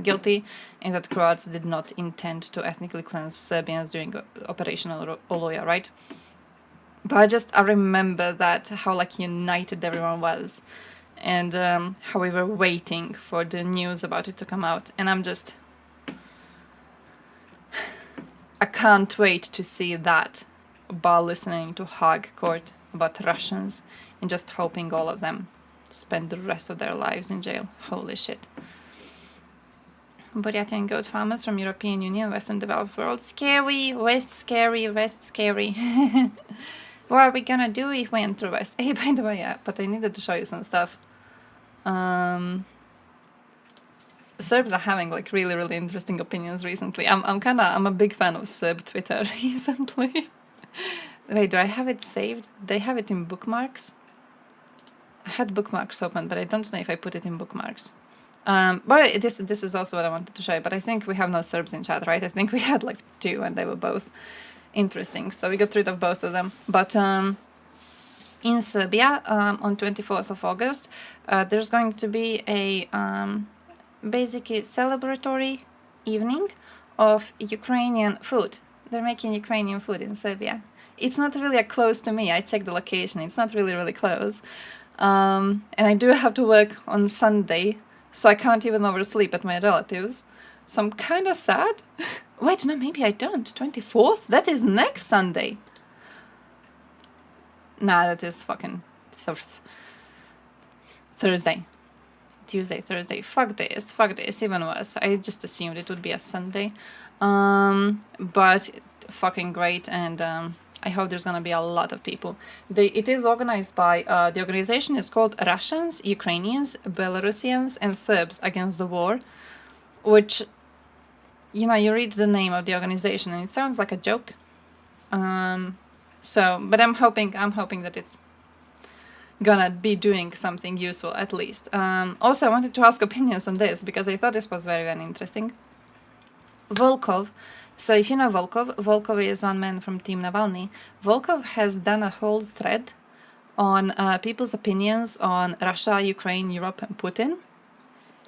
guilty and that Croats did not intend to ethnically cleanse Serbians during Operation Oluja, right? But I remember that, how like united everyone was and how we were waiting for the news about it to come out. And I can't wait to see that while listening to Hague court about Russians and just hoping all of them spend the rest of their lives in jail. Holy shit. Buratian goat farmers from European Union, Western developed world. Scary, West scary, West scary. What are we gonna do if we enter West? Hey, by the way, yeah, but I needed to show you some stuff. Serbs are having like really, really interesting opinions recently. I'm a big fan of Serb Twitter recently. Wait, do I have it saved? They have it in bookmarks. I had bookmarks open, but I don't know if I put it in bookmarks. But this is also what I wanted to show you, but I think we have no Serbs in chat, right? I think we had like 2 and they were both interesting, so we got rid of both of them. But in Serbia, on 24th of August, there's going to be a basically celebratory evening of Ukrainian food. They're making Ukrainian food in Serbia. It's not really close to me. I checked the location. It's not really, really close. And I do have to work on Sunday, so I can't even oversleep at my relatives. So I'm kind of sad. Wait, no, maybe I don't. 24th? That is next Sunday. Nah, that is fucking Thursday. Tuesday, Thursday. Fuck this, even worse. I just assumed it would be a Sunday. But fucking great, and I hope there's gonna be a lot of people. It is organized by, the organization is called Russians, Ukrainians, Belarusians, and Serbs Against the War, which, you know, you read the name of the organization and it sounds like a joke. But I'm hoping that it's gonna be doing something useful at least. Also, I wanted to ask opinions on this because I thought this was very, very interesting. Volkov So if you know Volkov, Volkov is one man from Team Navalny. Volkov has done a whole thread on people's opinions on Russia, Ukraine, Europe, and Putin.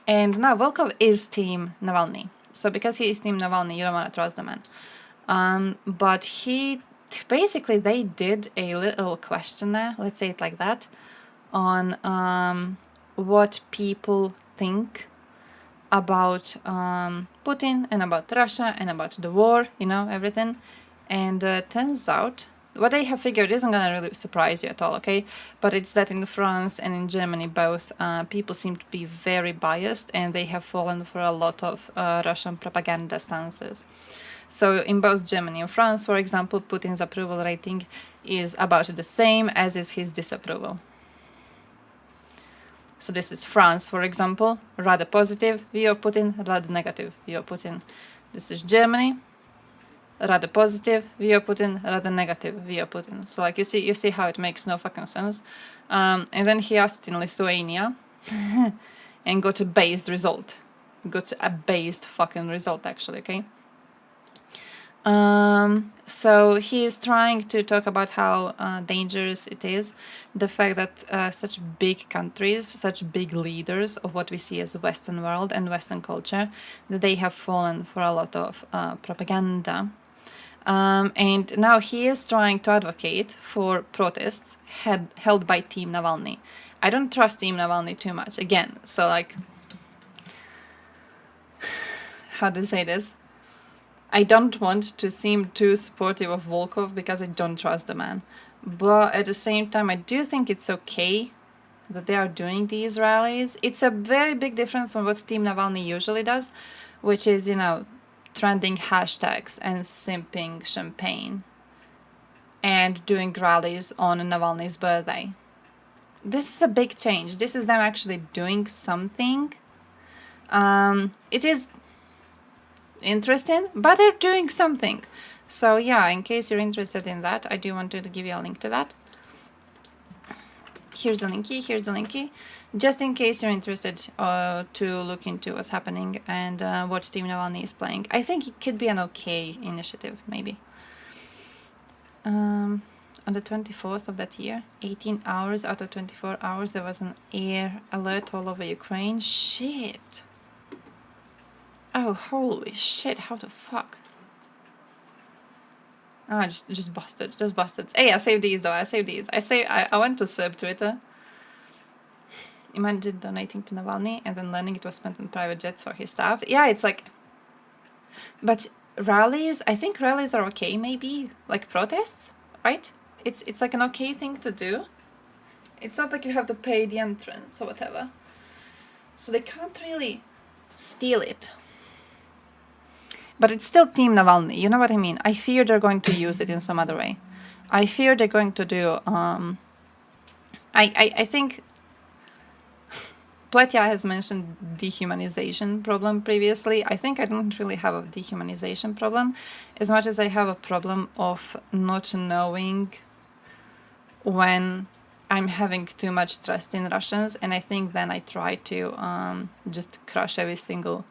And now Volkov is Team Navalny. So because he is Team Navalny, you don't want to trust the man. But basically they did a little questionnaire, let's say it like that, on what people think about Putin and about Russia and about the war, you know, everything. And turns out, what they have figured isn't going to really surprise you at all, okay? But it's that in France and in Germany, both people seem to be very biased, and they have fallen for a lot of Russian propaganda stances. So in both Germany and France, for example, Putin's approval rating is about the same as is his disapproval. So this is France, for example, rather positive view of Putin, rather negative view of Putin. This is Germany, rather positive view of Putin, rather negative view of Putin. So like you see how it makes no fucking sense. And then he asked in Lithuania and got a based result. Got a based fucking result actually, okay? So he is trying to talk about how dangerous it is, the fact that such big countries, such big leaders of what we see as the Western world and Western culture, that they have fallen for a lot of propaganda. And now he is trying to advocate for protests held by Team Navalny. I don't trust Team Navalny too much, again, so like, how to say this? I don't want to seem too supportive of Volkov because I don't trust the man. But at the same time, I do think it's okay that they are doing these rallies. It's a very big difference from what Team Navalny usually does, which is, you know, trending hashtags and simping champagne and doing rallies on Navalny's birthday. This is a big change. This is them actually doing something. It is interesting, but they're doing something. So yeah, in case you're interested in that, I do want to give you a link to that. Here's the linky, just in case you're interested to look into what's happening and what Team Navalny is playing. I think it could be an okay initiative, maybe. On the 24th of that year, 18 hours out of 24 hours, there was an air alert all over Ukraine. Shit. Oh, holy shit, how the fuck? Ah, just busted. Hey, I saved these though, I went to Serb Twitter. Imagine donating to Navalny and then learning it was spent on private jets for his staff. Yeah, it's like... But rallies, I think rallies are okay, maybe. Like protests, right? It's like an okay thing to do. It's not like you have to pay the entrance or whatever. So they can't really steal it. But it's still Team Navalny, you know what I mean? I fear they're going to use it in some other way. I fear they're going to do... I think... Platya has mentioned dehumanization problem previously. I think I don't really have a dehumanization problem, as much as I have a problem of not knowing when I'm having too much trust in Russians, and I think then I try to just crush every single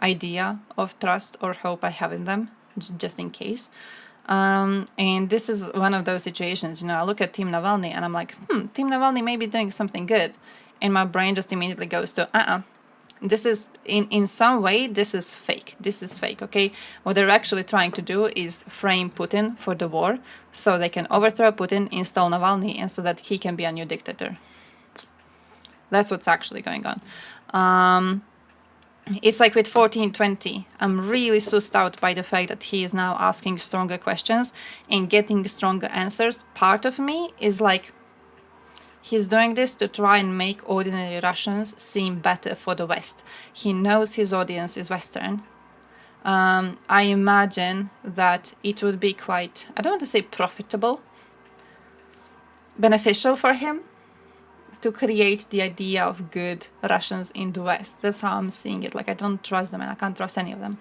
idea of trust or hope I have in them, just in case. And this is one of those situations, you know, I look at Team Navalny and I'm like, Team Navalny may be doing something good. And my brain just immediately goes to, this is, in some way, this is fake. This is fake, okay? What they're actually trying to do is frame Putin for the war so they can overthrow Putin, install Navalny, and so that he can be a new dictator. That's what's actually going on. It's like with 1420, I'm really sussed out by the fact that he is now asking stronger questions and getting stronger answers. Part of me is like, he's doing this to try and make ordinary Russians seem better for the West. He knows his audience is Western. I imagine that it would be quite, I don't want to say profitable, beneficial for him to create the idea of good Russians in the West. That's how I'm seeing it. Like, I don't trust them and I can't trust any of them.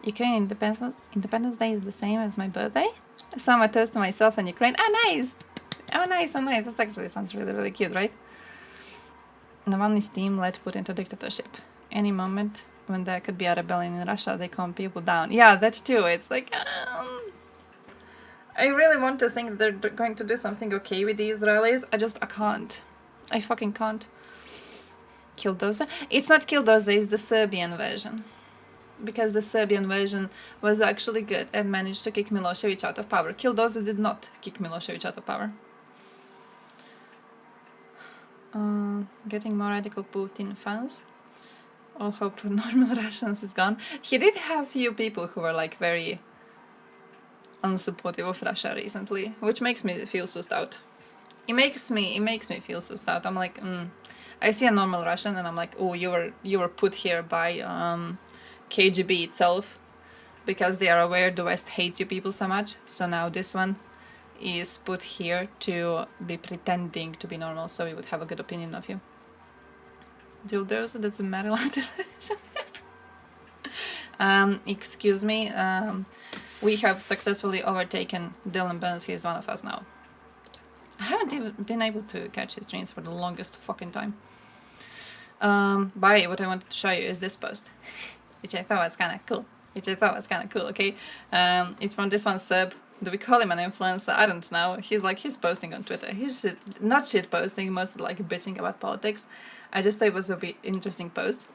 Ukraine Independence Day is the same as my birthday. So I'm a toast to myself and Ukraine. Ah, nice! Oh, nice, oh, nice. That actually sounds really, really cute, right? Navalny's team led Putin to dictatorship. Any moment when there could be a rebellion in Russia, they calm people down. Yeah, that too. It's like, I really want to think that they're going to do something okay with the Israelis. I can't. I fucking can't. Bulldozer? It's not Bulldozer, it's the Serbian version. Because the Serbian version was actually good and managed to kick Milosevic out of power. Bulldozer did not kick Milosevic out of power. Getting more radical Putin fans. All hope for normal Russians is gone. He did have few people who were like very unsupportive of Russia recently, which makes me feel so stout. It makes me feel so stout. I'm like, I see a normal Russian and I'm like, oh, you were put here by KGB itself because they are aware the West hates you people so much. So now this one is put here to be pretending to be normal, so we would have a good opinion of you. Bulldozer, that's a Maryland. Excuse me. We have successfully overtaken Dylan Burns. He is one of us now. I haven't even been able to catch his streams for the longest fucking time. But what I wanted to show you is this post, which I thought was kind of cool. Okay, it's from this one Serb. Do we call him an influencer? I don't know. He's posting on Twitter. He's not shit posting, mostly like bitching about politics. I just thought it was a bit interesting post.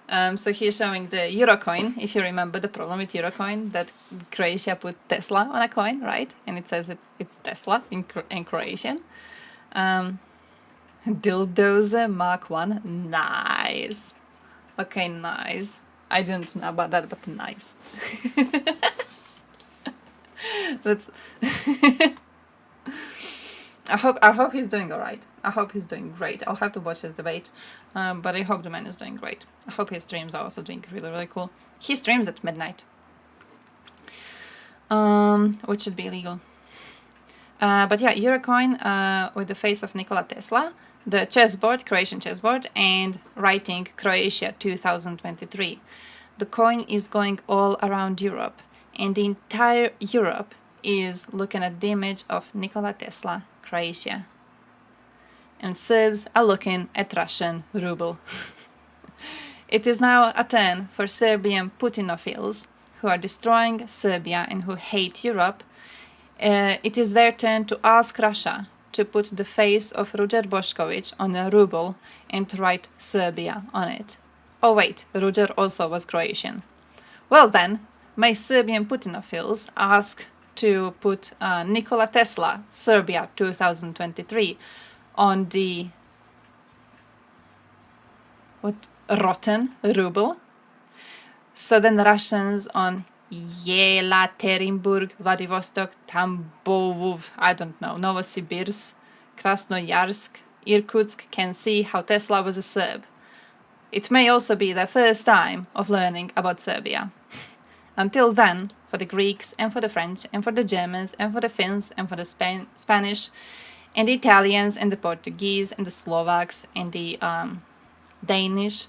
So he's showing the Eurocoin. If you remember the problem with Eurocoin, that Croatia put Tesla on a coin, right? And it says it's Tesla in Croatian. Bulldozer Mark 1. Nice. Okay, nice. I didn't know about that, but nice. That's I hope he's doing alright. I hope he's doing great. I'll have to watch his debate, but I hope the man is doing great. I hope his streams are also doing really, really cool. He streams at midnight, which should be illegal. But yeah, Eurocoin with the face of Nikola Tesla, the chessboard, Croatian chessboard, and writing Croatia 2023. The coin is going all around Europe, and the entire Europe is looking at the image of Nikola Tesla, Croatia. And Serbs are looking at Russian ruble. It is now a turn for Serbian Putinophiles who are destroying Serbia and who hate Europe. It is their turn to ask Russia to put the face of Ruđer Bošković on a ruble and to write Serbia on it. Oh wait, Ruđer also was Croatian. Well then, my Serbian Putinophiles ask to put Nikola Tesla, Serbia 2023 on the rotten ruble. So then the Russians on Yekaterinburg, Vladivostok, Tambov, I don't know, Novosibirsk, Krasnoyarsk, Irkutsk can see how Tesla was a Serb. It may also be their first time of learning about Serbia. Until then, for the Greeks and for the French and for the Germans and for the Finns and for the Spanish and the Italians and the Portuguese and the Slovaks and the Danish,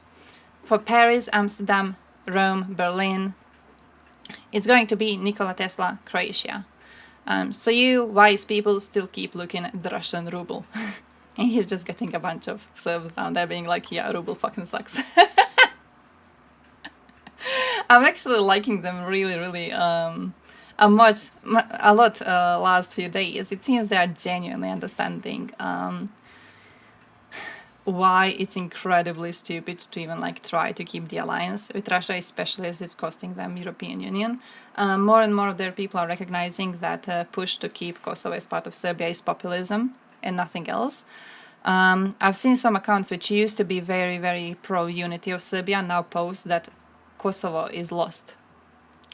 for Paris, Amsterdam, Rome, Berlin, it's going to be Nikola Tesla, Croatia. So you wise people still keep looking at the Russian ruble. And he's just getting a bunch of Serbs down there being like, yeah, ruble fucking sucks. I'm actually liking them really, really a lot last few days. It seems they are genuinely understanding why it's incredibly stupid to even like try to keep the alliance with Russia, especially as it's costing them European Union. More and more of their people are recognizing that push to keep Kosovo as part of Serbia is populism and nothing else. I've seen some accounts which used to be very, very pro-unity of Serbia now post that Kosovo is lost.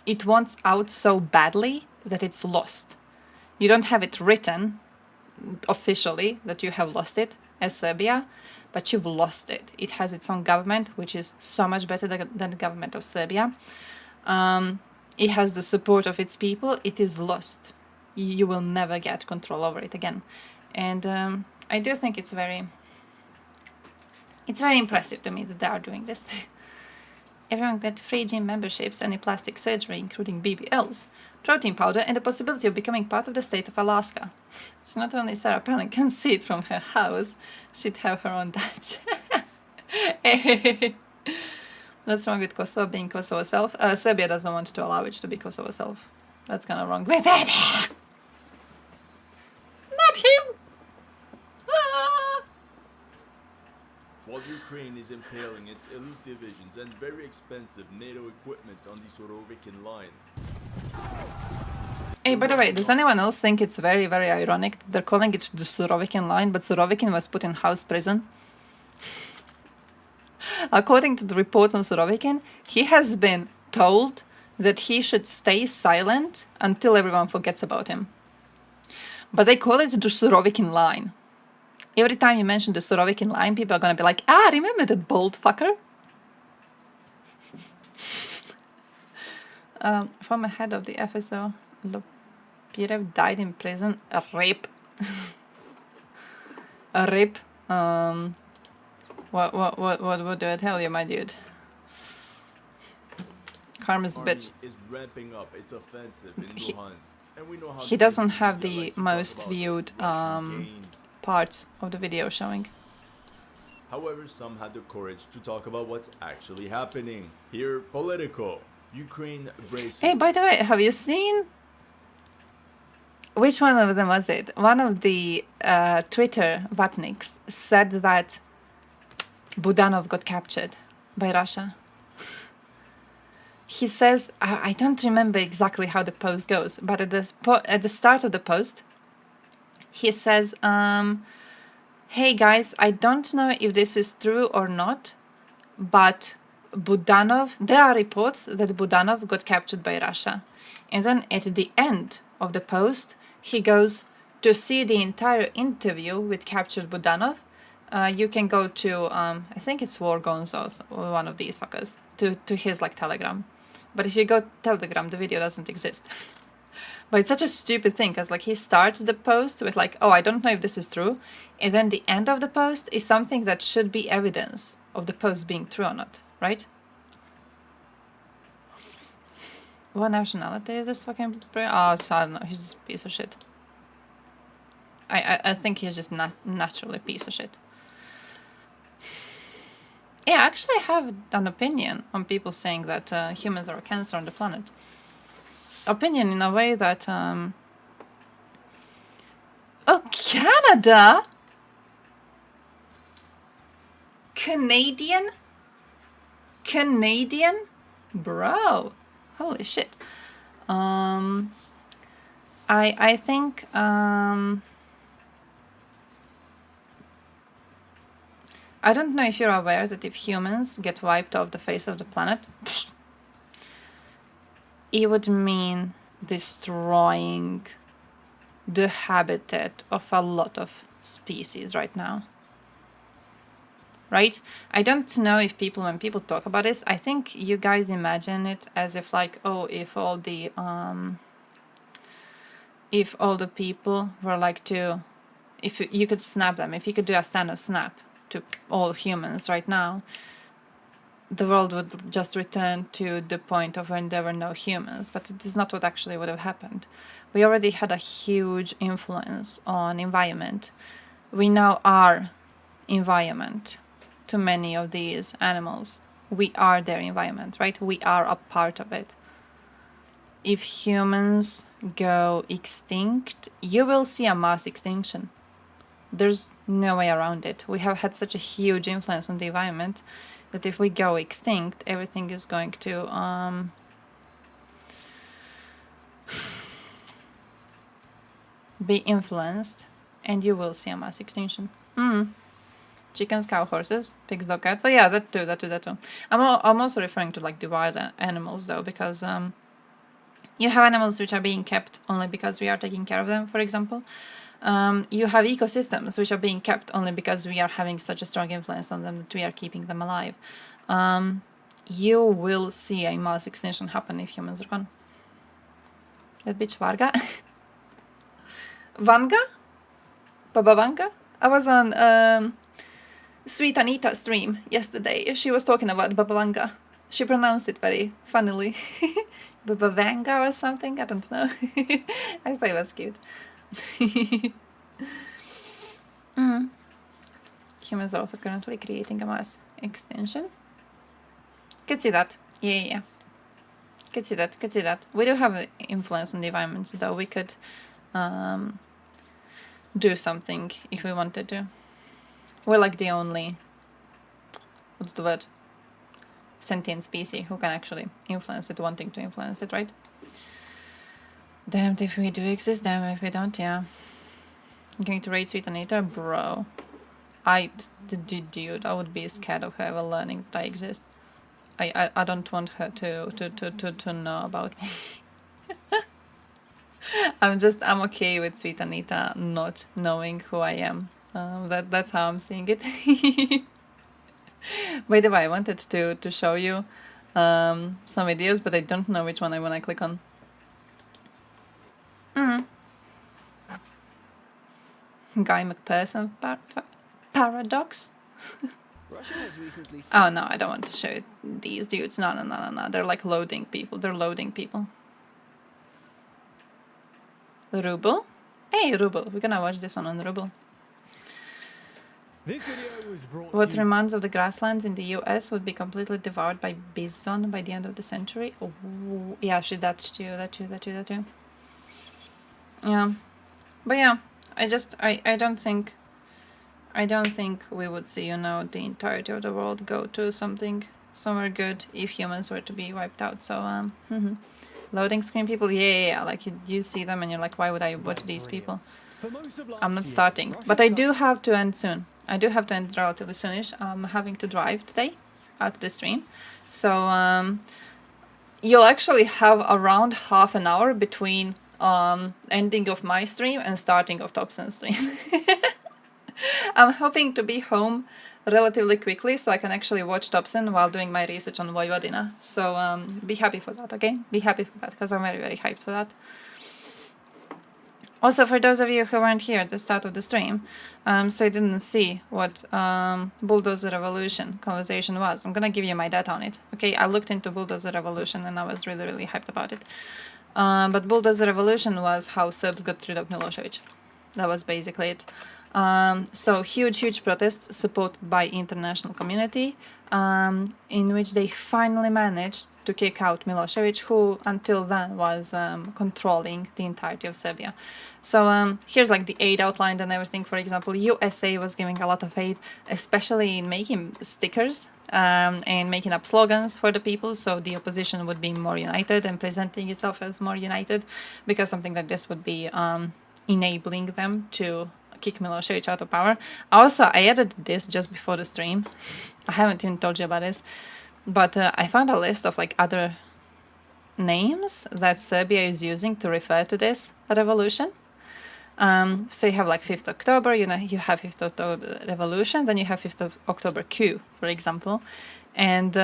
It wants out so badly that it's lost. You don't have it written officially that you have lost it as Serbia, but you've lost it. It has its own government, which is so much better than the government of Serbia. It has the support of its people. It is lost. You will never get control over it again. And I do think it's very impressive to me that they are doing this. Everyone got free gym memberships, any plastic surgery, including BBLs, protein powder, and the possibility of becoming part of the state of Alaska. So not only Sarah Palin can see it from her house, she'd have her own Dutch. What's wrong with Kosovo being Kosovo self? Serbia doesn't want to allow it to be Kosovo self. That's kind of wrong with it. Not him! Ah! While Ukraine is impaling its elite divisions and very expensive NATO equipment on the Surovikin line. Hey, by the way, does anyone else think it's very, very ironic that they're calling it the Surovikin line, but Surovikin was put in house prison? According to the reports on Surovikin, he has been told that he should stay silent until everyone forgets about him. But they call it the Surovikin line. Every time you mention the Surovikin line, people are gonna be like, ah, remember that bold fucker? Former head of the FSO, Lopirev, died in prison. A rape. A rape. What do I tell you, my dude? Karma's bitch. Is ramping up its offensive in Luhansk, and we know how He doesn't have the most viewed parts of the video showing. However, some had the courage to talk about what's actually happening. Here, Politico. Ukraine braces. Hey, by the way, have you seen? Which one of them was it? One of the Twitter botniks said that Budanov got captured by Russia. He says, I don't remember exactly how the post goes, but at the start of the post, he says, hey guys, I don't know if this is true or not, but there are reports that Budanov got captured by Russia. And then at the end of the post, he goes, to see the entire interview with captured Budanov, you can go to, I think it's War Gonzos, or one of these fuckers, to his like Telegram. But if you go Telegram, the video doesn't exist. But it's such a stupid thing, because like he starts the post with like, oh, I don't know if this is true, and then the end of the post is something that should be evidence of the post being true or not, right? What nationality is this fucking... Oh, I don't know, he's just a piece of shit. I think he's just naturally a piece of shit. Yeah, I actually have an opinion on people saying that humans are a cancer on the planet. Opinion in a way that... Oh, Canada? Canadian? Bro. Holy shit. I think... I don't know if you're aware that if humans get wiped off the face of the planet, it would mean destroying the habitat of a lot of species right now. Right? I don't know if when people talk about this, I think you guys imagine it as if like, oh, if all the people were like if you could snap them, if you could do a Thanos snap to all humans right now, the world would just return to the point of when there were no humans. But it is not what actually would have happened. We already had a huge influence on environment. We now are environment to many of these animals. We are their environment, right? We are a part of it. If humans go extinct, you will see a mass extinction. There's no way around it. We have had such a huge influence on the environment that if we go extinct, everything is going to be influenced, and you will see a mass extinction. Chickens, cow, horses, pigs, dog, cats. So yeah, that too. I'm also referring to like the wild animals though, because you have animals which are being kept only because we are taking care of them, for example. You have ecosystems which are being kept only because we are having such a strong influence on them that we are keeping them alive. You will see a mass extinction happen if humans are gone. That bitch Varga. Vanga? Baba Vanga? I was on Sweet Anita stream yesterday. She was talking about Baba Vanga. She pronounced it very funnily. Baba Vanga or something? I don't know. I thought it was cute. Humans are also currently creating a mass extinction. Could see that. Yeah. Could see that. We do have influence on the environment, though. We could do something if we wanted to. We're like the only, what's the word? Sentient species who can actually influence it, wanting to influence it, right? Damned if we do exist, damn if we don't, yeah. I'm going to raid Sweet Anita, bro. Dude, I would be scared of her ever learning that I exist. I don't want her to know about me. I'm okay with Sweet Anita not knowing who I am. That's how I'm seeing it. By the way, I wanted to show you some videos, but I don't know which one I want to click on. Guy McPherson paradox. Oh no, I don't want to show you these dudes. No. They're like loading people. Ruble? Hey, Ruble. We're gonna watch this one on Ruble. This video was brought What to you remains of the grasslands in the US would be completely devoured by bison by the end of the century. Oh, yeah, that's true. Yeah, but yeah, I don't think we would see, you know, the entirety of the world go to somewhere good if humans were to be wiped out. So loading screen people, yeah, like you see them and you're like, why would I watch these people? I'm not starting, but I do have to end soon. I do have to end relatively soonish. I'm having to drive today out of the stream, so you'll actually have around half an hour between ending of my stream and starting of Thompson's stream. I'm hoping to be home relatively quickly so I can actually watch Thompson while doing my research on Vojvodina. So be happy for that, okay? Be happy for that, because I'm very, very hyped for that. Also, for those of you who weren't here at the start of the stream, so you didn't see what Bulldozer Revolution conversation was, I'm gonna give you my data on it. Okay, I looked into Bulldozer Revolution and I was really, really hyped about it. But Bulldozer Revolution was how Serbs got rid of Milosevic. That was basically it. So huge protests supported by international community, in which they finally managed to kick out Milosevic, who until then was controlling the entirety of Serbia. So here's like the aid outlined and everything. For example, USA was giving a lot of aid, especially in making stickers and making up slogans for the people, so the opposition would be more united and presenting itself as more united, because something like this would be enabling them to kick Milosevic out of power. Also, I added this just before the stream. I haven't even told you about this, but I found a list of like other names that Serbia is using to refer to this revolution. So you have like 5th October, you know, you have 5th October Revolution, then you have 5th of October coup, for example. And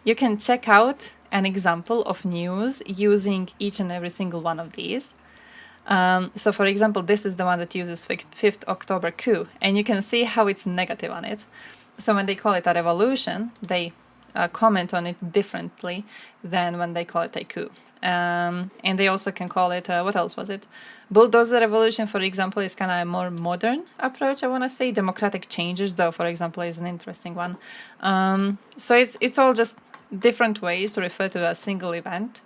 you can check out an example of news using each and every single one of these. So for example, this is the one that uses 5th October coup, and you can see how it's negative on it. So when they call it a revolution, they comment on it differently than when they call it a coup. And they also can call it, what else was it? Bulldozer Revolution, for example, is kind of a more modern approach, I want to say. Democratic changes, though, for example, is an interesting one. So it's all just different ways to refer to a single event,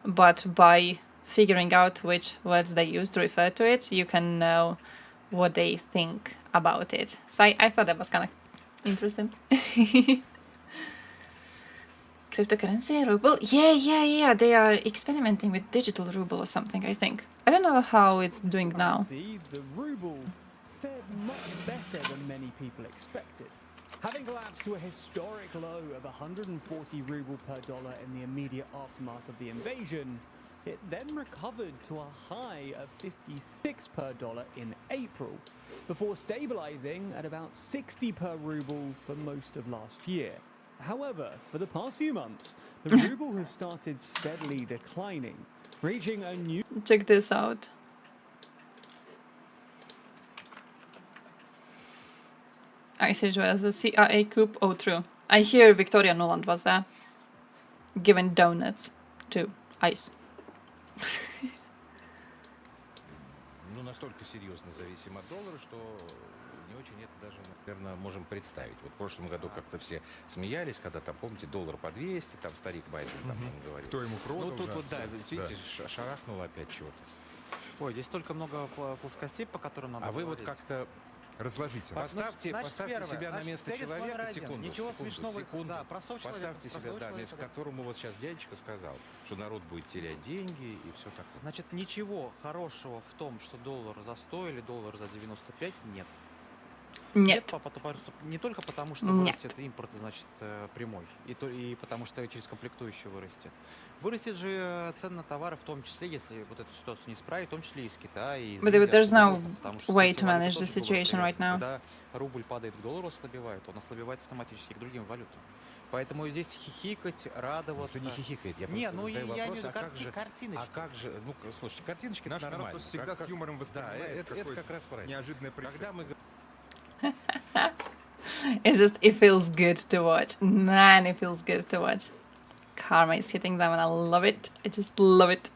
but by figuring out which words they use to refer to it, you can know what they think about it. So I thought that was kind of interesting. Cryptocurrency, ruble? Yeah. They are experimenting with digital ruble or something, I think. I don't know how it's doing now. See, the ruble fared much better than many people expected. Having collapsed to a historic low of 140 ruble per dollar in the immediate aftermath of the invasion, it then recovered to a high of 56 per dollar in April, before stabilizing at about 60 per ruble for most of last year. However, for the past few months, the ruble has started steadily declining, reaching a new... Check this out. ISIS was a CIA coup. Oh, true. I hear Victoria Nuland was there, giving donuts to ICE. Ну, настолько серьезно зависим от доллара, что не очень это даже, наверное, можем представить. Вот в прошлом году как-то все смеялись, когда там, помните, доллар по 200, там старик Байден там говорил. Кто ему продал? Ну тут вот, да, да, видите, шарахнуло опять чего-то. Ой, здесь столько много плоскостей, по которым надо А вы вот говорить. как-то разложите. поставьте первое. себя на место Тезис номер человека, один. секунду, Ничего секунду, смешного. секунду. Да, простого человека. Поставьте себя, да, место, которому вот сейчас дядечка сказал, что народ будет терять деньги и все такое. Значит, ничего хорошего в том, что доллар за 100 или доллар за 95 нет. Нет. Не только потому, что Нет. вырастет импорт, значит, прямой, и потому что через комплектующие вырастет. Вырастет же цены на товары, в том числе, если вот эту ситуацию не исправить, в том числе и из Китая, и из But Индии, there's no откуда-то, потому что way эти to валюты manage the тоже будут situation right привязаны. now. Когда рубль падает к доллару, ослабевает, он ослабевает автоматически к другим валютам. Поэтому здесь хихикать, радоваться. Никто не хихикает, я Не, просто ну задаю я имею в вопрос, виду а как же, картиночки. а как же, ну, слушайте, картиночки Наш это народ нормально. просто всегда с юмором Да, воспринимает это как раз правильно. неожиданное Когда мы It's just, it feels good to watch. Man, it feels good to watch. Karma is hitting them and I love it. I just love it.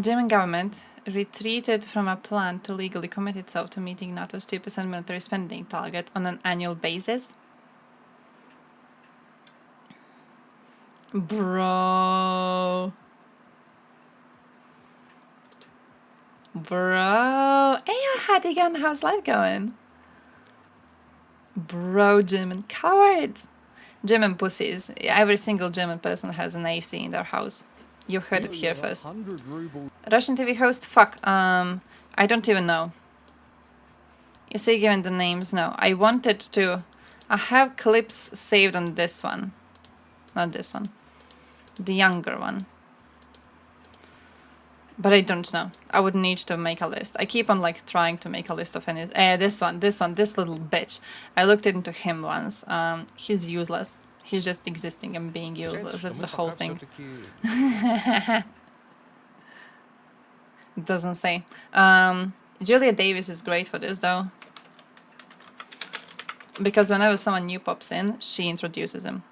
German government retreated from a plan to legally commit itself to meeting NATO's 2% military spending target on an annual basis. Bro. Bro. Hey, Hadigan, how's life going? Bro, German cowards. German pussies. Every single German person has an AC in their house. You heard it here first. Russian TV host? Fuck. I don't even know. You say given the names? No. I wanted to... I have clips saved on this one. Not this one. The younger one. But I don't know. I would need to make a list. I keep on like trying to make a list of any... this little bitch. I looked into him once. He's useless. He's just existing and being useless. That's the whole thing. It doesn't say. Julia Davis is great for this though. Because whenever someone new pops in, she introduces him.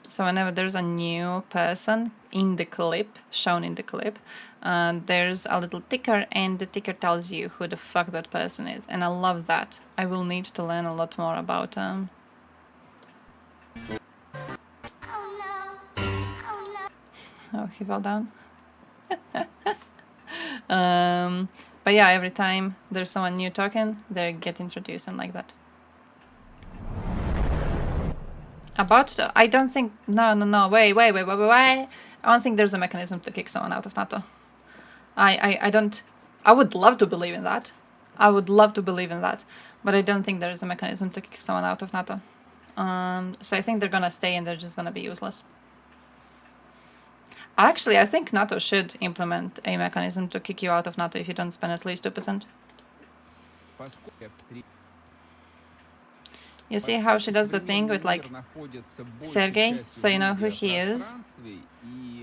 So whenever there's a new person in the clip, shown in the clip, there's a little ticker and the ticker tells you who the fuck that person is. And I love that. I will need to learn a lot more about... Oh, he fell down. But yeah, every time there's someone new talking, they get introduced and like that. I don't think... No, wait. I don't think there's a mechanism to kick someone out of NATO. I don't... I would love to believe in that. But I don't think there is a mechanism to kick someone out of NATO. So I think they're gonna stay and they're just gonna be useless. Actually, I think NATO should implement a mechanism to kick you out of NATO if you don't spend at least 2%. You see how she does the thing with like Sergey, so you know who he is.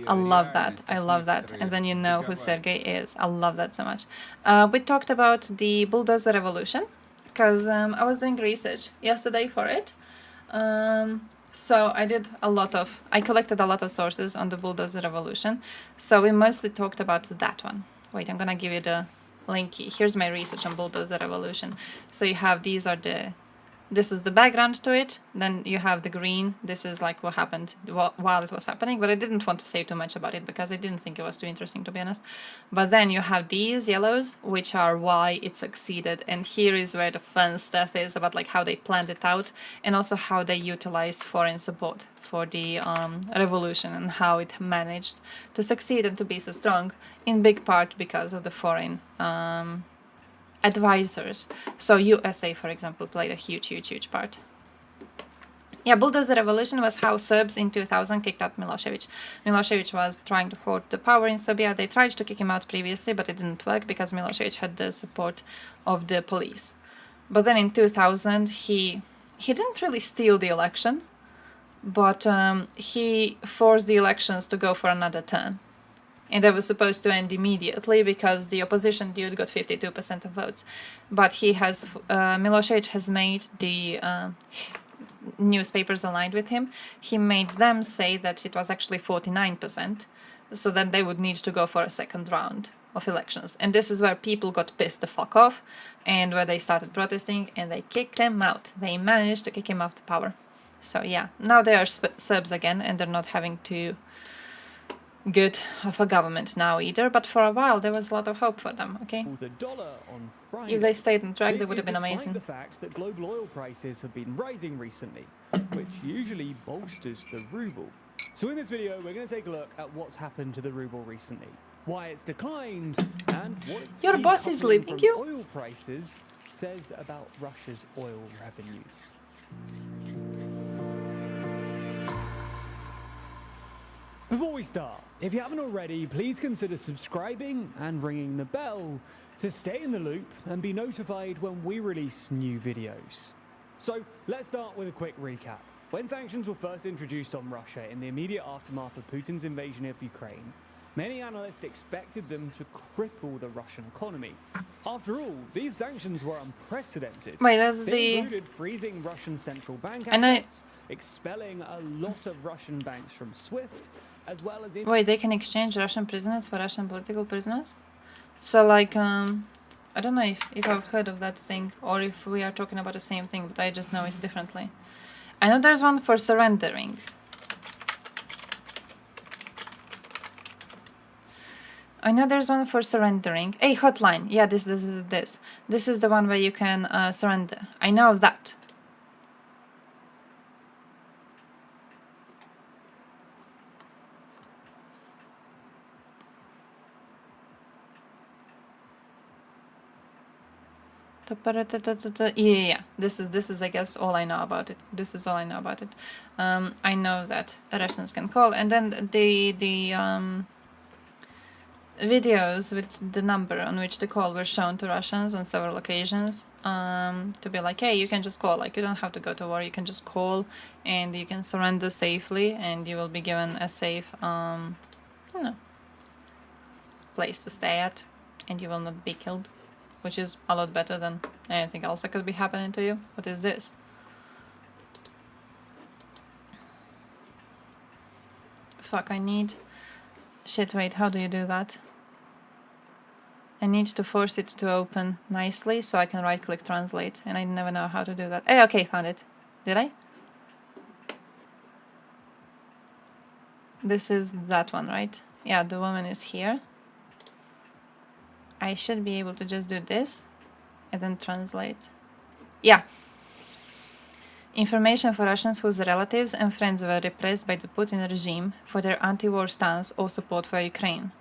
I love that. And then you know who Sergey is. I love that so much. We talked about the Bulldozer Revolution because I was doing research yesterday for it. So I collected a lot of sources on the Bulldozer Revolution. So we mostly talked about that one. Wait, I'm gonna give you the link. Here's my research on Bulldozer Revolution. So you have this is the background to it, then you have the green, this is like what happened while it was happening, but I didn't want to say too much about it because I didn't think it was too interesting, to be honest. But then you have these yellows, which are why it succeeded, and here is where the fun stuff is about like how they planned it out, and also how they utilized foreign support for the revolution, and how it managed to succeed and to be so strong, in big part because of the foreign advisors. So USA, for example, played a huge part. Yeah, Bulldozer Revolution was how Serbs in 2000 kicked out Milosevic. Milosevic was trying to hold the power in Serbia. They tried to kick him out previously, but it didn't work because Milosevic had the support of the police. But then in 2000, he didn't really steal the election, but he forced the elections to go for another turn. And they were supposed to end immediately because the opposition dude got 52% of votes. But Milosevic has made the newspapers aligned with him. He made them say that it was actually 49%, so that they would need to go for a second round of elections. And this is where people got pissed the fuck off and where they started protesting and they kicked him out. They managed to kick him off the power. So yeah, now they are Serbs again and they're not having too good of a government now either, but for a while there was a lot of hope for them, okay? The dollar on Friday. If they stayed on track, they This would have is been despite amazing. the fact that global oil prices have been rising recently, which usually bolsters the ruble. So in this video, we're going to take a look at what's happened to the ruble recently, why it's declined, and what its Your boss is decoupling leaving from you? oil prices says about Russia's oil revenues. Before we start, if you haven't already, please consider subscribing and ringing the bell to stay in the loop and be notified when we release new videos. So let's start with a quick recap. When sanctions were first introduced on Russia in the immediate aftermath of Putin's invasion of Ukraine, many analysts expected them to cripple the Russian economy. After all, these sanctions were unprecedented. Wait, that's They the... included freezing Russian central bank I know- assets, expelling a lot of Russian banks from SWIFT, as well as... Wait, they can exchange Russian prisoners for Russian political prisoners? So like, I don't know if I've heard of that thing or if we are talking about the same thing, but I just know it differently. I know there's one for surrendering. I know there's one for surrendering. Hey, hotline. Yeah, this is this. This is the one where you can surrender. I know of that. Yeah. This is I guess all I know about it. This is all I know about it. I know that Russians can call, and then the videos with the number on which the call were shown to Russians on several occasions, to be like, hey, you can just call, like you don't have to go to war, you can just call and you can surrender safely and you will be given a safe you know, place to stay at and you will not be killed, which is a lot better than anything else that could be happening to you. What is this? Fuck, I need... Shit, wait, how do you do that? I need to force it to open nicely so I can right-click translate, and I never know how to do that. Hey, okay, found it. Did I? This is that one, right? Yeah, the woman is here. I should be able to just do this and then translate. Yeah. Information for Russians whose relatives and friends were repressed by the Putin regime for their anti-war stance or support for Ukraine.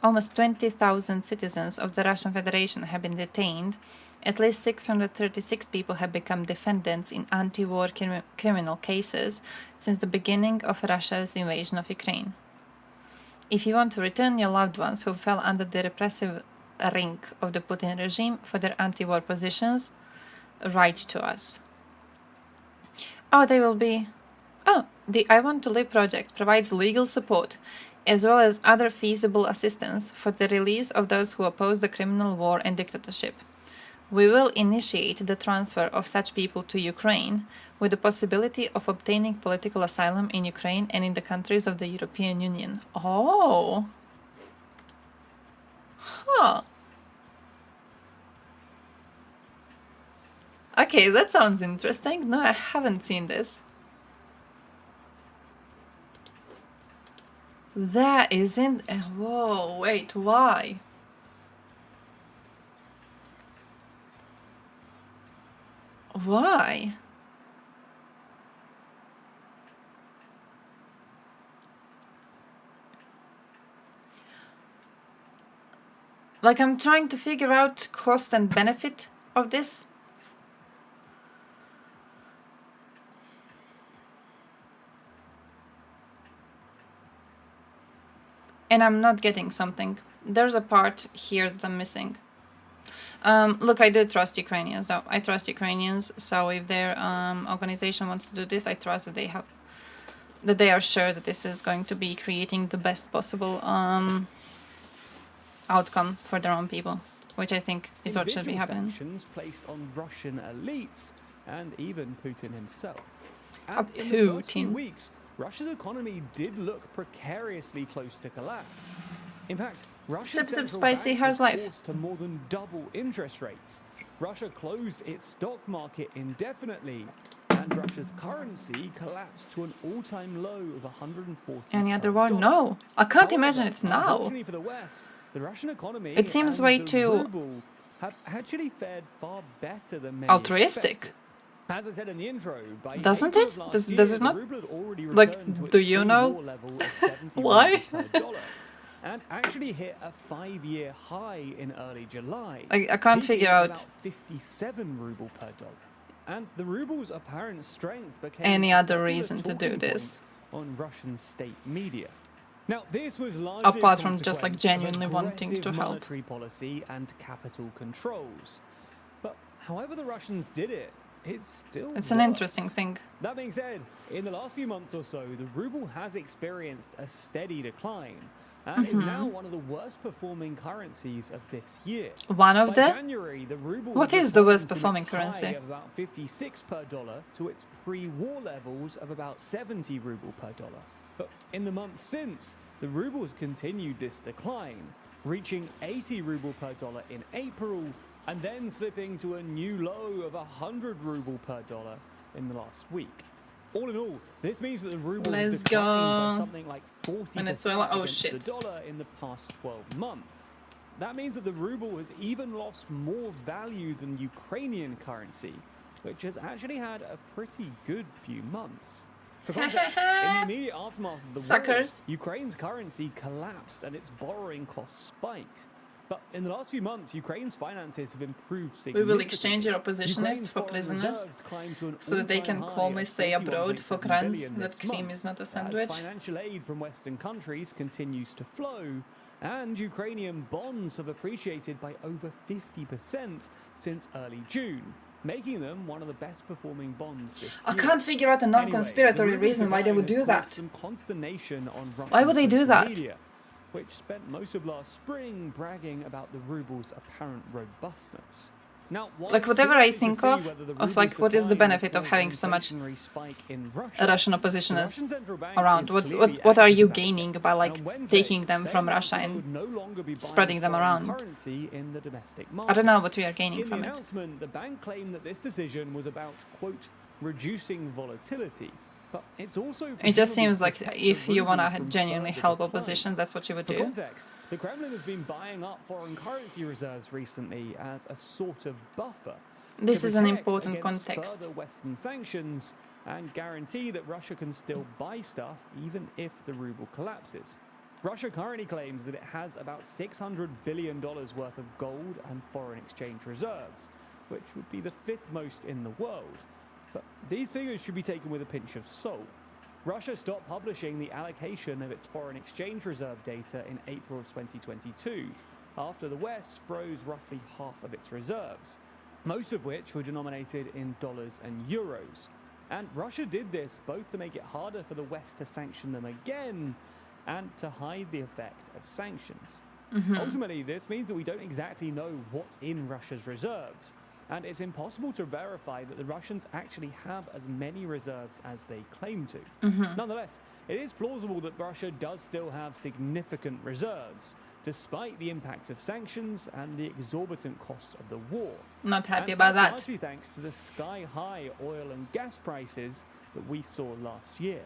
Almost 20,000 citizens of the Russian Federation have been detained. At least 636 people have become defendants in anti-war criminal cases since the beginning of Russia's invasion of Ukraine. If you want to return your loved ones who fell under the repressive ring of the Putin regime for their anti-war positions, write to us. Oh, they will be... Oh, the I Want to Live project provides legal support as well as other feasible assistance for the release of those who oppose the criminal war and dictatorship. We will initiate the transfer of such people to Ukraine with the possibility of obtaining political asylum in Ukraine and in the countries of the European Union. Oh! Huh. Okay, that sounds interesting. No, I haven't seen this. That isn't... Whoa, wait, why? Why? Like, I'm trying to figure out cost and benefit of this. And I'm not getting something. There's a part here that I'm missing. Look, I do trust Ukrainians, though. I trust Ukrainians, so if their organization wants to do this, I trust that they are sure that this is going to be creating the best possible outcome for their own people, which I think is what should be happening. Sanctions placed on Russian elites and even Putin himself. A And in the first few Putin. weeks, Russia's economy did look precariously close to collapse. In fact, Russia's Sip, sip, central spicy, bank how's was life? forced to more than double interest rates. Russia closed its stock market indefinitely, and Russia's currency collapsed to an all-time low of 140. Any other one? No. I can't imagine it now. Unfortunately for the West, the Russian economy It seems and way the too ruble have actually fared far better than many altruistic. expected. As I said in the intro, by Doesn't April it? of last Does year, it the not? ruble had already Like, returned to its do you know pre-war level of 70 why? rubles per dollar, and actually hit a 5-year high in early July. I can't peaking figure at out about 57 ruble per dollar. And the ruble's apparent strength became any a other popular reason to do talking this. point on Russian state media. Now, this was largely Apart a from just like consequence of genuinely wanting aggressive to help. monetary policy and capital controls. But however the Russians did it, it still It's an worked. interesting thing. That being said, in the last few months or so, the ruble has experienced a steady decline and is now one of the worst performing currencies of this year. One of By the? January, the ruble What had is the declined worst from performing its high currency? of about 56 per dollar to its pre-war levels of about 70 ruble per dollar. But in the months since, the ruble has continued this decline, reaching 80 ruble per dollar in April and then slipping to a new low of 100 ruble per dollar in the last week. All in all, this means that the ruble has Let's declined by go. something like 40% Venezuela. Oh against shit. the dollar in the past 12 months. That means that the ruble has even lost more value than Ukrainian currency, which has actually had a pretty good few months. For context, in the immediate aftermath of the Suckers. war, Ukraine's currency collapsed and its borrowing costs spiked. But in the last few months, Ukraine's finances have improved We significantly. will exchange your oppositionists for prisoners so that they can calmly say abroad for grants that cream is not a As sandwich. financial aid from Western countries continues to flow, and Ukrainian bonds have appreciated by over 50% since early June, making them one of the best performing bonds this I year. can't figure out a non-conspiratory Anyway, the reason why they would do decline has that. caused some consternation on Why would they Russian do social that? media, which spent most of last spring bragging about the ruble's apparent robustness. Now, while Like it's whatever too I early to think see of whether the like ruble's what is the decline benefit of caused having an so much inflationary spike in Russia, Russian the oppositionists Russian central bank around? is What clearly are anxious you about it. gaining by like And on Wednesday, taking them they from announced Russia that they would and no longer be buying spreading them foreign around? currency in the domestic I don't know markets. what we are gaining In from the it. announcement, the bank claimed that this decision was about, quote, reducing volatility. But it's also It just seems like protect if the you ruble want to from genuinely further help declines. opposition, that's what you would For do. context, the Kremlin has been buying up foreign currency reserves recently as a sort of buffer. This to is an protect important against context. further Western sanctions and guarantee that Russia can still buy stuff even if the ruble collapses. Russia currently claims that it has about $600 billion worth of gold and foreign exchange reserves, which would be the 5th most in the world. But these figures should be taken with a pinch of salt. Russia stopped publishing the allocation of its foreign exchange reserve data in April of 2022, after the West froze roughly half of its reserves, most of which were denominated in dollars and euros. And Russia did this both to make it harder for the West to sanction them again and to hide the effect of sanctions. Ultimately, this means that we don't exactly know what's in Russia's reserves, and it's impossible to verify that the Russians actually have as many reserves as they claim to. Nonetheless, it is plausible that Russia does still have significant reserves, despite the impact of sanctions and the exorbitant cost of the war. Not happy And about that's that. largely thanks to the sky-high oil and gas prices that we saw last year.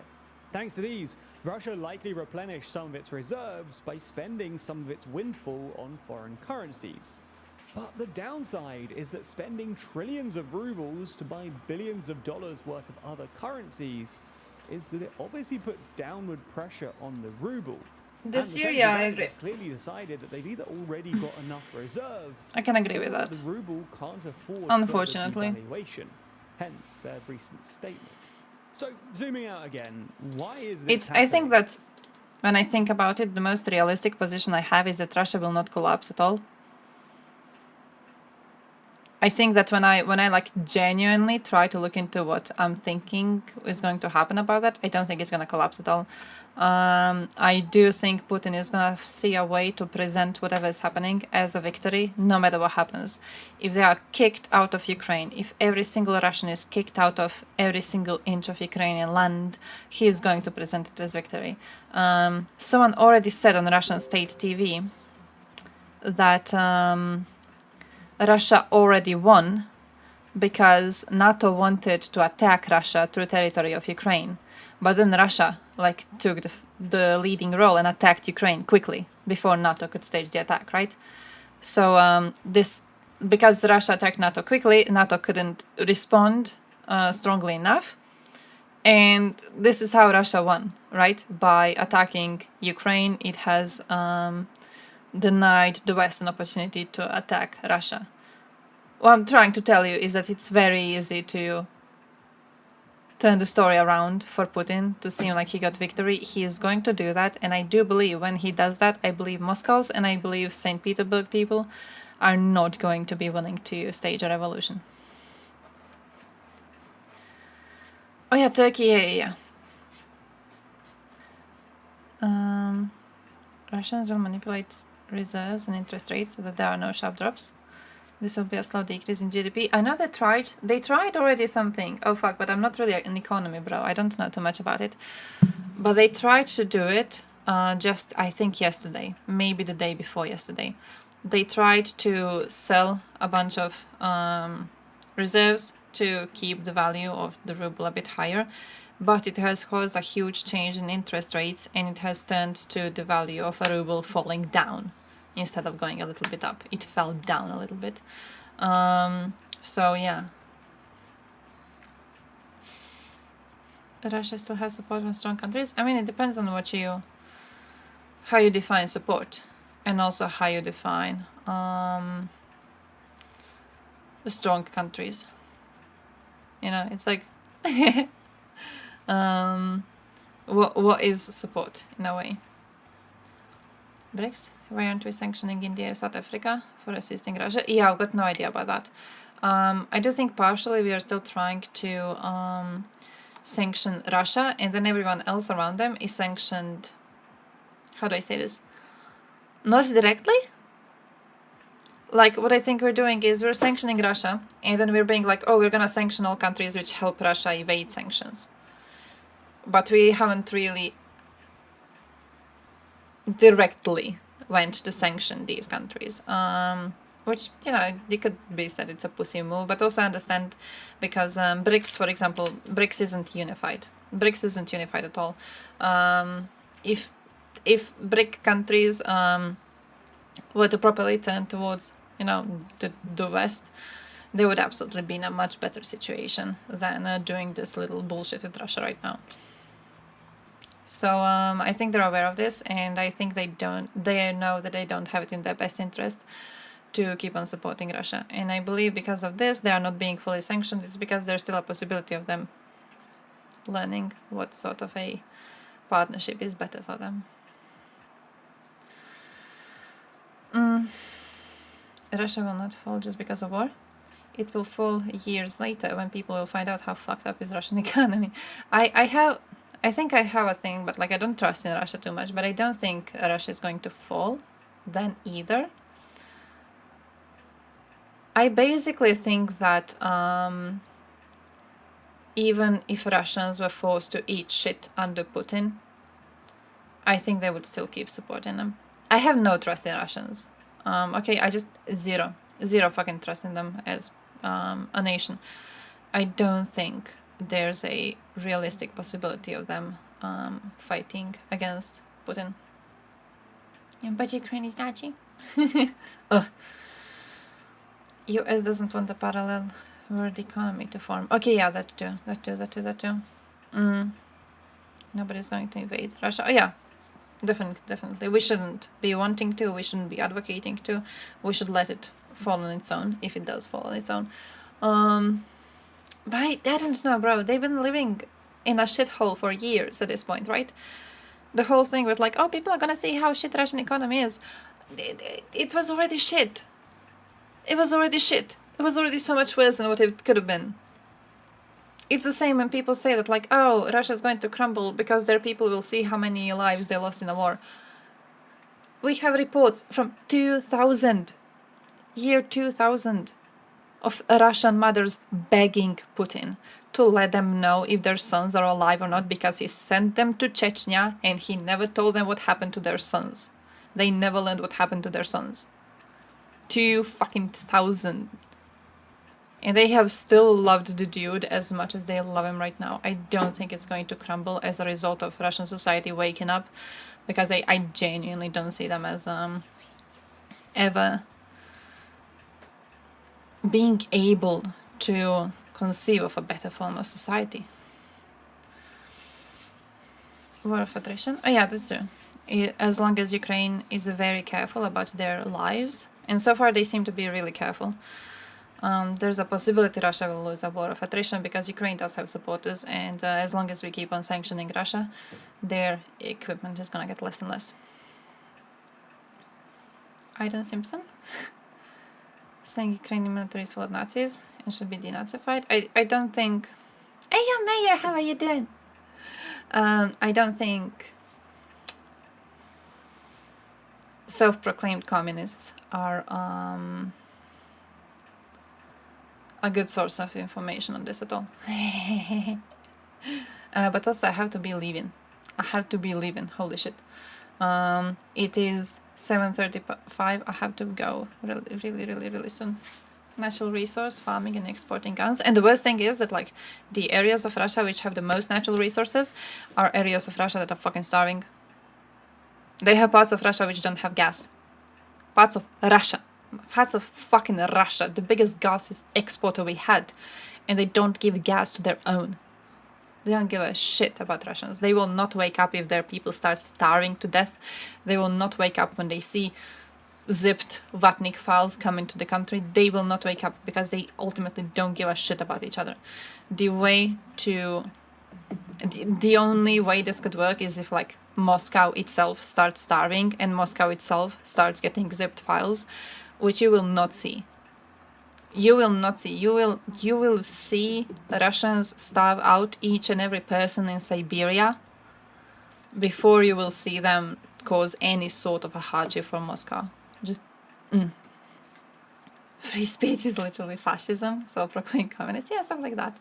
Thanks to these, Russia likely replenished some of its reserves by spending some of its windfall on foreign currencies. But the downside is that spending trillions of rubles to buy billions of dollars worth of other currencies is that it obviously puts downward pressure on the ruble. This And the year, central yeah, I bank agree. have clearly decided that they've either already got enough reserves, I can agree with or that. the ruble can't afford further Unfortunately. devaluation, hence their recent statement. So, zooming out again, why is this I think happening? that when I think about it, the most realistic position I have is that Russia will not collapse at all. I think that when I like genuinely try to look into what I'm thinking is going to happen about that, I don't think it's gonna collapse at all. I do think Putin is gonna see a way to present whatever is happening as a victory, no matter what happens. If they are kicked out of Ukraine, if every single Russian is kicked out of every single inch of Ukrainian land, he is going to present it as victory. Someone already said on Russian state TV that Russia already won because NATO wanted to attack Russia through territory of Ukraine, but then Russia like took the leading role and attacked Ukraine quickly before NATO could stage the attack, right? So because Russia attacked NATO quickly, NATO couldn't respond strongly enough, and this is how Russia won, right? By attacking Ukraine, it has denied the West an opportunity to attack Russia. What I'm trying to tell you is that it's very easy to turn the story around for Putin to seem like he got victory. He is going to do that, and I do believe when he does that, I believe Moscow's and I believe St. Petersburg people are not going to be willing to stage a revolution. Oh yeah, Turkey, yeah. Russians will manipulate reserves and interest rates so that there are no sharp drops. This will be a slow decrease in GDP. I know they tried already something. Oh fuck, but I'm not really an economy bro. I don't know too much about it. But they tried to do it just, I think, yesterday. Maybe the day before yesterday. They tried to sell a bunch of reserves to keep the value of the ruble a bit higher. But it has caused a huge change in interest rates, and it has turned to the value of a ruble falling down instead of going a little bit up. It fell down a little bit. So yeah. Russia still has support from strong countries. I mean, it depends on how you define support, and also how you define the strong countries. You know, it's like what is support in a way? BRICS? Why aren't we sanctioning India and South Africa for assisting Russia? Yeah, I've got no idea about that. I do think partially we are still trying to sanction Russia, and then everyone else around them is sanctioned. How do I say this? Not directly. Like, what I think we're doing is we're sanctioning Russia, and then we're being like, oh, we're gonna sanction all countries which help Russia evade sanctions. But we haven't really directly went to sanction these countries. Which, you know, it could be said it's a pussy move, but also I understand because BRICS, for example, BRICS isn't unified. BRICS isn't unified at all. If BRIC countries were to properly turn towards, you know, the West, they would absolutely be in a much better situation than doing this little bullshit with Russia right now. So I think they're aware of this, and I think they know that they don't have it in their best interest to keep on supporting Russia. And I believe because of this, they are not being fully sanctioned. It's because there's still a possibility of them learning what sort of a partnership is better for them. Russia will not fall just because of war. It will fall years later when people will find out how fucked up is Russian economy. I think I have a thing, but like I don't trust in Russia too much, but I don't think Russia is going to fall then either. I basically think that even if Russians were forced to eat shit under Putin, I think they would still keep supporting them. I have no trust in Russians. Okay, I just zero fucking trust in them as a nation. I don't think there's a realistic possibility of them fighting against Putin. Yeah, but Ukraine is Nazi. US doesn't want a parallel world economy to form. Okay, yeah, that too. Nobody's going to invade Russia. Oh yeah, definitely. We shouldn't be wanting to. We shouldn't be advocating to. We should let it fall on its own, if it does fall on its own. But I don't know, bro. They've been living in a shithole for years at this point, right? The whole thing with like, oh, people are gonna see how shit Russian economy is. It was already shit. It was already shit. It was already so much worse than what it could have been. It's the same when people say that, like, oh, Russia's going to crumble because their people will see how many lives they lost in the war. We have reports from 2000, year 2000, of Russian mothers begging Putin to let them know if their sons are alive or not, because he sent them to Chechnya and he never told them what happened to their sons. They never learned what happened to their sons. 2,000. And they have still loved the dude as much as they love him right now. I don't think it's going to crumble as a result of Russian society waking up, because I genuinely don't see them as ever being able to conceive of a better form of society. War of attrition? Oh yeah, that's true. As long as Ukraine is very careful about their lives, and so far they seem to be really careful, there's a possibility Russia will lose a war of attrition, because Ukraine does have supporters, and as long as we keep on sanctioning Russia, their equipment is gonna get less and less. Aidan Simpson saying Ukrainian military is full of Nazis and should be denazified. I don't think... Hey, yo, Mayor, how are you doing? I don't think self-proclaimed communists are a good source of information on this at all. But also I have to be leaving. Holy shit. It is 7:35. I have to go really soon. Natural resource farming and exporting guns. And the worst thing is that, like, the areas of Russia which have the most natural resources are areas of Russia that are fucking starving. They have parts of Russia which don't have gas. Parts of fucking Russia, the biggest gas exporter we had, and they don't give gas to their own. They don't give a shit about Russians. They will not wake up if their people start starving to death. They will not wake up when they see zipped Vatnik files come into the country. They will not wake up because they ultimately don't give a shit about each other. The only way this could work is if, like, Moscow itself starts starving and Moscow itself starts getting zipped files, which you will not see. You will see Russians starve out each and every person in Siberia before you will see them cause any sort of a hardship for Moscow. Just free speech is literally fascism, self-proclaimed communists, yeah, stuff like that.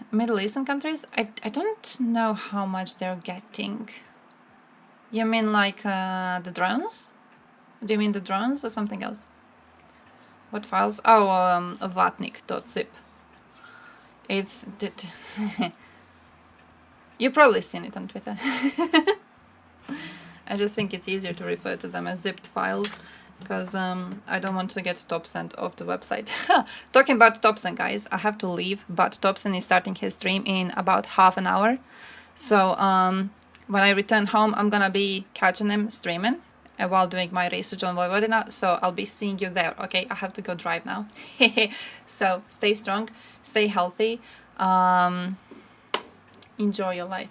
Middle Eastern countries, I don't know how much they're getting. You mean like the drones? Do you mean the drones or something else? What files? Oh, vatnik.zip. It's... You've probably seen it on Twitter. I just think it's easier to refer to them as zipped files, because I don't want to get Topsen off the website. Talking about Topsen, guys, I have to leave, but Topsen is starting his stream in about half an hour. So when I return home, I'm gonna be catching him streaming while doing my research on Vojvodina, so I'll be seeing you there. Okay, I have to go drive now. So stay strong, stay healthy, enjoy your life.